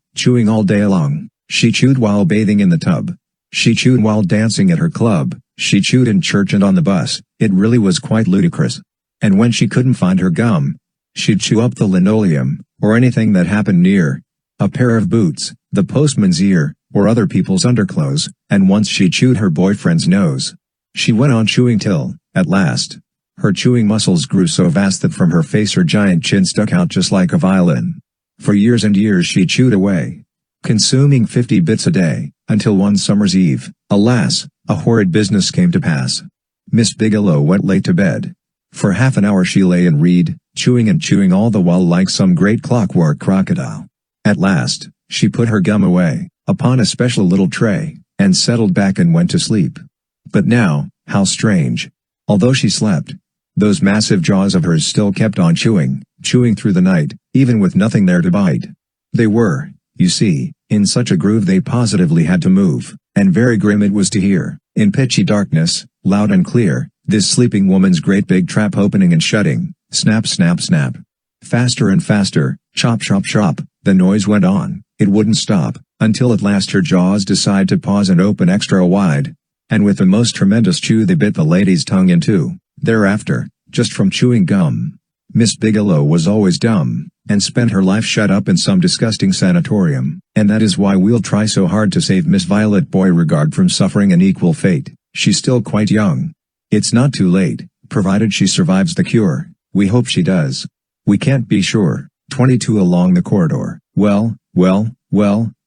all day long. She chewed while bathing in the tub. She chewed while dancing at her club. She chewed in church and on the bus. It really was quite ludicrous. And when she couldn't find her gum, she'd chew up the linoleum, or anything that happened near. A pair of boots, the postman's ear, or other people's underclothes, and once she chewed her boyfriend's nose. She went on chewing till, at last, her chewing muscles grew so vast that from her face her giant chin stuck out just like a violin. For years and years she chewed away, consuming 50 bits a day, until one summer's eve, alas, A horrid business came to pass. Miss Bigelow went late to bed. For half an hour she lay and read, chewing and chewing all the while like some great clockwork crocodile. At last, she put her gum away, upon a special little tray, and settled back and went to sleep. But now, how strange! Although she slept, those massive jaws of hers still kept on chewing through the night, even with nothing there to bite. They were, you see, in such a groove they positively had to move, and very grim it was to hear, in pitchy darkness, loud and clear, this sleeping woman's great big trap opening and shutting, snap snap snap. Faster and faster, chop chop chop, the noise went on, it wouldn't stop, until at last her jaws decided to pause and open extra wide. And with the most tremendous chew they bit the lady's tongue in two. Thereafter, just from chewing gum. Miss Bigelow was always dumb, and spent her life shut up in some disgusting sanatorium, and that is why we'll try so hard to save Miss Violet Beauregard from suffering an equal fate. She's still quite young. It's not too late, provided she survives the cure. We hope she does. We can't be sure. 22 along the corridor. Well,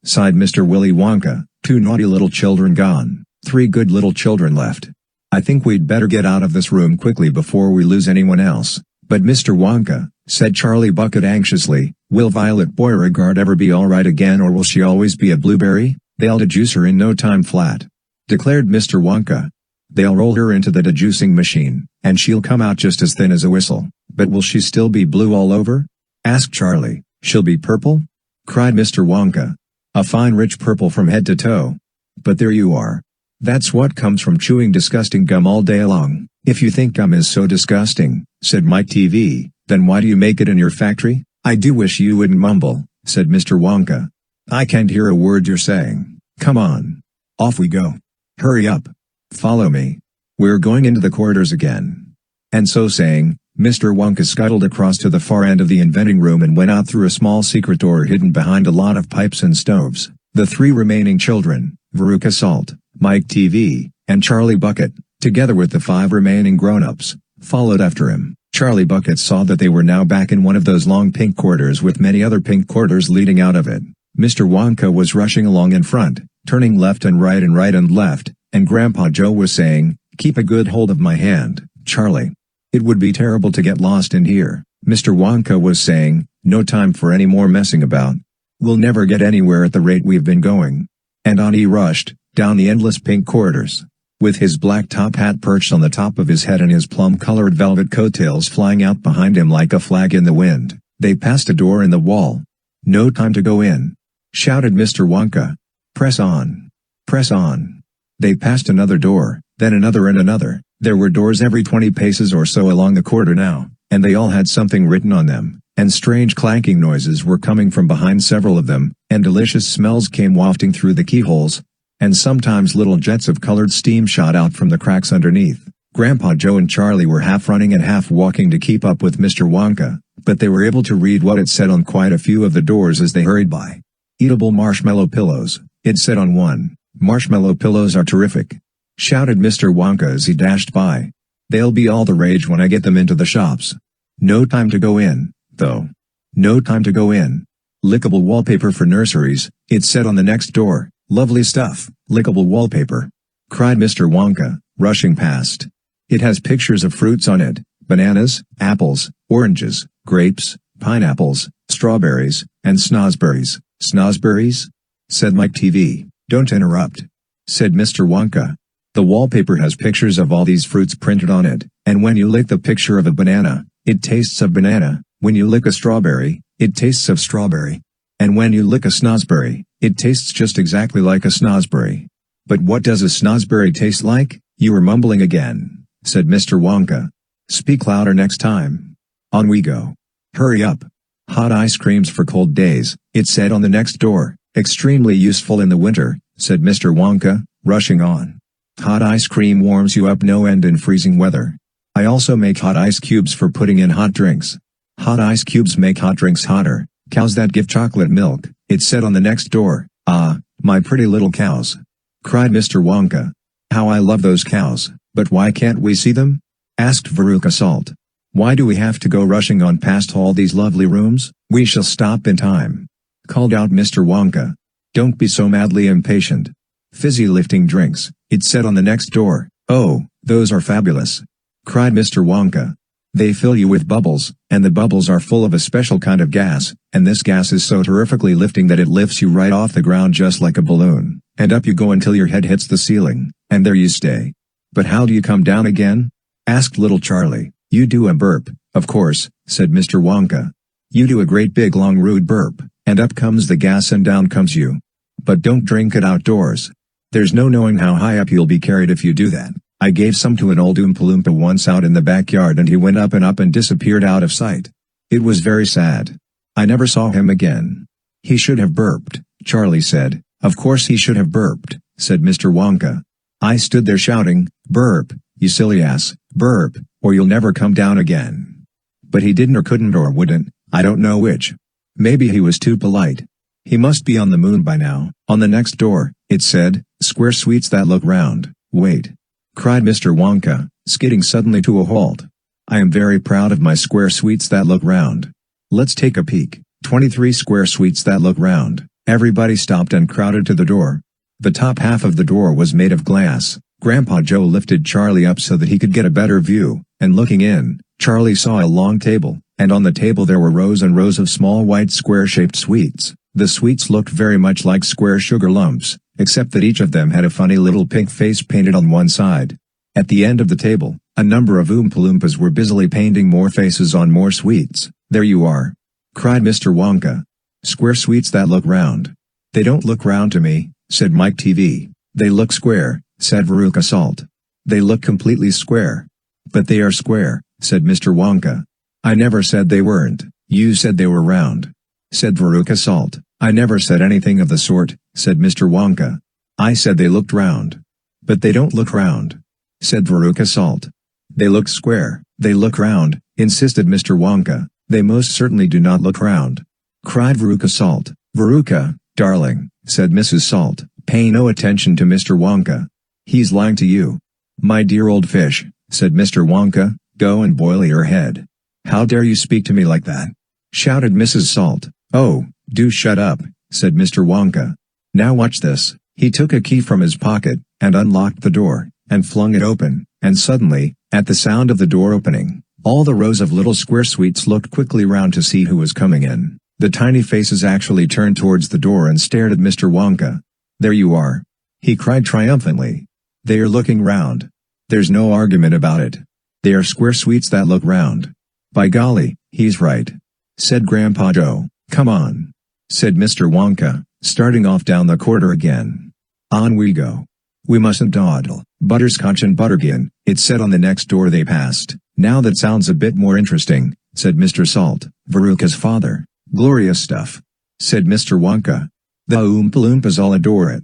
sighed Mr. Willy Wonka, 2 naughty little children gone, 3 good little children left. I think we'd better get out of this room quickly before we lose anyone else. But Mr. Wonka, said Charlie Bucket anxiously, will Violet Beauregard ever be all right again, or will she always be a blueberry? They'll dejuice her in no time flat, declared Mr. Wonka. They'll roll her into the dejuicing machine, and she'll come out just as thin as a whistle. But will she still be blue all over? Asked Charlie. She'll be purple? Cried Mr. Wonka. A fine rich purple from head to toe. But there you are. That's what comes from chewing disgusting gum all day long. If you think gum is so disgusting, said Mike Teavee, then why do you make it in your factory? I do wish you wouldn't mumble, said Mr. Wonka. I can't hear a word you're saying. Come on. Off we go. Hurry up. Follow me. We're going into the corridors again. And so saying, Mr. Wonka scuttled across to the far end of the inventing room and went out through a small secret door hidden behind a lot of pipes and stoves. The 3 remaining children, Veruca Salt, Mike Teavee, and Charlie Bucket, together with the 5 remaining grown-ups, followed after him. Charlie Bucket saw that they were now back in one of those long pink corridors with many other pink corridors leading out of it. Mr. Wonka was rushing along in front, turning left and right and left, and Grandpa Joe was saying, "Keep a good hold of my hand, Charlie. It would be terrible to get lost in here." Mr. Wonka was saying, "No time for any more messing about. We'll never get anywhere at the rate we've been going." And on he rushed, down the endless pink corridors. With his black top hat perched on the top of his head and his plum-colored velvet coattails flying out behind him like a flag in the wind, they passed a door in the wall. "No time to go in," shouted Mr. Wonka. "Press on. Press on." They passed another door, then another and another. There were doors every 20 paces or so along the corridor now, and they all had something written on them, and strange clanking noises were coming from behind several of them, and delicious smells came wafting through the keyholes, and sometimes little jets of colored steam shot out from the cracks underneath. Grandpa Joe and Charlie were half running and half walking to keep up with Mr. Wonka, but they were able to read what it said on quite a few of the doors as they hurried by. "Eatable marshmallow pillows," it said on one. "Marshmallow pillows are terrific," shouted Mr. Wonka as he dashed by. "They'll be all the rage when I get them into the shops. No time to go in, though. No time to go in." "Lickable wallpaper for nurseries," it said on the next door. "Lovely stuff, lickable wallpaper," cried Mr. Wonka, rushing past. "It has pictures of fruits on it, bananas, apples, oranges, grapes, pineapples, strawberries, and snozzberries." "Snozzberries?" said Mike Teavee. "Don't interrupt," said Mr. Wonka. "The wallpaper has pictures of all these fruits printed on it, and when you lick the picture of a banana, it tastes of banana. When you lick a strawberry, it tastes of strawberry. And when you lick a snozzberry, it tastes just exactly like a snozzberry." "But what does a snozzberry taste like?" "You were mumbling again," said Mr. Wonka. "Speak louder next time. On we go. Hurry up." "Hot ice creams for cold days," it said on the next door. "Extremely useful in the winter," said Mr. Wonka, rushing on. "Hot ice cream warms you up no end in freezing weather. I also make hot ice cubes for putting in hot drinks. Hot ice cubes make hot drinks hotter. Cows that give chocolate milk," it said on the next door. "Ah, my pretty little cows," cried Mr. Wonka. "How I love those cows." "But why can't we see them?" asked Veruca Salt. "Why do we have to go rushing on past all these lovely rooms?" "We shall stop in time," called out Mr. Wonka. "Don't be so madly impatient. Fizzy lifting drinks, it said on the next door. "Oh, those are fabulous!" cried Mr. Wonka. "They fill you with bubbles, and the bubbles are full of a special kind of gas, and this gas is so terrifically lifting that it lifts you right off the ground just like a balloon, and up you go until your head hits the ceiling, and there you stay." "But how do you come down again?" asked little Charlie. "You do a burp, of course," said Mr. Wonka. "You do a great big long rude burp, and up comes the gas and down comes you. But don't drink it outdoors. There's no knowing how high up you'll be carried if you do that. I gave some to an old Oompa-Loompa once out in the backyard and he went up and disappeared out of sight. It was very sad. I never saw him again." "He should have burped," Charlie said. "Of course he should have burped," said Mr. Wonka. "I stood there shouting, 'Burp, you silly ass, burp, or you'll never come down again.' But he didn't or couldn't or wouldn't, I don't know which. Maybe he was too polite. He must be on the moon by now." On the next door, it said, "Square sweets that look round." "Wait!" cried Mr. Wonka, skidding suddenly to a halt. "I am very proud of my square sweets that look round. Let's take a peek." 23 square sweets that look round. Everybody stopped and crowded to the door. The top half of the door was made of glass. Grandpa Joe lifted Charlie up so that he could get a better view, and looking in, Charlie saw a long table, and on the table there were rows and rows of small white square-shaped sweets. The sweets looked very much like square sugar lumps, except that each of them had a funny little pink face painted on one side. At the end of the table, a number of Oompa-Loompas were busily painting more faces on more sweets. "There you are!" cried Mr. Wonka. "Square sweets that look round." "They don't look round to me," said Mike Teavee. "They look square," said Veruca Salt. "They look completely square." "But they are square," said Mr. Wonka. "I never said they weren't." "You said they were round," said Veruca Salt. "I never said anything of the sort," said Mr. Wonka. "I said they looked round." "But they don't look round," said Veruca Salt. "They look square." "They look round," insisted Mr. Wonka. "They most certainly do not look round," cried Veruca Salt. "Veruca, darling," said Mrs. Salt, "pay no attention to Mr. Wonka. He's lying to you." "My dear old fish," said Mr. Wonka, "go and boil your head." "How dare you speak to me like that?" shouted Mrs. Salt. "Oh, do shut up," said Mr. Wonka. "Now watch this." He took a key from his pocket, and unlocked the door, and flung it open, and suddenly, at the sound of the door opening, all the rows of little square sweets looked quickly round to see who was coming in. The tiny faces actually turned towards the door and stared at Mr. Wonka. "There you are!" he cried triumphantly. "They are looking round. There's no argument about it. They are square sweets that look round." "By golly, he's right," said Grandpa Joe. "Come on," said Mr. Wonka, starting off down the corridor again. "On we go. We mustn't dawdle." "Butterscotch and buttergin," it said on the next door they passed. "Now that sounds a bit more interesting," said Mr. Salt, Veruca's father. "Glorious stuff," said Mr. Wonka. "The Oompa-Loompas all adore it.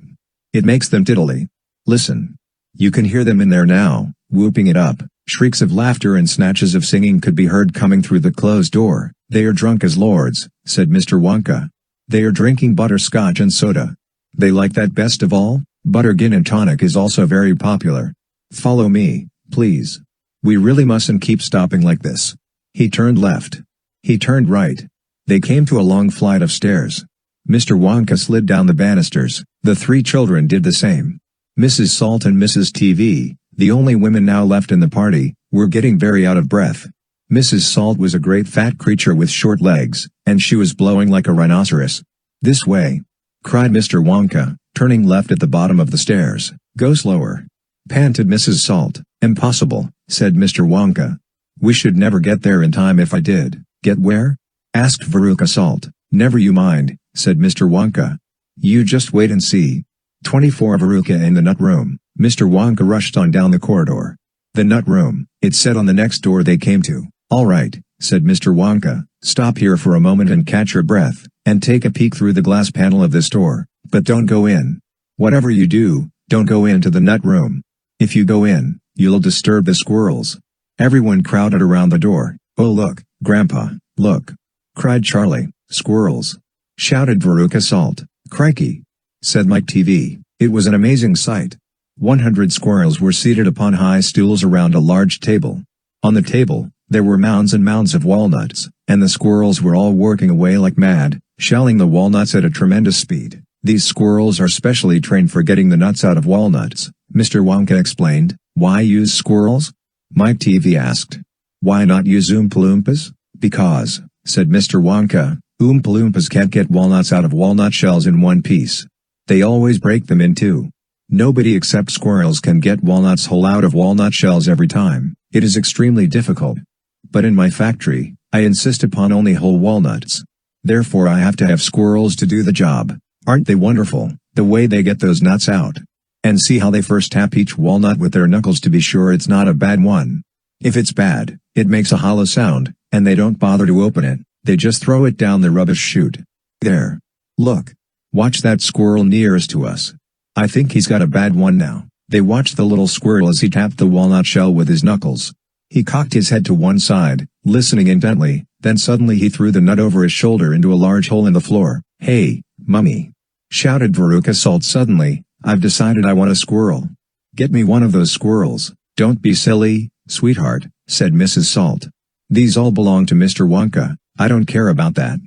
It makes them tiddly. Listen. You can hear them in there now, whooping it up." Shrieks of laughter and snatches of singing could be heard coming through the closed door. "They are drunk as lords," said Mr. Wonka. "They are drinking butterscotch and soda. They like that best of all. Butter gin and tonic is also very popular. Follow me, please. We really mustn't keep stopping like this." He turned left. He turned right. They came to a long flight of stairs. Mr. Wonka slid down the banisters. The three children did the same. Mrs. Salt and Mrs. Teavee, the only women now left in the party, were getting very out of breath. Mrs. Salt was a great fat creature with short legs, and she was blowing like a rhinoceros. "This way!" cried Mr. Wonka, turning left at the bottom of the stairs. "Go slower!" panted Mrs. Salt. "Impossible," said Mr. Wonka. "We should never get there in time if I did." "Get where?" asked Veruca Salt. "Never you mind," said Mr. Wonka. "You just wait and see." 24 Veruca in the nut room. Mr. Wonka rushed on down the corridor. "The nut room," it said on the next door they came to. "All right," said Mr. Wonka, "stop here for a moment and catch your breath, and take a peek through the glass panel of this door, but don't go in. Whatever you do, don't go into the nut room. If you go in, you'll disturb the squirrels." Everyone crowded around the door. "Oh look, Grandpa, look!" cried Charlie. "Squirrels!" shouted Veruca Salt. "Crikey!" said Mike Teavee. It was an amazing sight. 100 squirrels were seated upon high stools around a large table. On the table, there were mounds and mounds of walnuts, and the squirrels were all working away like mad, shelling the walnuts at a tremendous speed. These squirrels are specially trained for getting the nuts out of walnuts, Mr. Wonka explained. Why use squirrels? Mike Teavee asked. Why not use Oompa-Loompas? Because, said Mr. Wonka, Oompa-Loompas can't get walnuts out of walnut shells in one piece. They always break them in two. Nobody except squirrels can get walnuts whole out of walnut shells every time. It is extremely difficult. But in my factory, I insist upon only whole walnuts. Therefore I have to have squirrels to do the job. Aren't they wonderful, the way they get those nuts out? And see how they first tap each walnut with their knuckles to be sure it's not a bad one. If it's bad, it makes a hollow sound, and they don't bother to open it, they just throw it down the rubbish chute. There. Look. Watch that squirrel nearest to us. I think he's got a bad one now. They watched the little squirrel as he tapped the walnut shell with his knuckles. He cocked his head to one side, listening intently, then suddenly he threw the nut over his shoulder into a large hole in the floor. Hey, Mummy! Shouted Veruca Salt suddenly, I've decided I want a squirrel. Get me one of those squirrels. Don't be silly, sweetheart, said Mrs. Salt. These all belong to Mr. Wonka, I don't care about that.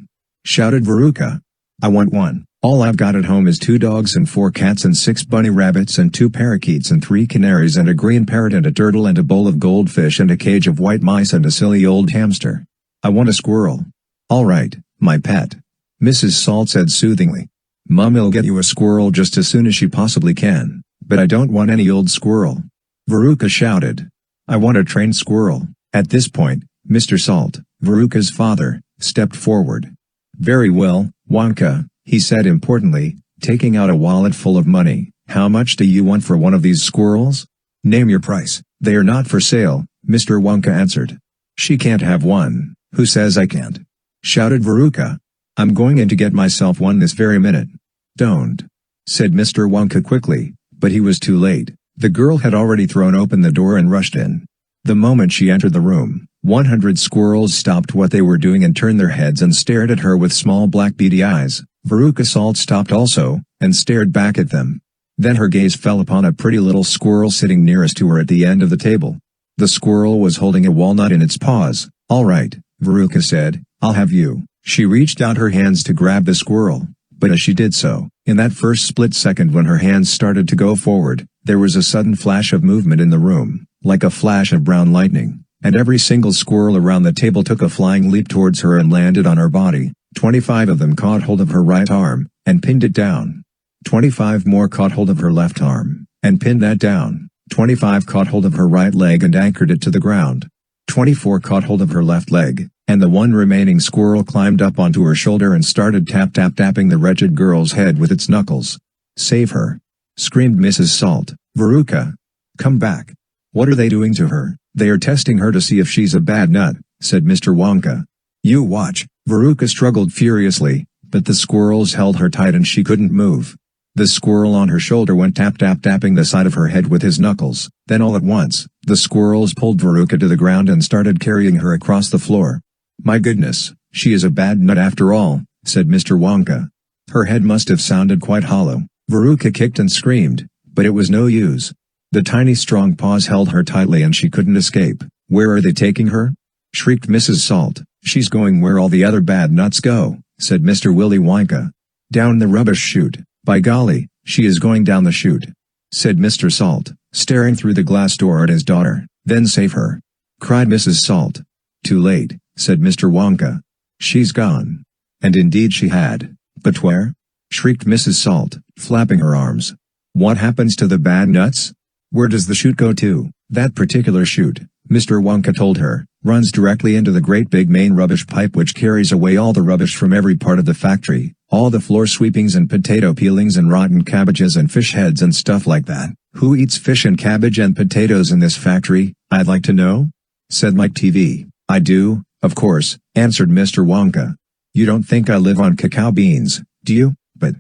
Shouted Veruca. I want one. All I've got at home is 2 dogs and 4 cats and 6 bunny rabbits and 2 parakeets and 3 canaries and a green parrot and a turtle and a bowl of goldfish and a cage of white mice and a silly old hamster. I want a squirrel. All right, my pet. Mrs. Salt said soothingly. Mummy'll get you a squirrel just as soon as she possibly can, but I don't want any old squirrel. Veruca shouted. I want a trained squirrel. At this point, Mr. Salt, Veruca's father, stepped forward. Very well, Wonka, he said importantly, taking out a wallet full of money. How much do you want for one of these squirrels? Name your price. They are not for sale, Mr. Wonka answered. She can't have one. Who says I can't? Shouted Veruca. I'm going in to get myself one this very minute. Don't, said Mr. Wonka quickly, but he was too late. The girl had already thrown open the door and rushed in. The moment she entered the room, 100 squirrels stopped what they were doing and turned their heads and stared at her with small black beady eyes. Veruca Salt stopped also, and stared back at them. Then her gaze fell upon a pretty little squirrel sitting nearest to her at the end of the table. The squirrel was holding a walnut in its paws. All right, Veruca said, I'll have you. She reached out her hands to grab the squirrel, but as she did so, in that first split second when her hands started to go forward, there was a sudden flash of movement in the room, like a flash of brown lightning, and every single squirrel around the table took a flying leap towards her and landed on her body. 25 of them caught hold of her right arm, and pinned it down. 25 more caught hold of her left arm, and pinned that down. 25 caught hold of her right leg and anchored it to the ground. 24 caught hold of her left leg, and the one remaining squirrel climbed up onto her shoulder and started tapping the wretched girl's head with its knuckles. Save her! Screamed Mrs. Salt. Veruca! Come back! What are they doing to her? They are testing her to see if she's a bad nut, said Mr. Wonka. You watch. Veruca struggled furiously, but the squirrels held her tight and she couldn't move. The squirrel on her shoulder went tapping the side of her head with his knuckles. Then all at once, the squirrels pulled Veruca to the ground and started carrying her across the floor. My goodness, she is a bad nut after all, said Mr. Wonka. Her head must have sounded quite hollow. Veruca kicked and screamed, but it was no use. The tiny strong paws held her tightly and she couldn't escape. Where are they taking her? Shrieked Mrs. Salt. She's going where all the other bad nuts go, said Mr. Willy Wonka. Down the rubbish chute. By golly, she is going down the chute, said Mr. Salt, staring through the glass door at his daughter. Then save her, cried Mrs. Salt. Too late, said Mr. Wonka. She's gone. And indeed she had. But where? Shrieked Mrs. Salt, flapping her arms. What happens to the bad nuts? Where does the chute go to? That particular chute, Mr. Wonka told her, runs directly into the great big main rubbish pipe which carries away all the rubbish from every part of the factory, all the floor sweepings and potato peelings and rotten cabbages and fish heads and stuff like that. Who eats fish and cabbage and potatoes in this factory, I'd like to know? Said Mike Teavee. I do, of course, answered Mr. Wonka. You don't think I live on cacao beans, do you? But,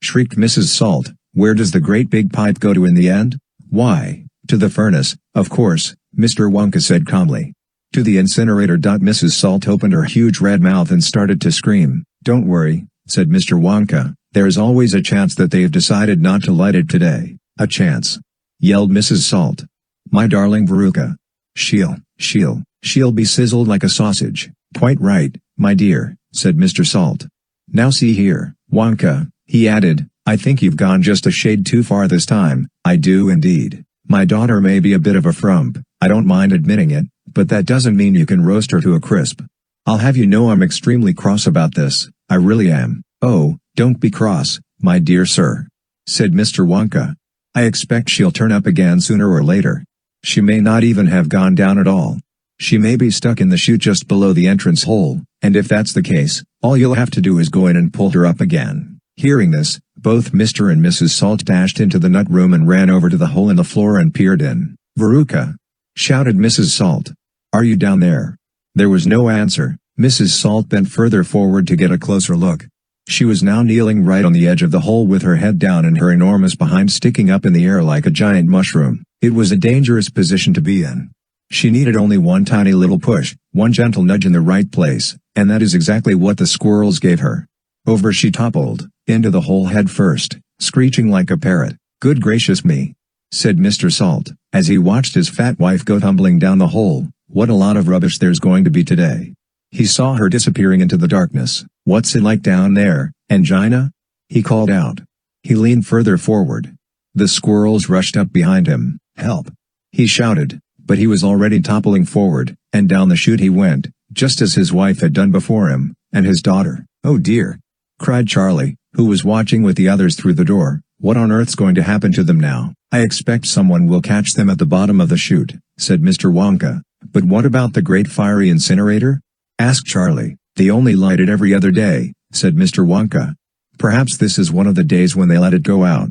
shrieked Mrs. Salt, where does the great big pipe go to in the end? Why, to the furnace, of course, Mr. Wonka said calmly. To the incinerator. Mrs. Salt opened her huge red mouth and started to scream. Don't worry, said Mr. Wonka, there is always a chance that they've decided not to light it today. A chance, yelled Mrs. Salt. My darling Veruca. She'll be sizzled like a sausage. Quite right, my dear, said Mr. Salt. Now see here, Wonka, he added, I think you've gone just a shade too far this time. I do indeed. My daughter may be a bit of a frump, I don't mind admitting it, but that doesn't mean you can roast her to a crisp. I'll have you know I'm extremely cross about this, I really am. Oh, don't be cross, my dear sir, said Mr. Wonka. I expect she'll turn up again sooner or later. She may not even have gone down at all. She may be stuck in the chute just below the entrance hole, and if that's the case, all you'll have to do is go in and pull her up again. Hearing this, both Mr. and Mrs. Salt dashed into the nut room and ran over to the hole in the floor and peered in. Veruca! Shouted Mrs. Salt. Are you down there? There was no answer. Mrs. Salt bent further forward to get a closer look. She was now kneeling right on the edge of the hole with her head down and her enormous behind sticking up in the air like a giant mushroom. It was a dangerous position to be in. She needed only one tiny little push, one gentle nudge in the right place, and that is exactly what the squirrels gave her. Over she toppled, into the hole head first, screeching like a parrot. Good gracious me, said Mr. Salt, as he watched his fat wife go tumbling down the hole. What a lot of rubbish there's going to be today. He saw her disappearing into the darkness. What's it like down there, Angina? He called out. He leaned further forward. The squirrels rushed up behind him. Help! He shouted, but he was already toppling forward, and down the chute he went, just as his wife had done before him, and his daughter. Oh dear! Cried Charlie, who was watching with the others through the door. What on earth's going to happen to them now? I expect someone will catch them at the bottom of the chute, said Mr. Wonka. But what about the great fiery incinerator? Asked Charlie. They only light it every other day, said Mr. Wonka. Perhaps this is one of the days when they let it go out.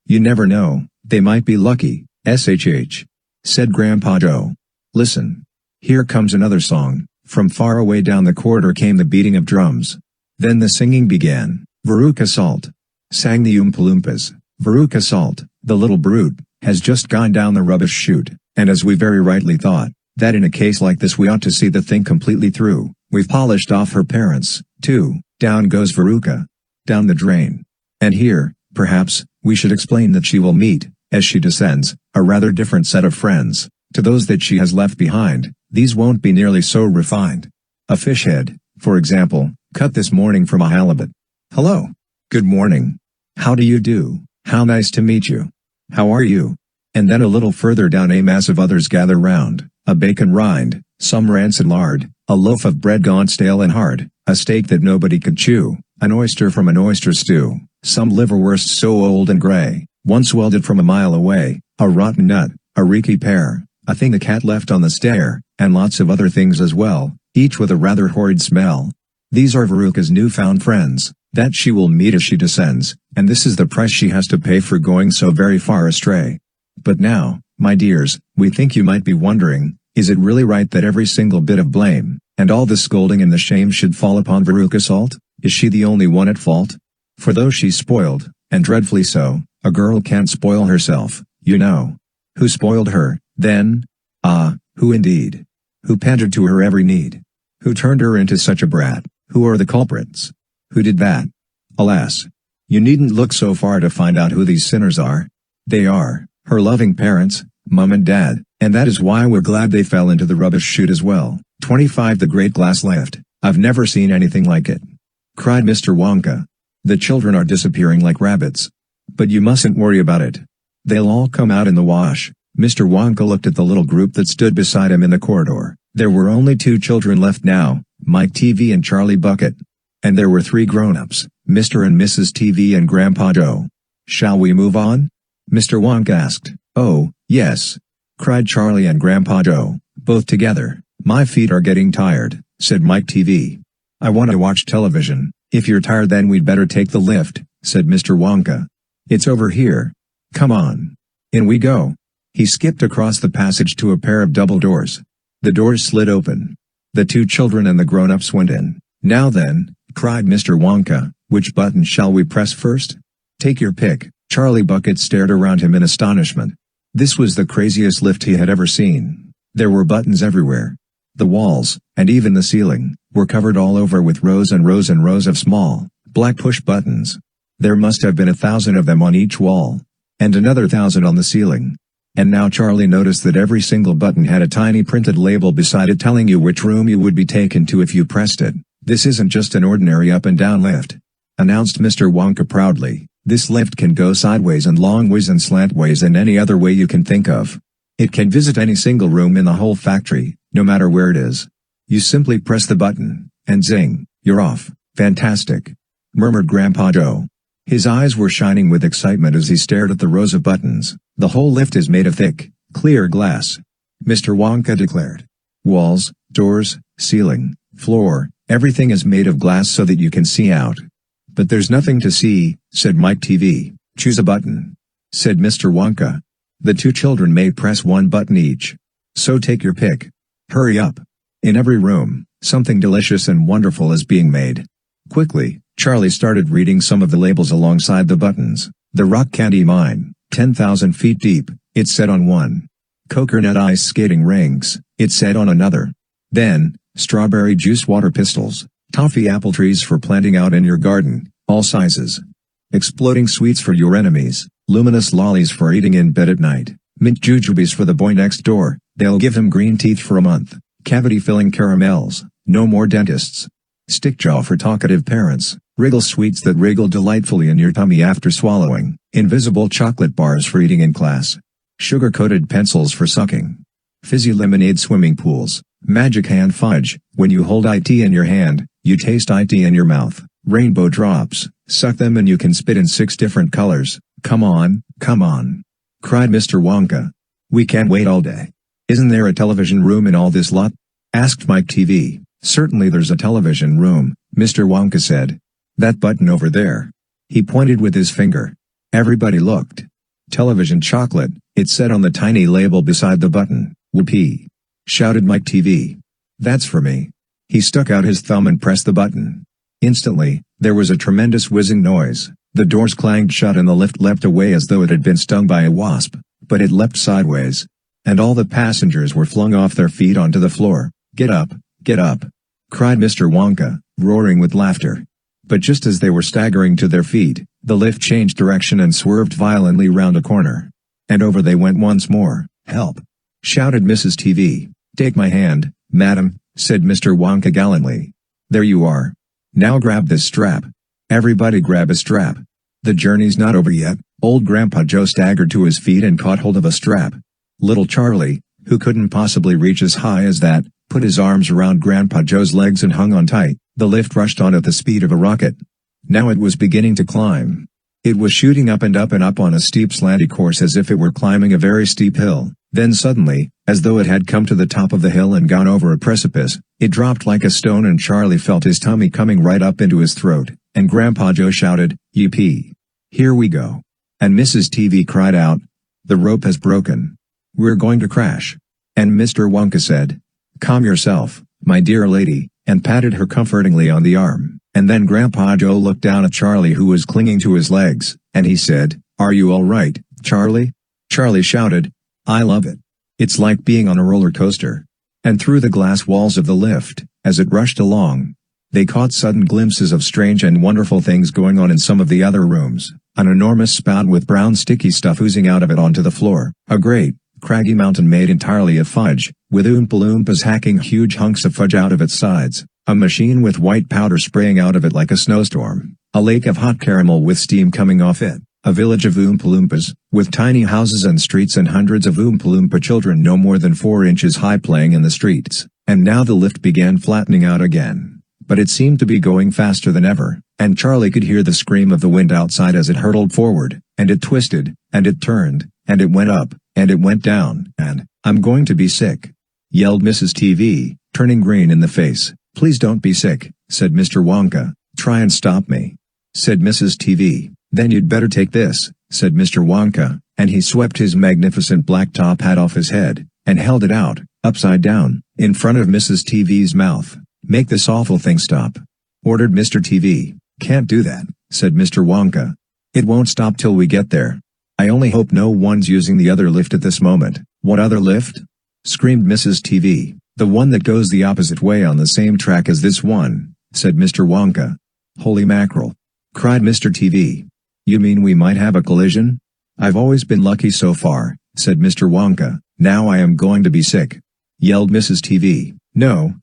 You never know, they might be lucky, shh, said Grandpa Joe. Listen. Here comes another song. From far away down the corridor came the beating of drums. Then the singing began. Veruca Salt, sang the Oompa-Loompas. Veruca Salt, the little brute, has just gone down the rubbish chute, and as we very rightly thought, that in a case like this we ought to see the thing completely through, we've polished off her parents, too. Down goes Veruca. Down the drain. And here, perhaps, we should explain that she will meet, as she descends, a rather different set of friends. To those that she has left behind, these won't be nearly so refined. A fish head, for example, cut this morning from a halibut. Hello. Good morning. How do you do? How nice to meet you. How are you? And then a little further down a mass of others gather round, a bacon rind, some rancid lard, a loaf of bread gone stale and hard, a steak that nobody could chew, an oyster from an oyster stew, some liverwurst so old and grey, once welded from a mile away, a rotten nut, a reeky pear, a thing a cat left on the stair, and lots of other things as well, each with a rather horrid smell. These are Veruca's newfound friends, that she will meet as she descends, and this is the price she has to pay for going so very far astray. But now, my dears, we think you might be wondering, is it really right that every single bit of blame, and all the scolding and the shame should fall upon Veruca Salt? Is she the only one at fault? For though she's spoiled, and dreadfully so, a girl can't spoil herself, you know. Who spoiled her, then? Ah, who indeed? Who pandered to her every need? Who turned her into such a brat? Who are the culprits? Who did that? Alas! You needn't look so far to find out who these sinners are. They are her loving parents, Mum and Dad, and that is why we're glad they fell into the rubbish chute as well. 25 The Great Glass Lift. I've never seen anything like it, cried Mr. Wonka. The children are disappearing like rabbits. But you mustn't worry about it. They'll all come out in the wash. Mr. Wonka looked at the little group that stood beside him in the corridor. There were only 2 children left now, Mike Teavee and Charlie Bucket. And there were 3 grown-ups, Mr. and Mrs. Teavee and Grandpa Joe. Shall we move on? Mr. Wonka asked. Oh, yes, cried Charlie and Grandpa Joe, both together. My feet are getting tired, said Mike Teavee. I want to watch television. If you're tired then we'd better take the lift, said Mr. Wonka. It's over here. Come on. In we go. He skipped across the passage to a pair of double doors. The doors slid open. The 2 children and the grown-ups went in. Now then, cried Mr. Wonka, which button shall we press first? Take your pick. Charlie Bucket stared around him in astonishment. This was the craziest lift he had ever seen. There were buttons everywhere. The walls, and even the ceiling, were covered all over with rows and rows and rows of small, black push buttons. There must have been 1,000 of them on each wall. And another 1,000 on the ceiling. And now Charlie noticed that every single button had a tiny printed label beside it telling you which room you would be taken to if you pressed it. "This isn't just an ordinary up-and-down lift," announced Mr. Wonka proudly. "This lift can go sideways and long ways and slant ways and any other way you can think of. It can visit any single room in the whole factory, no matter where it is. You simply press the button, and zing, you're off." "Fantastic," murmured Grandpa Joe. His eyes were shining with excitement as he stared at the rows of buttons. "The whole lift is made of thick, clear glass," Mr. Wonka declared. "Walls, doors, ceiling, floor, everything is made of glass so that you can see out." "But there's nothing to see," said Mike Teavee. "Choose a button," said Mr. Wonka. "The two children may press one button each. So take your pick. Hurry up. In every room, something delicious and wonderful is being made." Quickly, Charlie started reading some of the labels alongside the buttons. "The Rock Candy Mine, 10,000 feet deep," it said on one. "Coconut ice skating rinks," it said on another. Then, "Strawberry juice water pistols, toffee apple trees for planting out in your garden, all sizes. Exploding sweets for your enemies, luminous lollies for eating in bed at night, mint jujubes for the boy next door, they'll give him green teeth for a month, cavity-filling caramels, no more dentists. Stickjaw for talkative parents, wriggle sweets that wriggle delightfully in your tummy after swallowing, invisible chocolate bars for eating in class. Sugar-coated pencils for sucking. Fizzy lemonade swimming pools, magic hand fudge, when you hold IT in your hand, you taste IT in your mouth. Rainbow drops, suck them and you can spit in 6 different colors. Come on, cried Mr. Wonka. "We can't wait all day." "Isn't there a television room in all this lot?" asked Mike Teavee. "Certainly there's a television room," Mr. Wonka said. "That button over there." He pointed with his finger. Everybody looked. "Television chocolate," it said on the tiny label beside the button. "Whoopee!" shouted Mike Teavee. "That's for me." He stuck out his thumb and pressed the button. Instantly, there was a tremendous whizzing noise. The doors clanged shut and the lift leapt away as though it had been stung by a wasp, but it leapt sideways. And all the passengers were flung off their feet onto the floor. Get up, cried Mr. Wonka, roaring with laughter. But just as they were staggering to their feet, the lift changed direction and swerved violently round a corner. And over they went once more. "Help!" shouted Mrs. Teavee. "Take my hand, madam," said Mr. Wonka gallantly. "There you are. Now grab this strap. Everybody grab a strap." The journey's not over yet. Old Grandpa Joe staggered to his feet and caught hold of a strap. Little Charlie, who couldn't possibly reach as high as that, put his arms around Grandpa Joe's legs and hung on tight. The lift rushed on at the speed of a rocket. Now it was beginning to climb. It was shooting up and up and up on a steep slanty course as if it were climbing a very steep hill. Then suddenly, as though it had come to the top of the hill and gone over a precipice, it dropped like a stone and Charlie felt his tummy coming right up into his throat, and Grandpa Joe shouted, "Yippee! Here we go." And Mrs. Teavee cried out, "The rope has broken. We're going to crash." And Mr. Wonka said, "Calm yourself, my dear lady," and patted her comfortingly on the arm. And then Grandpa Joe looked down at Charlie who was clinging to his legs, and he said, "Are you all right, Charlie?" Charlie shouted, "I love it. It's like being on a roller coaster." And through the glass walls of the lift, as it rushed along, they caught sudden glimpses of strange and wonderful things going on in some of the other rooms. An enormous spout with brown sticky stuff oozing out of it onto the floor. A great, craggy mountain made entirely of fudge, with Oompa-Loompas hacking huge hunks of fudge out of its sides. A machine with white powder spraying out of it like a snowstorm. A lake of hot caramel with steam coming off it. A village of Oompa-Loompas, with tiny houses and streets and hundreds of Oompa-Loompa children no more than 4 inches high playing in the streets. And now the lift began flattening out again. But it seemed to be going faster than ever, and Charlie could hear the scream of the wind outside as it hurtled forward, and it twisted, and it turned, and it went up, and it went down, and, "I'm going to be sick," yelled Mrs. Teavee, turning green in the face. "Please don't be sick," said Mr. Wonka. "Try and stop me," said Mrs. Teavee. "Then you'd better take this," said Mr. Wonka, and he swept his magnificent black top hat off his head, and held it out, upside down, in front of Mrs. Teavee's mouth. "Make this awful thing stop," ordered Mr. Teavee. "Can't do that," said Mr. Wonka. "It won't stop till we get there. I only hope no one's using the other lift at this moment." "What other lift?" screamed Mrs. Teavee. "The one that goes the opposite way on the same track as this one," said Mr. Wonka. "Holy mackerel!" cried Mr. Teavee. "You mean we might have a collision?" "I've always been lucky so far," said Mr. Wonka. "Now I am going to be sick," yelled Mrs. Teavee. No,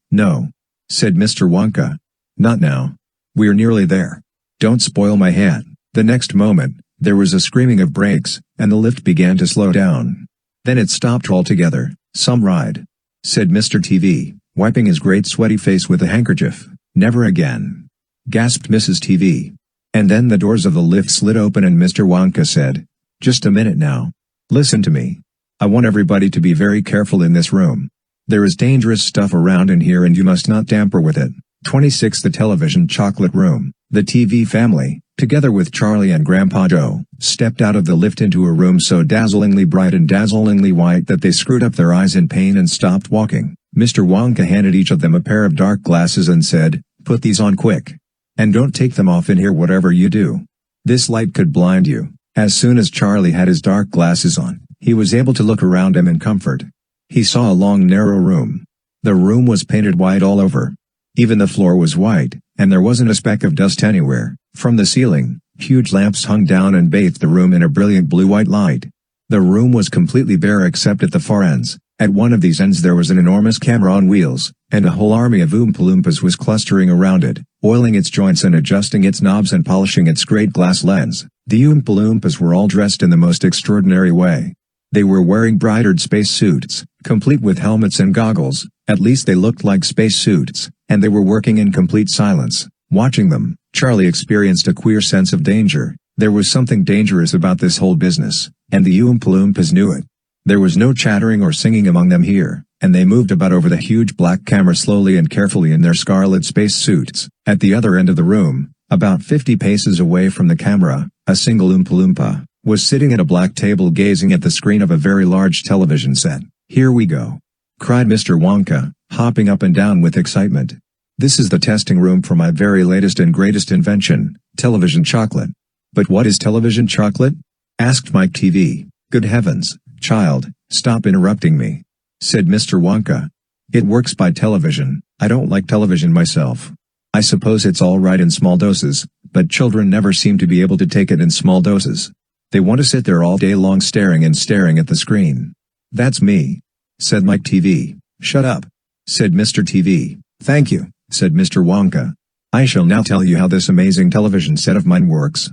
said Mr. Wonka. Not now. We're nearly there. Don't spoil my hat." The next moment, there was a screaming of brakes, and the lift began to slow down. Then it stopped altogether. "Some ride," said Mr. Teavee, wiping his great sweaty face with a handkerchief. "Never again," gasped Mrs. Teavee. And then the doors of the lift slid open and Mr. Wonka said, "Just a minute now. Listen to me. I want everybody to be very careful in this room. There is dangerous stuff around in here and you must not tamper with it." 26 The television chocolate room. The Teavee family, together with Charlie and Grandpa Joe, stepped out of the lift into a room so dazzlingly bright and dazzlingly white that they screwed up their eyes in pain and stopped walking. Mr. Wonka handed each of them a pair of dark glasses and said, "Put these on quick. And don't take them off in here whatever you do. This light could blind you." As soon as Charlie had his dark glasses on, he was able to look around him in comfort. He saw a long narrow room. The room was painted white all over. Even the floor was white, and there wasn't a speck of dust anywhere. From the ceiling, huge lamps hung down and bathed the room in a brilliant blue-white light. The room was completely bare except at the far ends. At one of these ends there was an enormous camera on wheels, and a whole army of Oompa-Loompas was clustering around it, oiling its joints and adjusting its knobs and polishing its great glass lens. The Oompa-Loompas were all dressed in the most extraordinary way. They were wearing bright-eyed space suits, complete with helmets and goggles. At least they looked like space suits, and they were working in complete silence. Watching them, Charlie experienced a queer sense of danger. There was something dangerous about this whole business, and the Oompa-Loompas knew it. There was no chattering or singing among them here, and they moved about over the huge black camera slowly and carefully in their scarlet space suits. At the other end of the room, about 50 paces away from the camera, a single Oompa-Loompa was sitting at a black table gazing at the screen of a very large television set. "Here we go!" cried Mr. Wonka, hopping up and down with excitement. "This is the testing room for my very latest and greatest invention, television chocolate." "But what is television chocolate?" asked Mike Teavee. "Good heavens, child, stop interrupting me," said Mr. Wonka. "It works by television. I don't like television myself. I suppose it's all right in small doses, but children never seem to be able to take it in small doses. They want to sit there all day long staring and staring at the screen." "That's me," said Mike Teavee. "Shut up," said Mr. Teavee. "Thank you," said Mr. Wonka. "I shall now tell you how this amazing television set of mine works.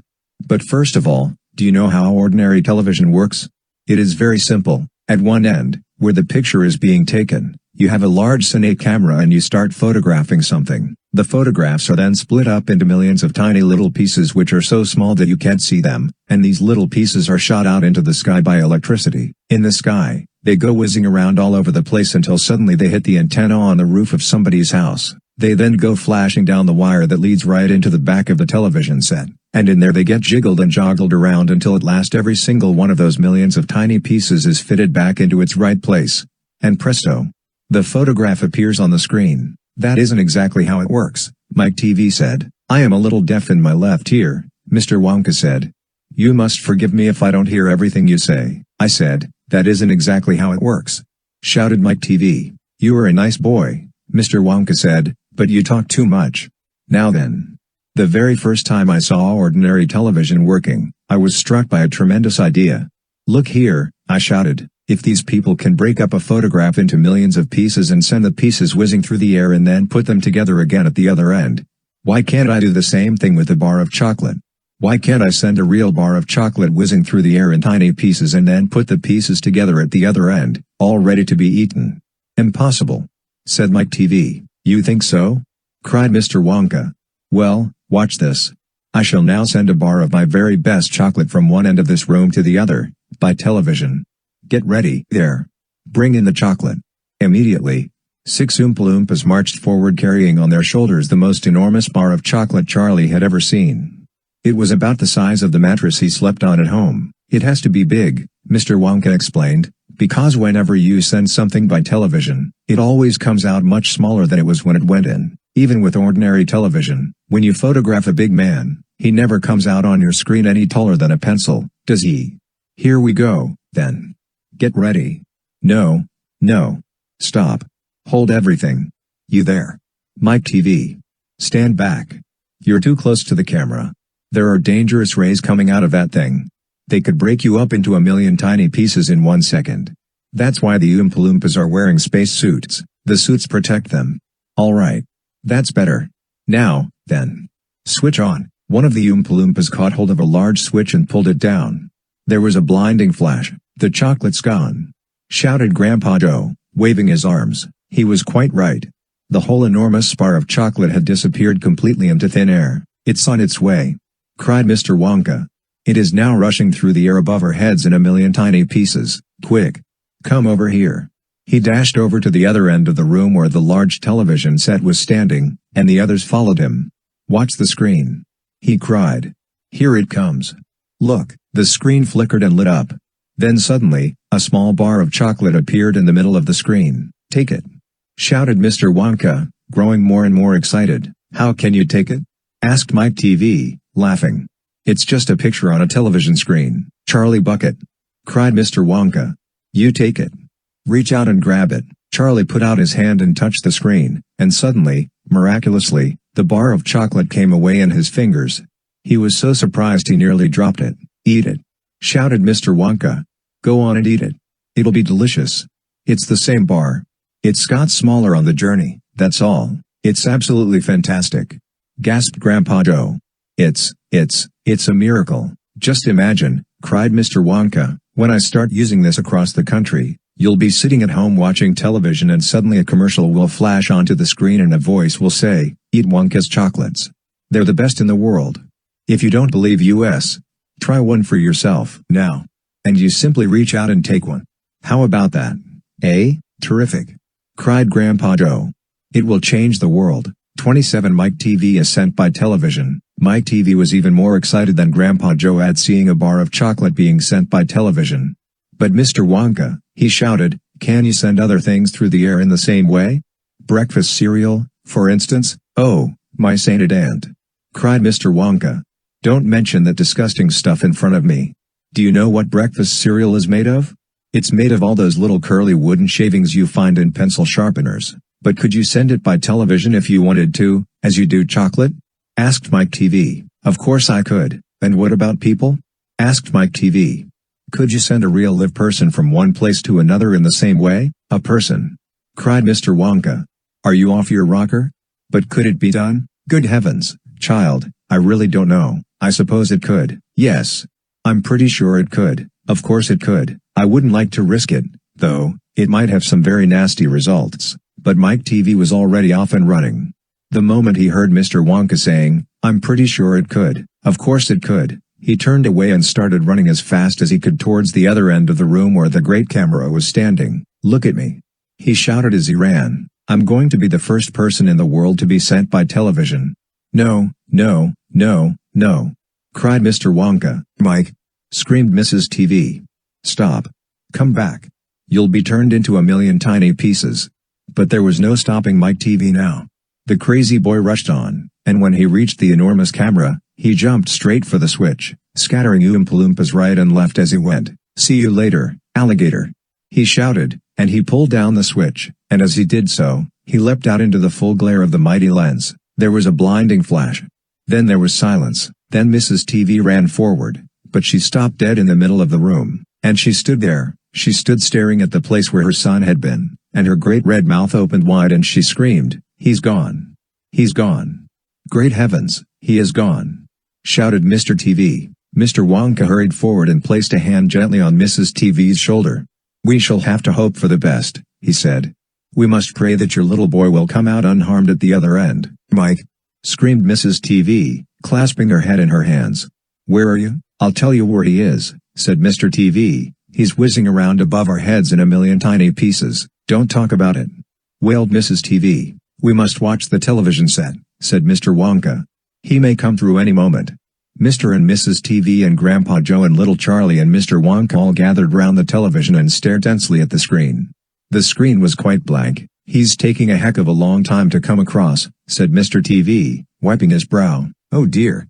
But first of all, do you know how ordinary television works? It is very simple. At one end, where the picture is being taken, you have a large cine camera and you start photographing something. The photographs are then split up into millions of tiny little pieces which are so small that you can't see them, and these little pieces are shot out into the sky by electricity. In the sky, they go whizzing around all over the place until suddenly they hit the antenna on the roof of somebody's house. They then go flashing down the wire that leads right into the back of the television set, and in there they get jiggled and joggled around until at last every single one of those millions of tiny pieces is fitted back into its right place. And presto! The photograph appears on the screen. That isn't exactly how it works," Mike Teavee said. "I am a little deaf in my left ear," Mr. Wonka said. "You must forgive me if I don't hear everything you say." "I said, that isn't exactly how it works," shouted Mike Teavee. "You are a nice boy," Mr. Wonka said, "but you talk too much. Now then. The very first time I saw ordinary television working, I was struck by a tremendous idea. 'Look here,' I shouted. 'If these people can break up a photograph into millions of pieces and send the pieces whizzing through the air and then put them together again at the other end, why can't I do the same thing with a bar of chocolate? Why can't I send a real bar of chocolate whizzing through the air in tiny pieces and then put the pieces together at the other end, all ready to be eaten?' "Impossible," said Mike Teavee. "You think so?" cried Mr. Wonka. "Well, watch this. I shall now send a bar of my very best chocolate from one end of this room to the other, by television. Get ready. There. Bring in the chocolate." Immediately, 6 Oompa-Loompas marched forward carrying on their shoulders the most enormous bar of chocolate Charlie had ever seen. It was about the size of the mattress he slept on at home. "It has to be big," Mr. Wonka explained, "because whenever you send something by television, it always comes out much smaller than it was when it went in. Even with ordinary television, when you photograph a big man, he never comes out on your screen any taller than a pencil, does he? Here we go, then. Get ready. No. Stop. Hold everything. You there. Mike Teavee. Stand back. You're too close to the camera. There are dangerous rays coming out of that thing. They could break you up into a million tiny pieces in 1 second. That's why the Oompa-Loompas are wearing space suits. The suits protect them. All right. That's better. Now, then. Switch on. One of the Oompa-Loompas caught hold of a large switch and pulled it down. There was a blinding flash. "The chocolate's gone!" shouted Grandpa Joe, waving his arms. He was quite right. The whole enormous bar of chocolate had disappeared completely into thin air. "It's on its way!" cried Mr. Wonka. "It is now rushing through the air above our heads in a million tiny pieces. Quick! Come over here!" He dashed over to the other end of the room where the large television set was standing, and the others followed him. "Watch the screen!" he cried. "Here it comes!" Look, the screen flickered and lit up. Then suddenly, a small bar of chocolate appeared in the middle of the screen. "Take it!" shouted Mr. Wonka, growing more and more excited. "How can you take it?" asked Mike Teavee, laughing. "It's just a picture on a television screen, Charlie Bucket!" cried Mr. Wonka. "You take it. Reach out and grab it." Charlie put out his hand and touched the screen, and suddenly, miraculously, the bar of chocolate came away in his fingers. He was so surprised he nearly dropped it. "Eat it!" shouted Mr. Wonka. "Go on and eat it. It'll be delicious. It's the same bar. It's got smaller on the journey, that's all. It's absolutely fantastic!" gasped Grandpa Joe. It's a miracle. "Just imagine," cried Mr. Wonka, "when I start using this across the country, you'll be sitting at home watching television and suddenly a commercial will flash onto the screen and a voice will say, 'Eat Wonka's chocolates. They're the best in the world.' If you don't believe us, try one for yourself now. And you simply reach out and take one. How about that? Eh? Terrific!" cried Grandpa Joe. "It will change the world." 27 Mike Teavee is sent by television. Mike Teavee was even more excited than Grandpa Joe at seeing a bar of chocolate being sent by television. "But Mr. Wonka," he shouted, "can you send other things through the air in the same way? Breakfast cereal, for instance?" "Oh, my sainted aunt!" cried Mr. Wonka. "Don't mention that disgusting stuff in front of me. Do you know what breakfast cereal is made of? It's made of all those little curly wooden shavings you find in pencil sharpeners. But could you send it by television if you wanted to, as you do chocolate?" asked Mike Teavee. "Of course I could." "And what about people?" asked Mike Teavee. "Could you send a real live person from one place to another in the same way?" "A person!" cried Mr. Wonka. "Are you off your rocker? But could it be done?" "Good heavens, child, I really don't know. I suppose it could." "Yes. I'm pretty sure it could. Of course it could. I wouldn't like to risk it, though. It might have some very nasty results." But Mike Teavee was already off and running. The moment he heard Mr. Wonka saying, "I'm pretty sure it could, of course it could," he turned away and started running as fast as he could towards the other end of the room where the great camera was standing. "Look at me!" he shouted as he ran. "I'm going to be the first person in the world to be sent by television." "No, no, no, no!" cried Mr. Wonka. "Mike!" screamed Mrs. Teavee. "Stop! Come back! You'll be turned into a million tiny pieces." But there was no stopping Mike Teavee now. The crazy boy rushed on, and when he reached the enormous camera, he jumped straight for the switch, scattering Oompa-Loompas right and left as he went. "See you later, alligator!" he shouted, and he pulled down the switch, and as he did so, he leapt out into the full glare of the mighty lens. There was a blinding flash. Then there was silence. Then Mrs. Teavee ran forward, but she stopped dead in the middle of the room, and she stood there. She stood staring at the place where her son had been, and her great red mouth opened wide and she screamed, "He's gone! He's gone! Great heavens, he is gone!" shouted Mr. Teavee. Mr. Wonka hurried forward and placed a hand gently on Mrs. Teavee's shoulder. "We shall have to hope for the best," he said. "We must pray that your little boy will come out unharmed at the other end." "Mike!" screamed Mrs. Teavee, clasping her head in her hands. "Where are you?" "I'll tell you where he is," said Mr. Teavee. "He's whizzing around above our heads in a million tiny pieces." "Don't talk about it," wailed Mrs. Teavee. "We must watch the television set," said Mr. Wonka. "He may come through any moment." Mr. and Mrs. Teavee and Grandpa Joe and little Charlie and Mr. Wonka all gathered round the television and stared tensely at the screen. The screen was quite blank. "He's taking a heck of a long time to come across," said Mr. Teavee, wiping his brow. Oh dear,"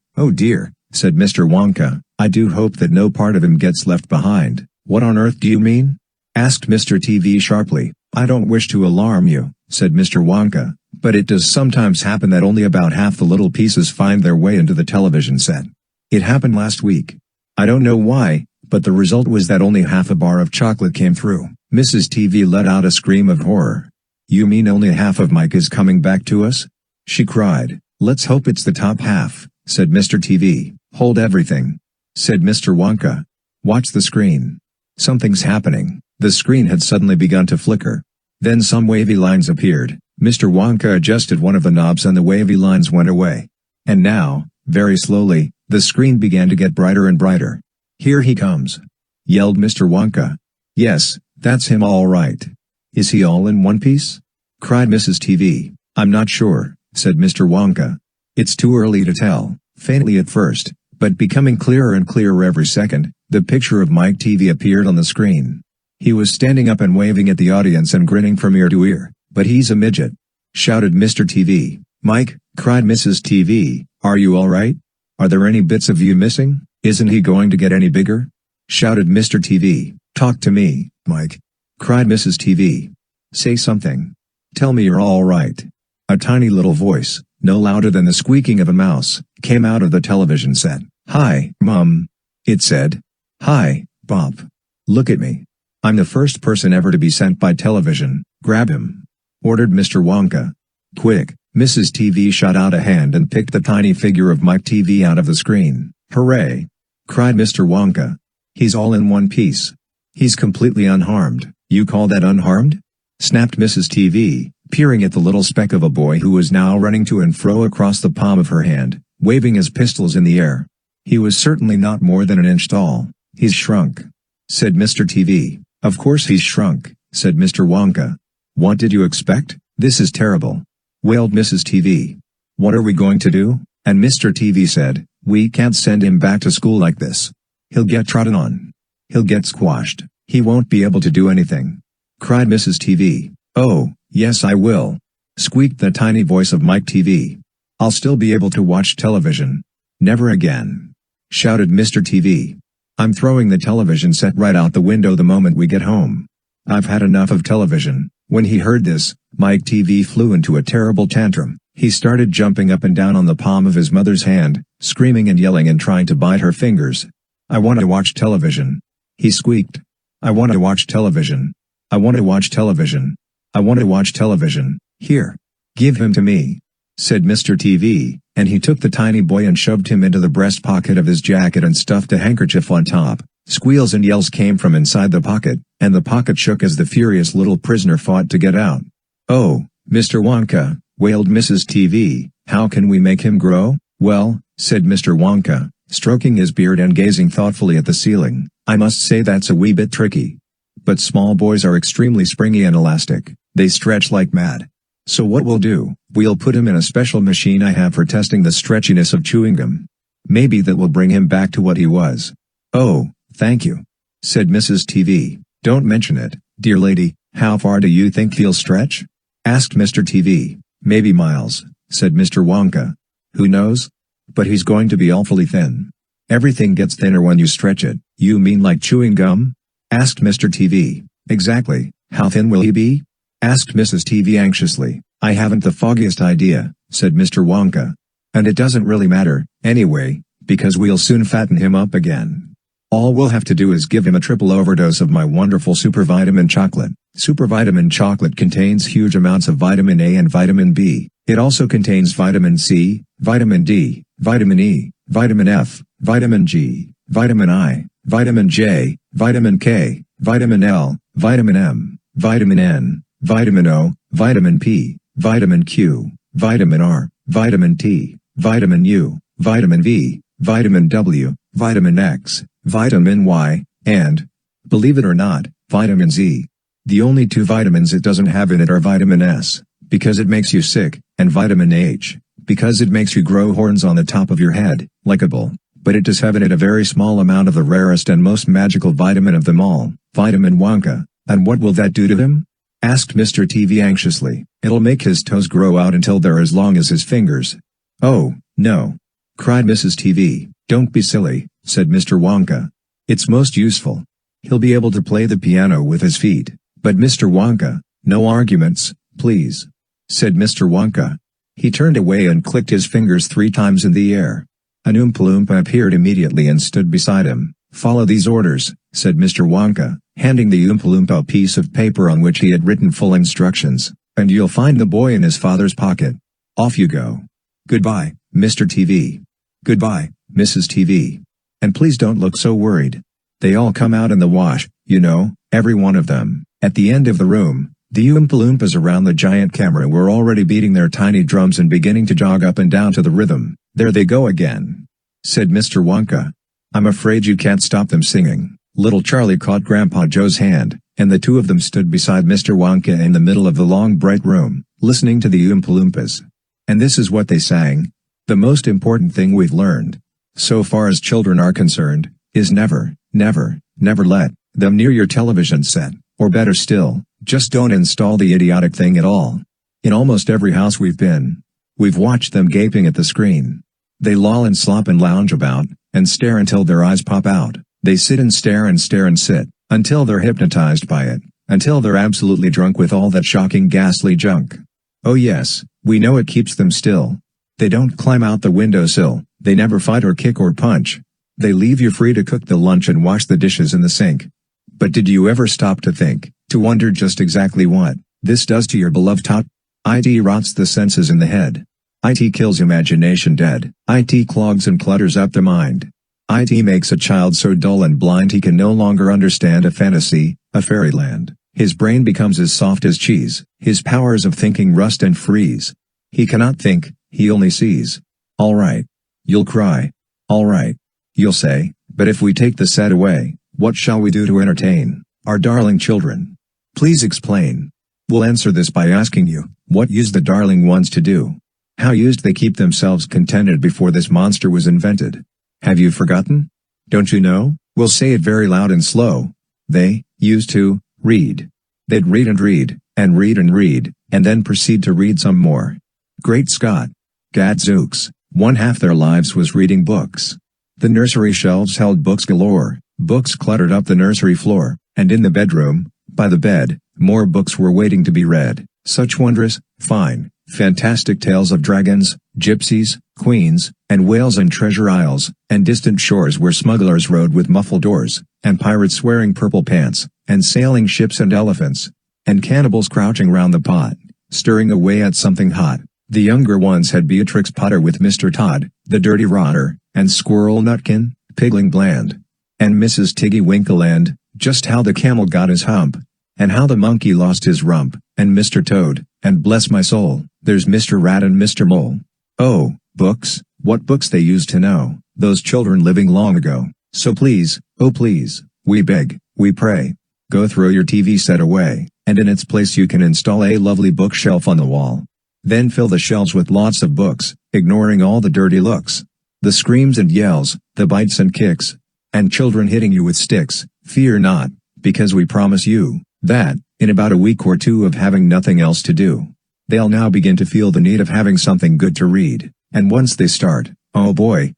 said Mr. Wonka. "I do hope that no part of him gets left behind." "What on earth do you mean?" asked Mr. Teavee sharply. "I don't wish to alarm you," said Mr. Wonka, "but it does sometimes happen that only about half the little pieces find their way into the television set. It happened last week. I don't know why, but the result was that only half a bar of chocolate came through." Mrs. Teavee let out a scream of horror. "You mean only half of Mike is coming back to us?" she cried. Let's hope it's the top half, said Mr. Teavee. Hold everything, said Mr. Wonka. Watch the screen. Something's happening. The screen had suddenly begun to flicker. Then some wavy lines appeared. Mr. Wonka adjusted one of the knobs and the wavy lines went away. And now, very slowly, the screen began to get brighter and brighter. Here he comes, yelled Mr. Wonka. Yes, that's him all right. Is he all in one piece? Cried Mrs. Teavee. I'm not sure, said Mr. Wonka. It's too early to tell, faintly at first, but becoming clearer and clearer every second. The picture of Mike Teavee appeared on the screen. He was standing up and waving at the audience and grinning from ear to ear. But he's a midget, shouted Mr. Teavee. Mike, cried Mrs. Teavee, are you all right? Are there any bits of you missing? Isn't he going to get any bigger? Shouted Mr. Teavee. Talk to me, Mike, cried Mrs. Teavee. Say something. Tell me you're all right. A tiny little voice, no louder than the squeaking of a mouse, came out of the television set. Hi, Mum, it said. Hi, Bob. Look at me. I'm the first person ever to be sent by television. Grab him, ordered Mr. Wonka. Quick, Mrs. Teavee shot out a hand and picked the tiny figure of Mike Teavee out of the screen. Hooray! Cried Mr. Wonka. He's all in one piece. He's completely unharmed. You call that unharmed? Snapped Mrs. Teavee, peering at the little speck of a boy who was now running to and fro across the palm of her hand, waving his pistols in the air. He was certainly not more than an inch tall. He's shrunk, said Mr. Teavee. Of course he's shrunk, said Mr. Wonka. What did you expect? This is terrible, wailed Mrs. Teavee. What are we going to do? And Mr. Teavee said, we can't send him back to school like this. He'll get trodden on. He'll get squashed. He won't be able to do anything, cried Mrs. Teavee. Oh, yes I will, squeaked the tiny voice of Mike Teavee. I'll still be able to watch television. Never again, shouted Mr. Teavee. I'm throwing the television set right out the window the moment we get home. I've had enough of television. When he heard this, Mike Teavee flew into a terrible tantrum. He started jumping up and down on the palm of his mother's hand, screaming and yelling and trying to bite her fingers. I want to watch television, he squeaked. I want to watch television. I want to watch television. I want to watch television. Here. Give him to me, said Mr. Teavee, and he took the tiny boy and shoved him into the breast pocket of his jacket and stuffed a handkerchief on top. Squeals and yells came from inside the pocket, and the pocket shook as the furious little prisoner fought to get out. Oh, Mr. Wonka, wailed Mrs. Teavee, how can we make him grow? Well, said Mr. Wonka, stroking his beard and gazing thoughtfully at the ceiling, I must say that's a wee bit tricky. But small boys are extremely springy and elastic. They stretch like mad. So what we'll do, we'll put him in a special machine I have for testing the stretchiness of chewing gum. Maybe that will bring him back to what he was. Oh, thank you, said Mrs. Teavee. Don't mention it, dear lady. How far do you think he'll stretch? Asked Mr. Teavee. Maybe miles, said Mr. Wonka. Who knows? But he's going to be awfully thin. Everything gets thinner when you stretch it. You mean like chewing gum? Asked Mr. Teavee. Exactly. How thin will he be? Asked Mrs. Teavee anxiously. I haven't the foggiest idea, said Mr. Wonka. And it doesn't really matter, anyway, because we'll soon fatten him up again. All we'll have to do is give him a triple overdose of my wonderful supervitamin chocolate. Supervitamin chocolate contains huge amounts of vitamin A and vitamin B. It also contains vitamin C, vitamin D, vitamin E, vitamin F, vitamin G, vitamin I, vitamin J, vitamin K, vitamin L, vitamin M, vitamin N, vitamin O, vitamin P, vitamin Q, vitamin R, vitamin T, vitamin U, vitamin V, vitamin W, vitamin X, vitamin Y, and, believe it or not, vitamin Z. The only two vitamins it doesn't have in it are vitamin S, because it makes you sick, and vitamin H, because it makes you grow horns on the top of your head, like a bull. But it does have in it a very small amount of the rarest and most magical vitamin of them all, vitamin Wonka. And what will that do to him? Asked Mr. Teavee anxiously. It'll make his toes grow out until they're as long as his fingers. Oh, no, cried Mrs. Teavee. Don't be silly, said Mr. Wonka. It's most useful. He'll be able to play the piano with his feet. But Mr. Wonka, no arguments, please, said Mr. Wonka. He turned away and clicked his fingers 3 times in the air. An Oompa-Loompa appeared immediately and stood beside him. Follow these orders, said Mr. Wonka, handing the Oompa-Loompa a piece of paper on which he had written full instructions, and you'll find the boy in his father's pocket. Off you go. Goodbye, Mr. Teavee. Goodbye, Mrs. Teavee. And please don't look so worried. They all come out in the wash, you know, every one of them. At the end of the room, the Oompa-Loompas around the giant camera were already beating their tiny drums and beginning to jog up and down to the rhythm. There they go again, said Mr. Wonka. I'm afraid you can't stop them singing. Little Charlie caught Grandpa Joe's hand, and the two of them stood beside Mr. Wonka in the middle of the long bright room, listening to the Oompa-Loompas. And this is what they sang. The most important thing we've learned, so far as children are concerned, is never, never, never let them near your television set, or better still, just don't install the idiotic thing at all. In almost every house we've been, we've watched them gaping at the screen. They loll and slop and lounge about, and stare until their eyes pop out. They sit and stare and sit, until they're hypnotized by it, until they're absolutely drunk with all that shocking ghastly junk. Oh yes, we know it keeps them still. They don't climb out the windowsill, they never fight or kick or punch. They leave you free to cook the lunch and wash the dishes in the sink. But did you ever stop to think, to wonder just exactly what this does to your beloved tot? It rots the senses in the head. It kills imagination dead. It clogs and clutters up the mind. It makes a child so dull and blind he can no longer understand a fantasy, a fairyland. His brain becomes as soft as cheese. His powers of thinking rust and freeze. He cannot think, he only sees. All right. You'll cry. All right. You'll say, but if we take the set away, what shall we do to entertain our darling children? Please explain. We'll answer this by asking you, what used the darling ones to do? How used they keep themselves contented before this monster was invented? Have you forgotten? Don't you know? We'll say it very loud and slow. They used to read. They'd read and read, and read and read, and then proceed to read some more. Great Scott! Gadzooks, one half their lives was reading books. The nursery shelves held books galore, books cluttered up the nursery floor, and in the bedroom, by the bed, more books were waiting to be read. Such wondrous, fine, fantastic tales of dragons, gypsies, queens, and whales and treasure isles, and distant shores where smugglers rode with muffled oars, and pirates wearing purple pants, and sailing ships and elephants, and cannibals crouching round the pot, stirring away at something hot. The younger ones had Beatrix Potter with Mr. Todd, the Dirty Rotter, and Squirrel Nutkin, Pigling Bland, and Mrs. Tiggy Winkle, and Just How the Camel Got His Hump, and How the Monkey Lost His Rump, and Mr. Toad, and bless my soul, there's Mr. Rat and Mr. Mole. Oh, books, what books they used to know, those children living long ago. So please, oh please, we beg, we pray, go throw your TV set away, and in its place you can install a lovely bookshelf on the wall. Then fill the shelves with lots of books, ignoring all the dirty looks, the screams and yells, the bites and kicks, and children hitting you with sticks. Fear not, because we promise you that, in about a week or two of having nothing else to do, they'll now begin to feel the need of having something good to read, and once they start, oh boy,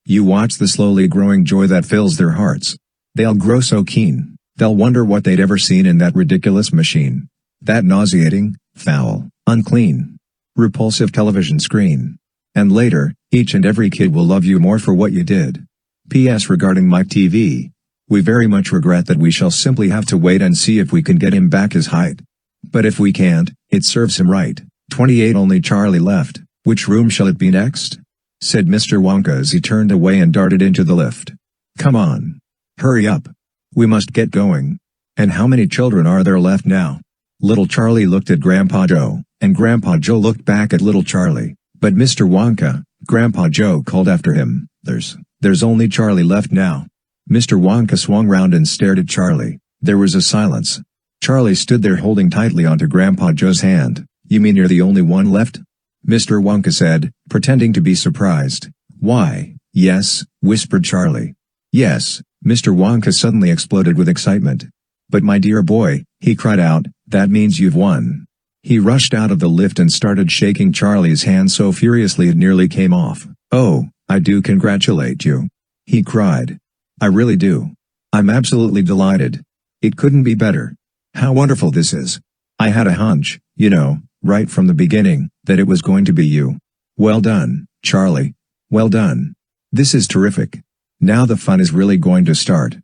you watch the slowly growing joy that fills their hearts. They'll grow so keen, they'll wonder what they'd ever seen in that ridiculous machine. That nauseating, foul, unclean, repulsive television screen. And later, each and every kid will love you more for what you did. P.S. Regarding Mike Teavee, we very much regret that we shall simply have to wait and see if we can get him back his height. But if we can't, it serves him right. 28 Only Charlie left. Which room shall it be next? Said Mr. Wonka as he turned away and darted into the lift. Come on. Hurry up. We must get going. And how many children are there left now? Little Charlie looked at Grandpa Joe, and Grandpa Joe looked back at Little Charlie. But Mr. Wonka, Grandpa Joe called after him, There's only Charlie left now. Mr. Wonka swung round and stared at Charlie. There was a silence. Charlie stood there holding tightly onto Grandpa Joe's hand. You mean you're the only one left? Mr. Wonka said, pretending to be surprised. Why, yes, whispered Charlie. Yes, Mr. Wonka suddenly exploded with excitement. But my dear boy, he cried out, that means you've won. He rushed out of the lift and started shaking Charlie's hand so furiously it nearly came off. Oh, I do congratulate you. He cried. I really do. I'm absolutely delighted. It couldn't be better. How wonderful this is. I had a hunch, you know, right from the beginning, that it was going to be you. Well done, Charlie. Well done. This is terrific. Now the fun is really going to start.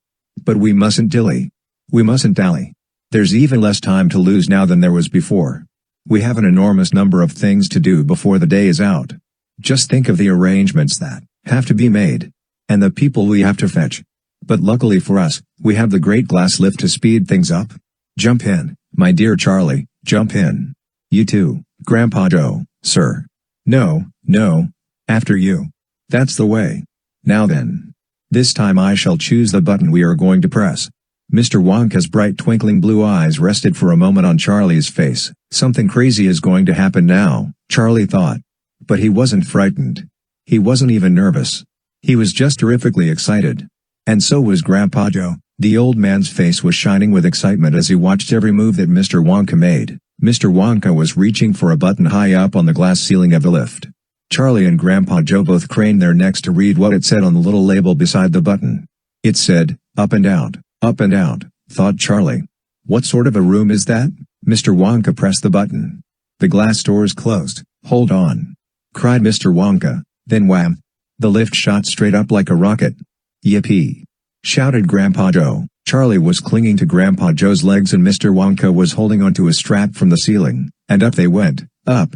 But we mustn't dilly. We mustn't dally. There's even less time to lose now than there was before. We have an enormous number of things to do before the day is out. Just think of the arrangements that have to be made. And the people we have to fetch. But luckily for us, we have the great glass lift to speed things up. Jump in, my dear Charlie, jump in. You too, Grandpa Joe, sir. No, after you. That's the way. Now then. This time I shall choose the button we are going to press. Mr. Wonka's bright twinkling blue eyes rested for a moment on Charlie's face. Something crazy is going to happen now, Charlie thought. But he wasn't frightened. He wasn't even nervous. He was just terrifically excited. And so was Grandpa Joe. The old man's face was shining with excitement as he watched every move that Mr. Wonka made. Mr. Wonka was reaching for a button high up on the glass ceiling of the lift. Charlie and Grandpa Joe both craned their necks to read what it said on the little label beside the button. It said, up and out, thought Charlie. What sort of a room is that? Mr. Wonka pressed the button. The glass doors closed. Hold on, cried Mr. Wonka. Then wham! The lift shot straight up like a rocket. Yippee! Shouted Grandpa Joe. Charlie was clinging to Grandpa Joe's legs and Mr. Wonka was holding onto a strap from the ceiling, and up they went, up,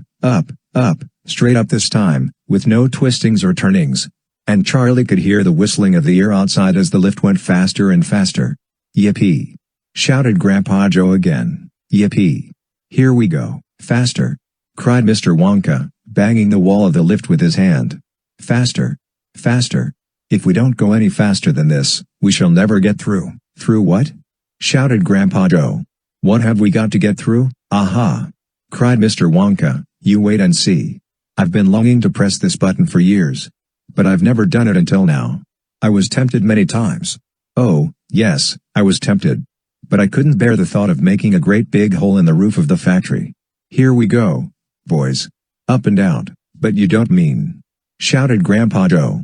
straight up this time, with no twistings or turnings. And Charlie could hear the whistling of the air outside as the lift went faster and faster. Yippee! Shouted Grandpa Joe again. Yippee! Here we go, faster! Cried Mr. Wonka, banging the wall of the lift with his hand. Faster! Faster! If we don't go any faster than this, we shall never get through. Through what? Shouted Grandpa Joe. What have we got to get through? Aha! Cried Mr. Wonka, you wait and see. I've been longing to press this button for years. But I've never done it until now. I was tempted many times. Oh, yes, I was tempted. But I couldn't bear the thought of making a great big hole in the roof of the factory. Here we go, boys. Up and out. But you don't mean... Shouted Grandpa Joe.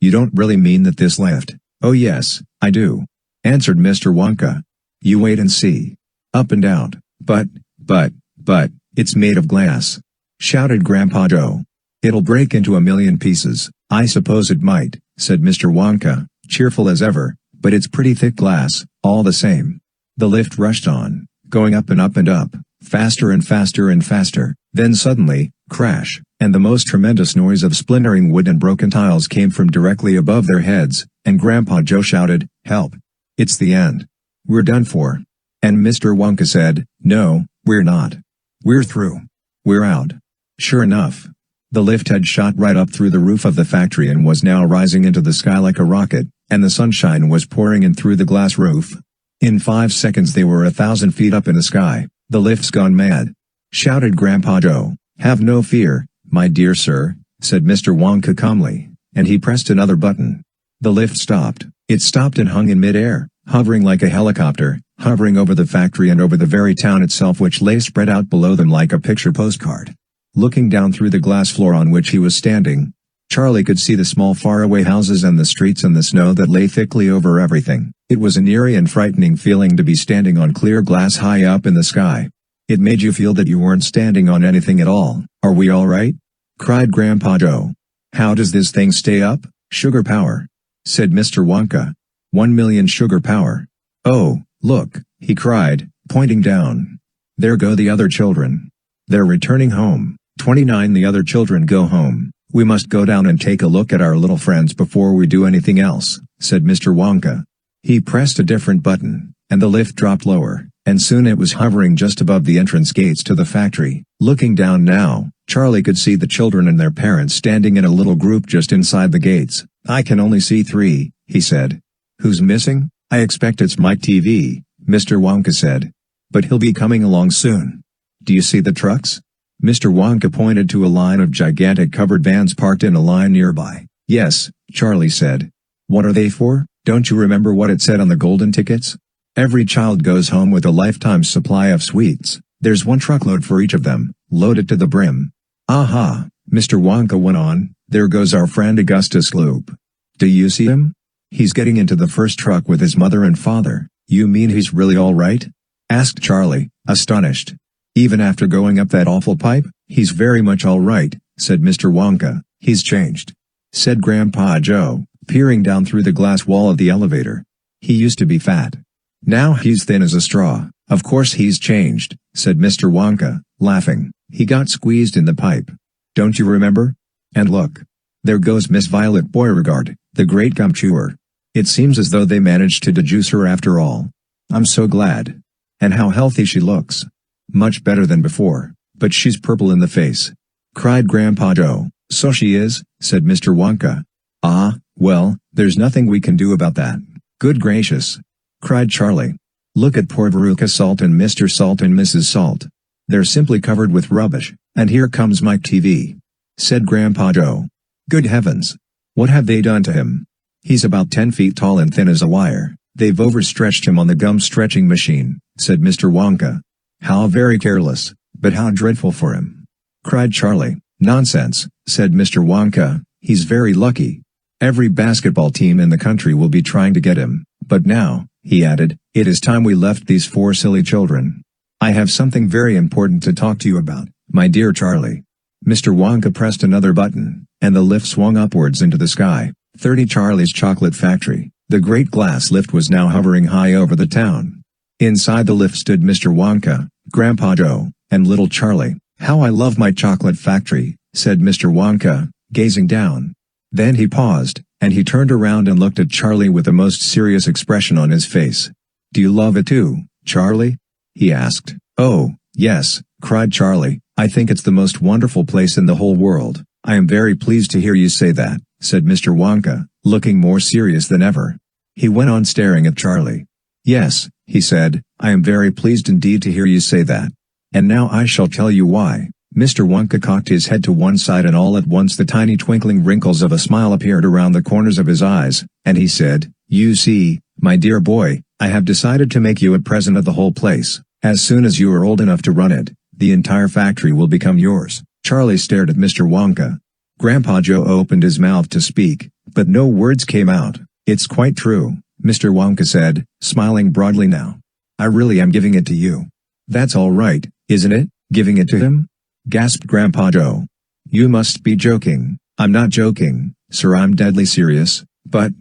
You don't really mean that this lift... Oh yes, I do. Answered Mr. Wonka. You wait and see. Up and out. But, it's made of glass. Shouted Grandpa Joe. It'll break into a million pieces. I suppose it might, said Mr. Wonka, cheerful as ever, but it's pretty thick glass, all the same. The lift rushed on, going up and up and up, faster and faster and faster. Then suddenly, crash, and the most tremendous noise of splintering wood and broken tiles came from directly above their heads, and Grandpa Joe shouted, help! It's the end. We're done for. And Mr. Wonka said, no, we're not. We're through. We're out. Sure enough. The lift had shot right up through the roof of the factory and was now rising into the sky like a rocket, and the sunshine was pouring in through the glass roof. In 5 seconds they were 1,000 feet up in the sky. The lift's gone mad. Shouted Grandpa Joe. Have no fear, my dear sir, said Mr. Wonka calmly, and he pressed another button. The lift stopped. It stopped and hung in mid-air, hovering like a helicopter, hovering over the factory and over the very town itself which lay spread out below them like a picture postcard. Looking down through the glass floor on which he was standing, Charlie could see the small faraway houses and the streets and the snow that lay thickly over everything. It was an eerie and frightening feeling to be standing on clear glass high up in the sky. It made you feel that you weren't standing on anything at all. Are we all right? Cried Grandpa Joe. How does this thing stay up? Sugar power, said Mr. Wonka. 1,000,000 sugar power. Oh, look, he cried, pointing down. There go the other children. They're returning home. 29 The other children go home. We must go down and take a look at our little friends before we do anything else, said Mr. Wonka. He pressed a different button, and the lift dropped lower, and soon it was hovering just above the entrance gates to the factory. Looking down now, Charlie could see the children and their parents standing in a little group just inside the gates. I can only see 3, he said. Who's missing? I expect it's Mike Teavee, Mr. Wonka said. But he'll be coming along soon. Do you see the trucks? Mr. Wonka pointed to a line of gigantic covered vans parked in a line nearby. Yes, Charlie said. What are they for? Don't you remember what it said on the golden tickets? Every child goes home with a lifetime supply of sweets. There's 1 truckload for each of them, loaded to the brim. Aha, Mr. Wonka went on, there goes our friend Augustus Gloop. Do you see him? He's getting into the first truck with his mother and father. You mean he's really all right? Asked Charlie, astonished. Even after going up that awful pipe? He's very much all right, said Mr. Wonka. He's changed, said Grandpa Joe, peering down through the glass wall of the elevator. He used to be fat. Now he's thin as a straw. Of course he's changed, said Mr. Wonka, Laughing, he got squeezed in the pipe. Don't you remember? And look. There goes Miss Violet Beauregard, the great gum chewer. It seems as though they managed to dejuice her after all. I'm so glad. And how healthy she looks. Much better than before, but she's purple in the face. Cried Grandpa Joe. So she is, said Mr. Wonka. Ah, well, there's nothing we can do about that. Good gracious. Cried Charlie. Look at poor Veruca Salt and Mr. Salt and Mrs. Salt. They're simply covered with rubbish, and here comes Mike Teavee. Said Grandpa Joe. Good heavens. What have they done to him? He's about 10 feet tall and thin as a wire. They've overstretched him on the gum stretching machine, said Mr. Wonka. How very careless, but how dreadful for him. Cried Charlie. Nonsense, said Mr. Wonka, he's very lucky. Every basketball team in the country will be trying to get him, but now, he added, it is time we left these 4 silly children. I have something very important to talk to you about, my dear Charlie. Mr. Wonka pressed another button, and the lift swung upwards into the sky. 30 Charlie's Chocolate Factory. The great glass lift was now hovering high over the town. Inside the lift stood Mr. Wonka, Grandpa Joe, and little Charlie. How I love my chocolate factory, said Mr. Wonka, gazing down. Then he paused, and he turned around and looked at Charlie with a most serious expression on his face. Do you love it too, Charlie? He asked. Oh, yes, cried Charlie, I think it's the most wonderful place in the whole world. I am very pleased to hear you say that, said Mr. Wonka, looking more serious than ever. He went on staring at Charlie. Yes, he said, I am very pleased indeed to hear you say that. And now I shall tell you why. Mr. Wonka cocked his head to one side and all at once the tiny twinkling wrinkles of a smile appeared around the corners of his eyes, and he said, You see, my dear boy, I have decided to make you a present of the whole place. As soon as you are old enough to run it, the entire factory will become yours. Charlie stared at Mr. Wonka. Grandpa Joe opened his mouth to speak, but no words came out. It's quite true, Mr. Wonka said, smiling broadly now. I really am giving it to you. That's all right, isn't it, giving it to him? Gasped Grandpa Joe. You must be joking. I'm not joking, sir, I'm deadly serious. But,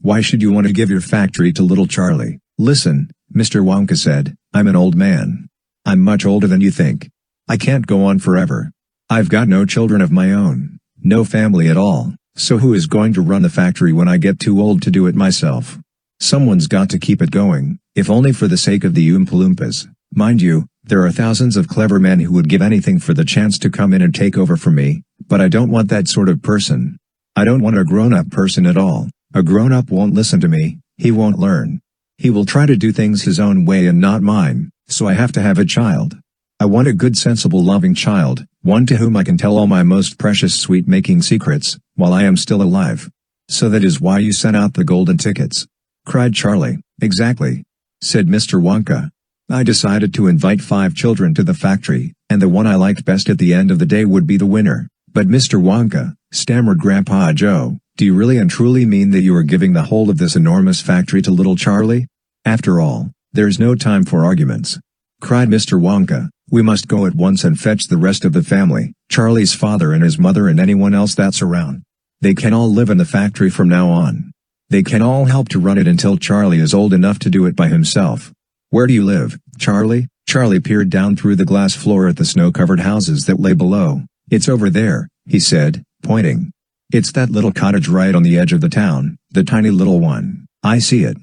why should you want to give your factory to little Charlie? Listen, Mr. Wonka said, I'm an old man. I'm much older than you think. I can't go on forever. I've got no children of my own, no family at all, so who is going to run the factory when I get too old to do it myself? Someone's got to keep it going, if only for the sake of the Oompa-Loompas. Mind you, there are thousands of clever men who would give anything for the chance to come in and take over for me, but I don't want that sort of person. I don't want a grown-up person at all. A grown-up won't listen to me, he won't learn. He will try to do things his own way and not mine, so I have to have a child. I want a good sensible loving child, one to whom I can tell all my most precious sweet-making secrets, while I am still alive. So that is why you sent out the golden tickets. Cried Charlie. Exactly. Said Mr. Wonka. I decided to invite 5 children to the factory, and the one I liked best at the end of the day would be the winner. But Mr. Wonka, stammered Grandpa Joe, do you really and truly mean that you are giving the whole of this enormous factory to little Charlie? After all, there's no time for arguments. Cried Mr. Wonka, we must go at once and fetch the rest of the family, Charlie's father and his mother and anyone else that's around. They can all live in the factory from now on. They can all help to run it until Charlie is old enough to do it by himself. Where do you live, Charlie? Charlie peered down through the glass floor at the snow-covered houses that lay below. It's over there, he said, pointing. It's that little cottage right on the edge of the town, the tiny little one. I see it.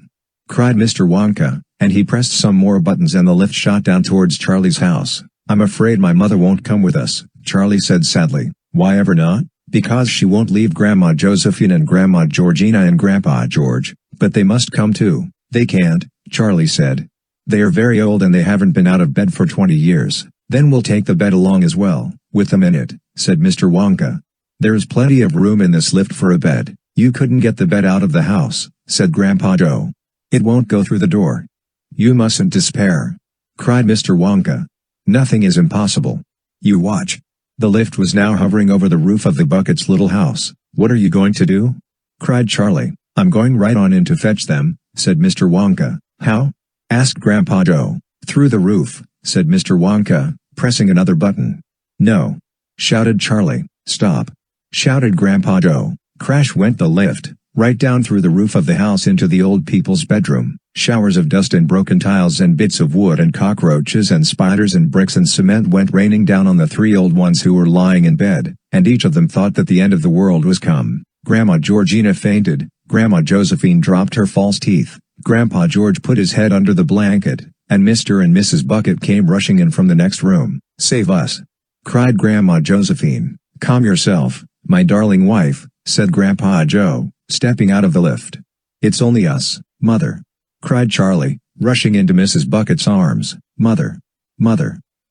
Cried Mr. Wonka, and he pressed some more buttons and the lift shot down towards Charlie's house. I'm afraid my mother won't come with us, Charlie said sadly. Why ever not? Because she won't leave Grandma Josephine and Grandma Georgina and Grandpa George, but they must come too. They can't, Charlie said. They are very old and they haven't been out of bed for 20 years. Then we'll take the bed along as well, with them in it, said Mr. Wonka. There's plenty of room in this lift for a bed. You couldn't get the bed out of the house, said Grandpa Joe. It won't go through the door. You mustn't despair. Cried Mr. Wonka. Nothing is impossible. You watch. The lift was now hovering over the roof of the Bucket's little house. What are you going to do? Cried Charlie. I'm going right on in to fetch them, said Mr. Wonka. How? Asked Grandpa Joe. Through the roof, said Mr. Wonka, pressing another button. No. Shouted Charlie. Stop. Shouted Grandpa Joe. Crash went the lift, right down through the roof of the house into the old people's bedroom. Showers of dust and broken tiles and bits of wood and cockroaches and spiders and bricks and cement went raining down on the 3 old ones who were lying in bed, and each of them thought that the end of the world was come. Grandma Georgina fainted, Grandma Josephine dropped her false teeth, Grandpa George put his head under the blanket, and Mr. and Mrs. Bucket came rushing in from the next room. "Save us!" cried Grandma Josephine. "Calm yourself, my darling wife," said Grandpa Joe, stepping out of the lift. "It's only us, Mother," cried Charlie, rushing into Mrs. Bucket's arms. Mother,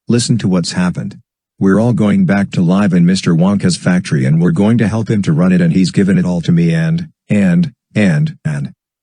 listen to what's happened. We're all going back to live in Mr. Wonka's factory and we're going to help him to run it, and he's given it all to me and.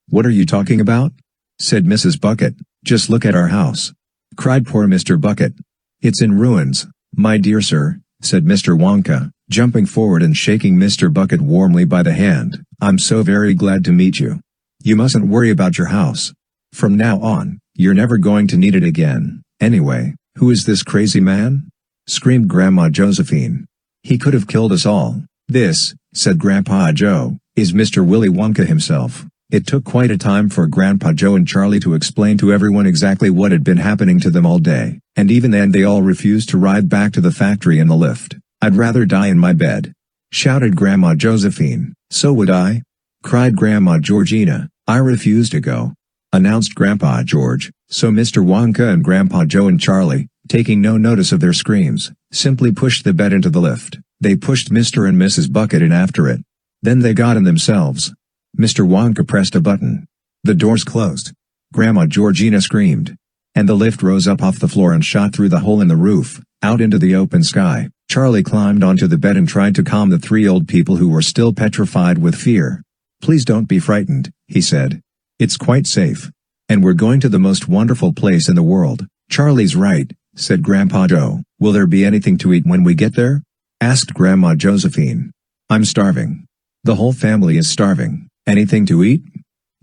What are you talking about?" said Mrs. Bucket. "Just look at our house," cried poor Mr. Bucket. "It's in ruins, my dear sir," said Mr. Wonka, jumping forward and shaking Mr. Bucket warmly by the hand. "I'm so very glad to meet you. You mustn't worry about your house. From now on, you're never going to need it again. Anyway, who is this crazy man?" screamed Grandma Josephine. "He could have killed us all." "This," said Grandpa Joe, "is Mr. Willy Wonka himself." It took quite a time for Grandpa Joe and Charlie to explain to everyone exactly what had been happening to them all day, and even then they all refused to ride back to the factory in the lift. "I'd rather die in my bed," shouted Grandma Josephine. "So would I," cried Grandma Georgina. "I refuse to go," announced Grandpa George. So Mr. Wonka and Grandpa Joe and Charlie, taking no notice of their screams, simply pushed the bed into the lift. They pushed Mr. and Mrs. Bucket in after it. Then they got in themselves. Mr. Wonka pressed a button. The doors closed. Grandma Georgina screamed. And the lift rose up off the floor and shot through the hole in the roof, out into the open sky. Charlie climbed onto the bed and tried to calm the 3 old people who were still petrified with fear. "Please don't be frightened," he said. "It's quite safe. And we're going to the most wonderful place in the world." "Charlie's right," said Grandpa Joe. "Will there be anything to eat when we get there?" asked Grandma Josephine. "I'm starving. The whole family is starving." "Anything to eat?"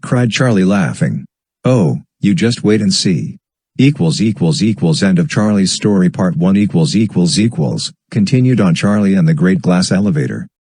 cried Charlie, laughing. "Oh, you just wait and see." End of Charlie's story part 1 Continued on Charlie and the Great Glass Elevator.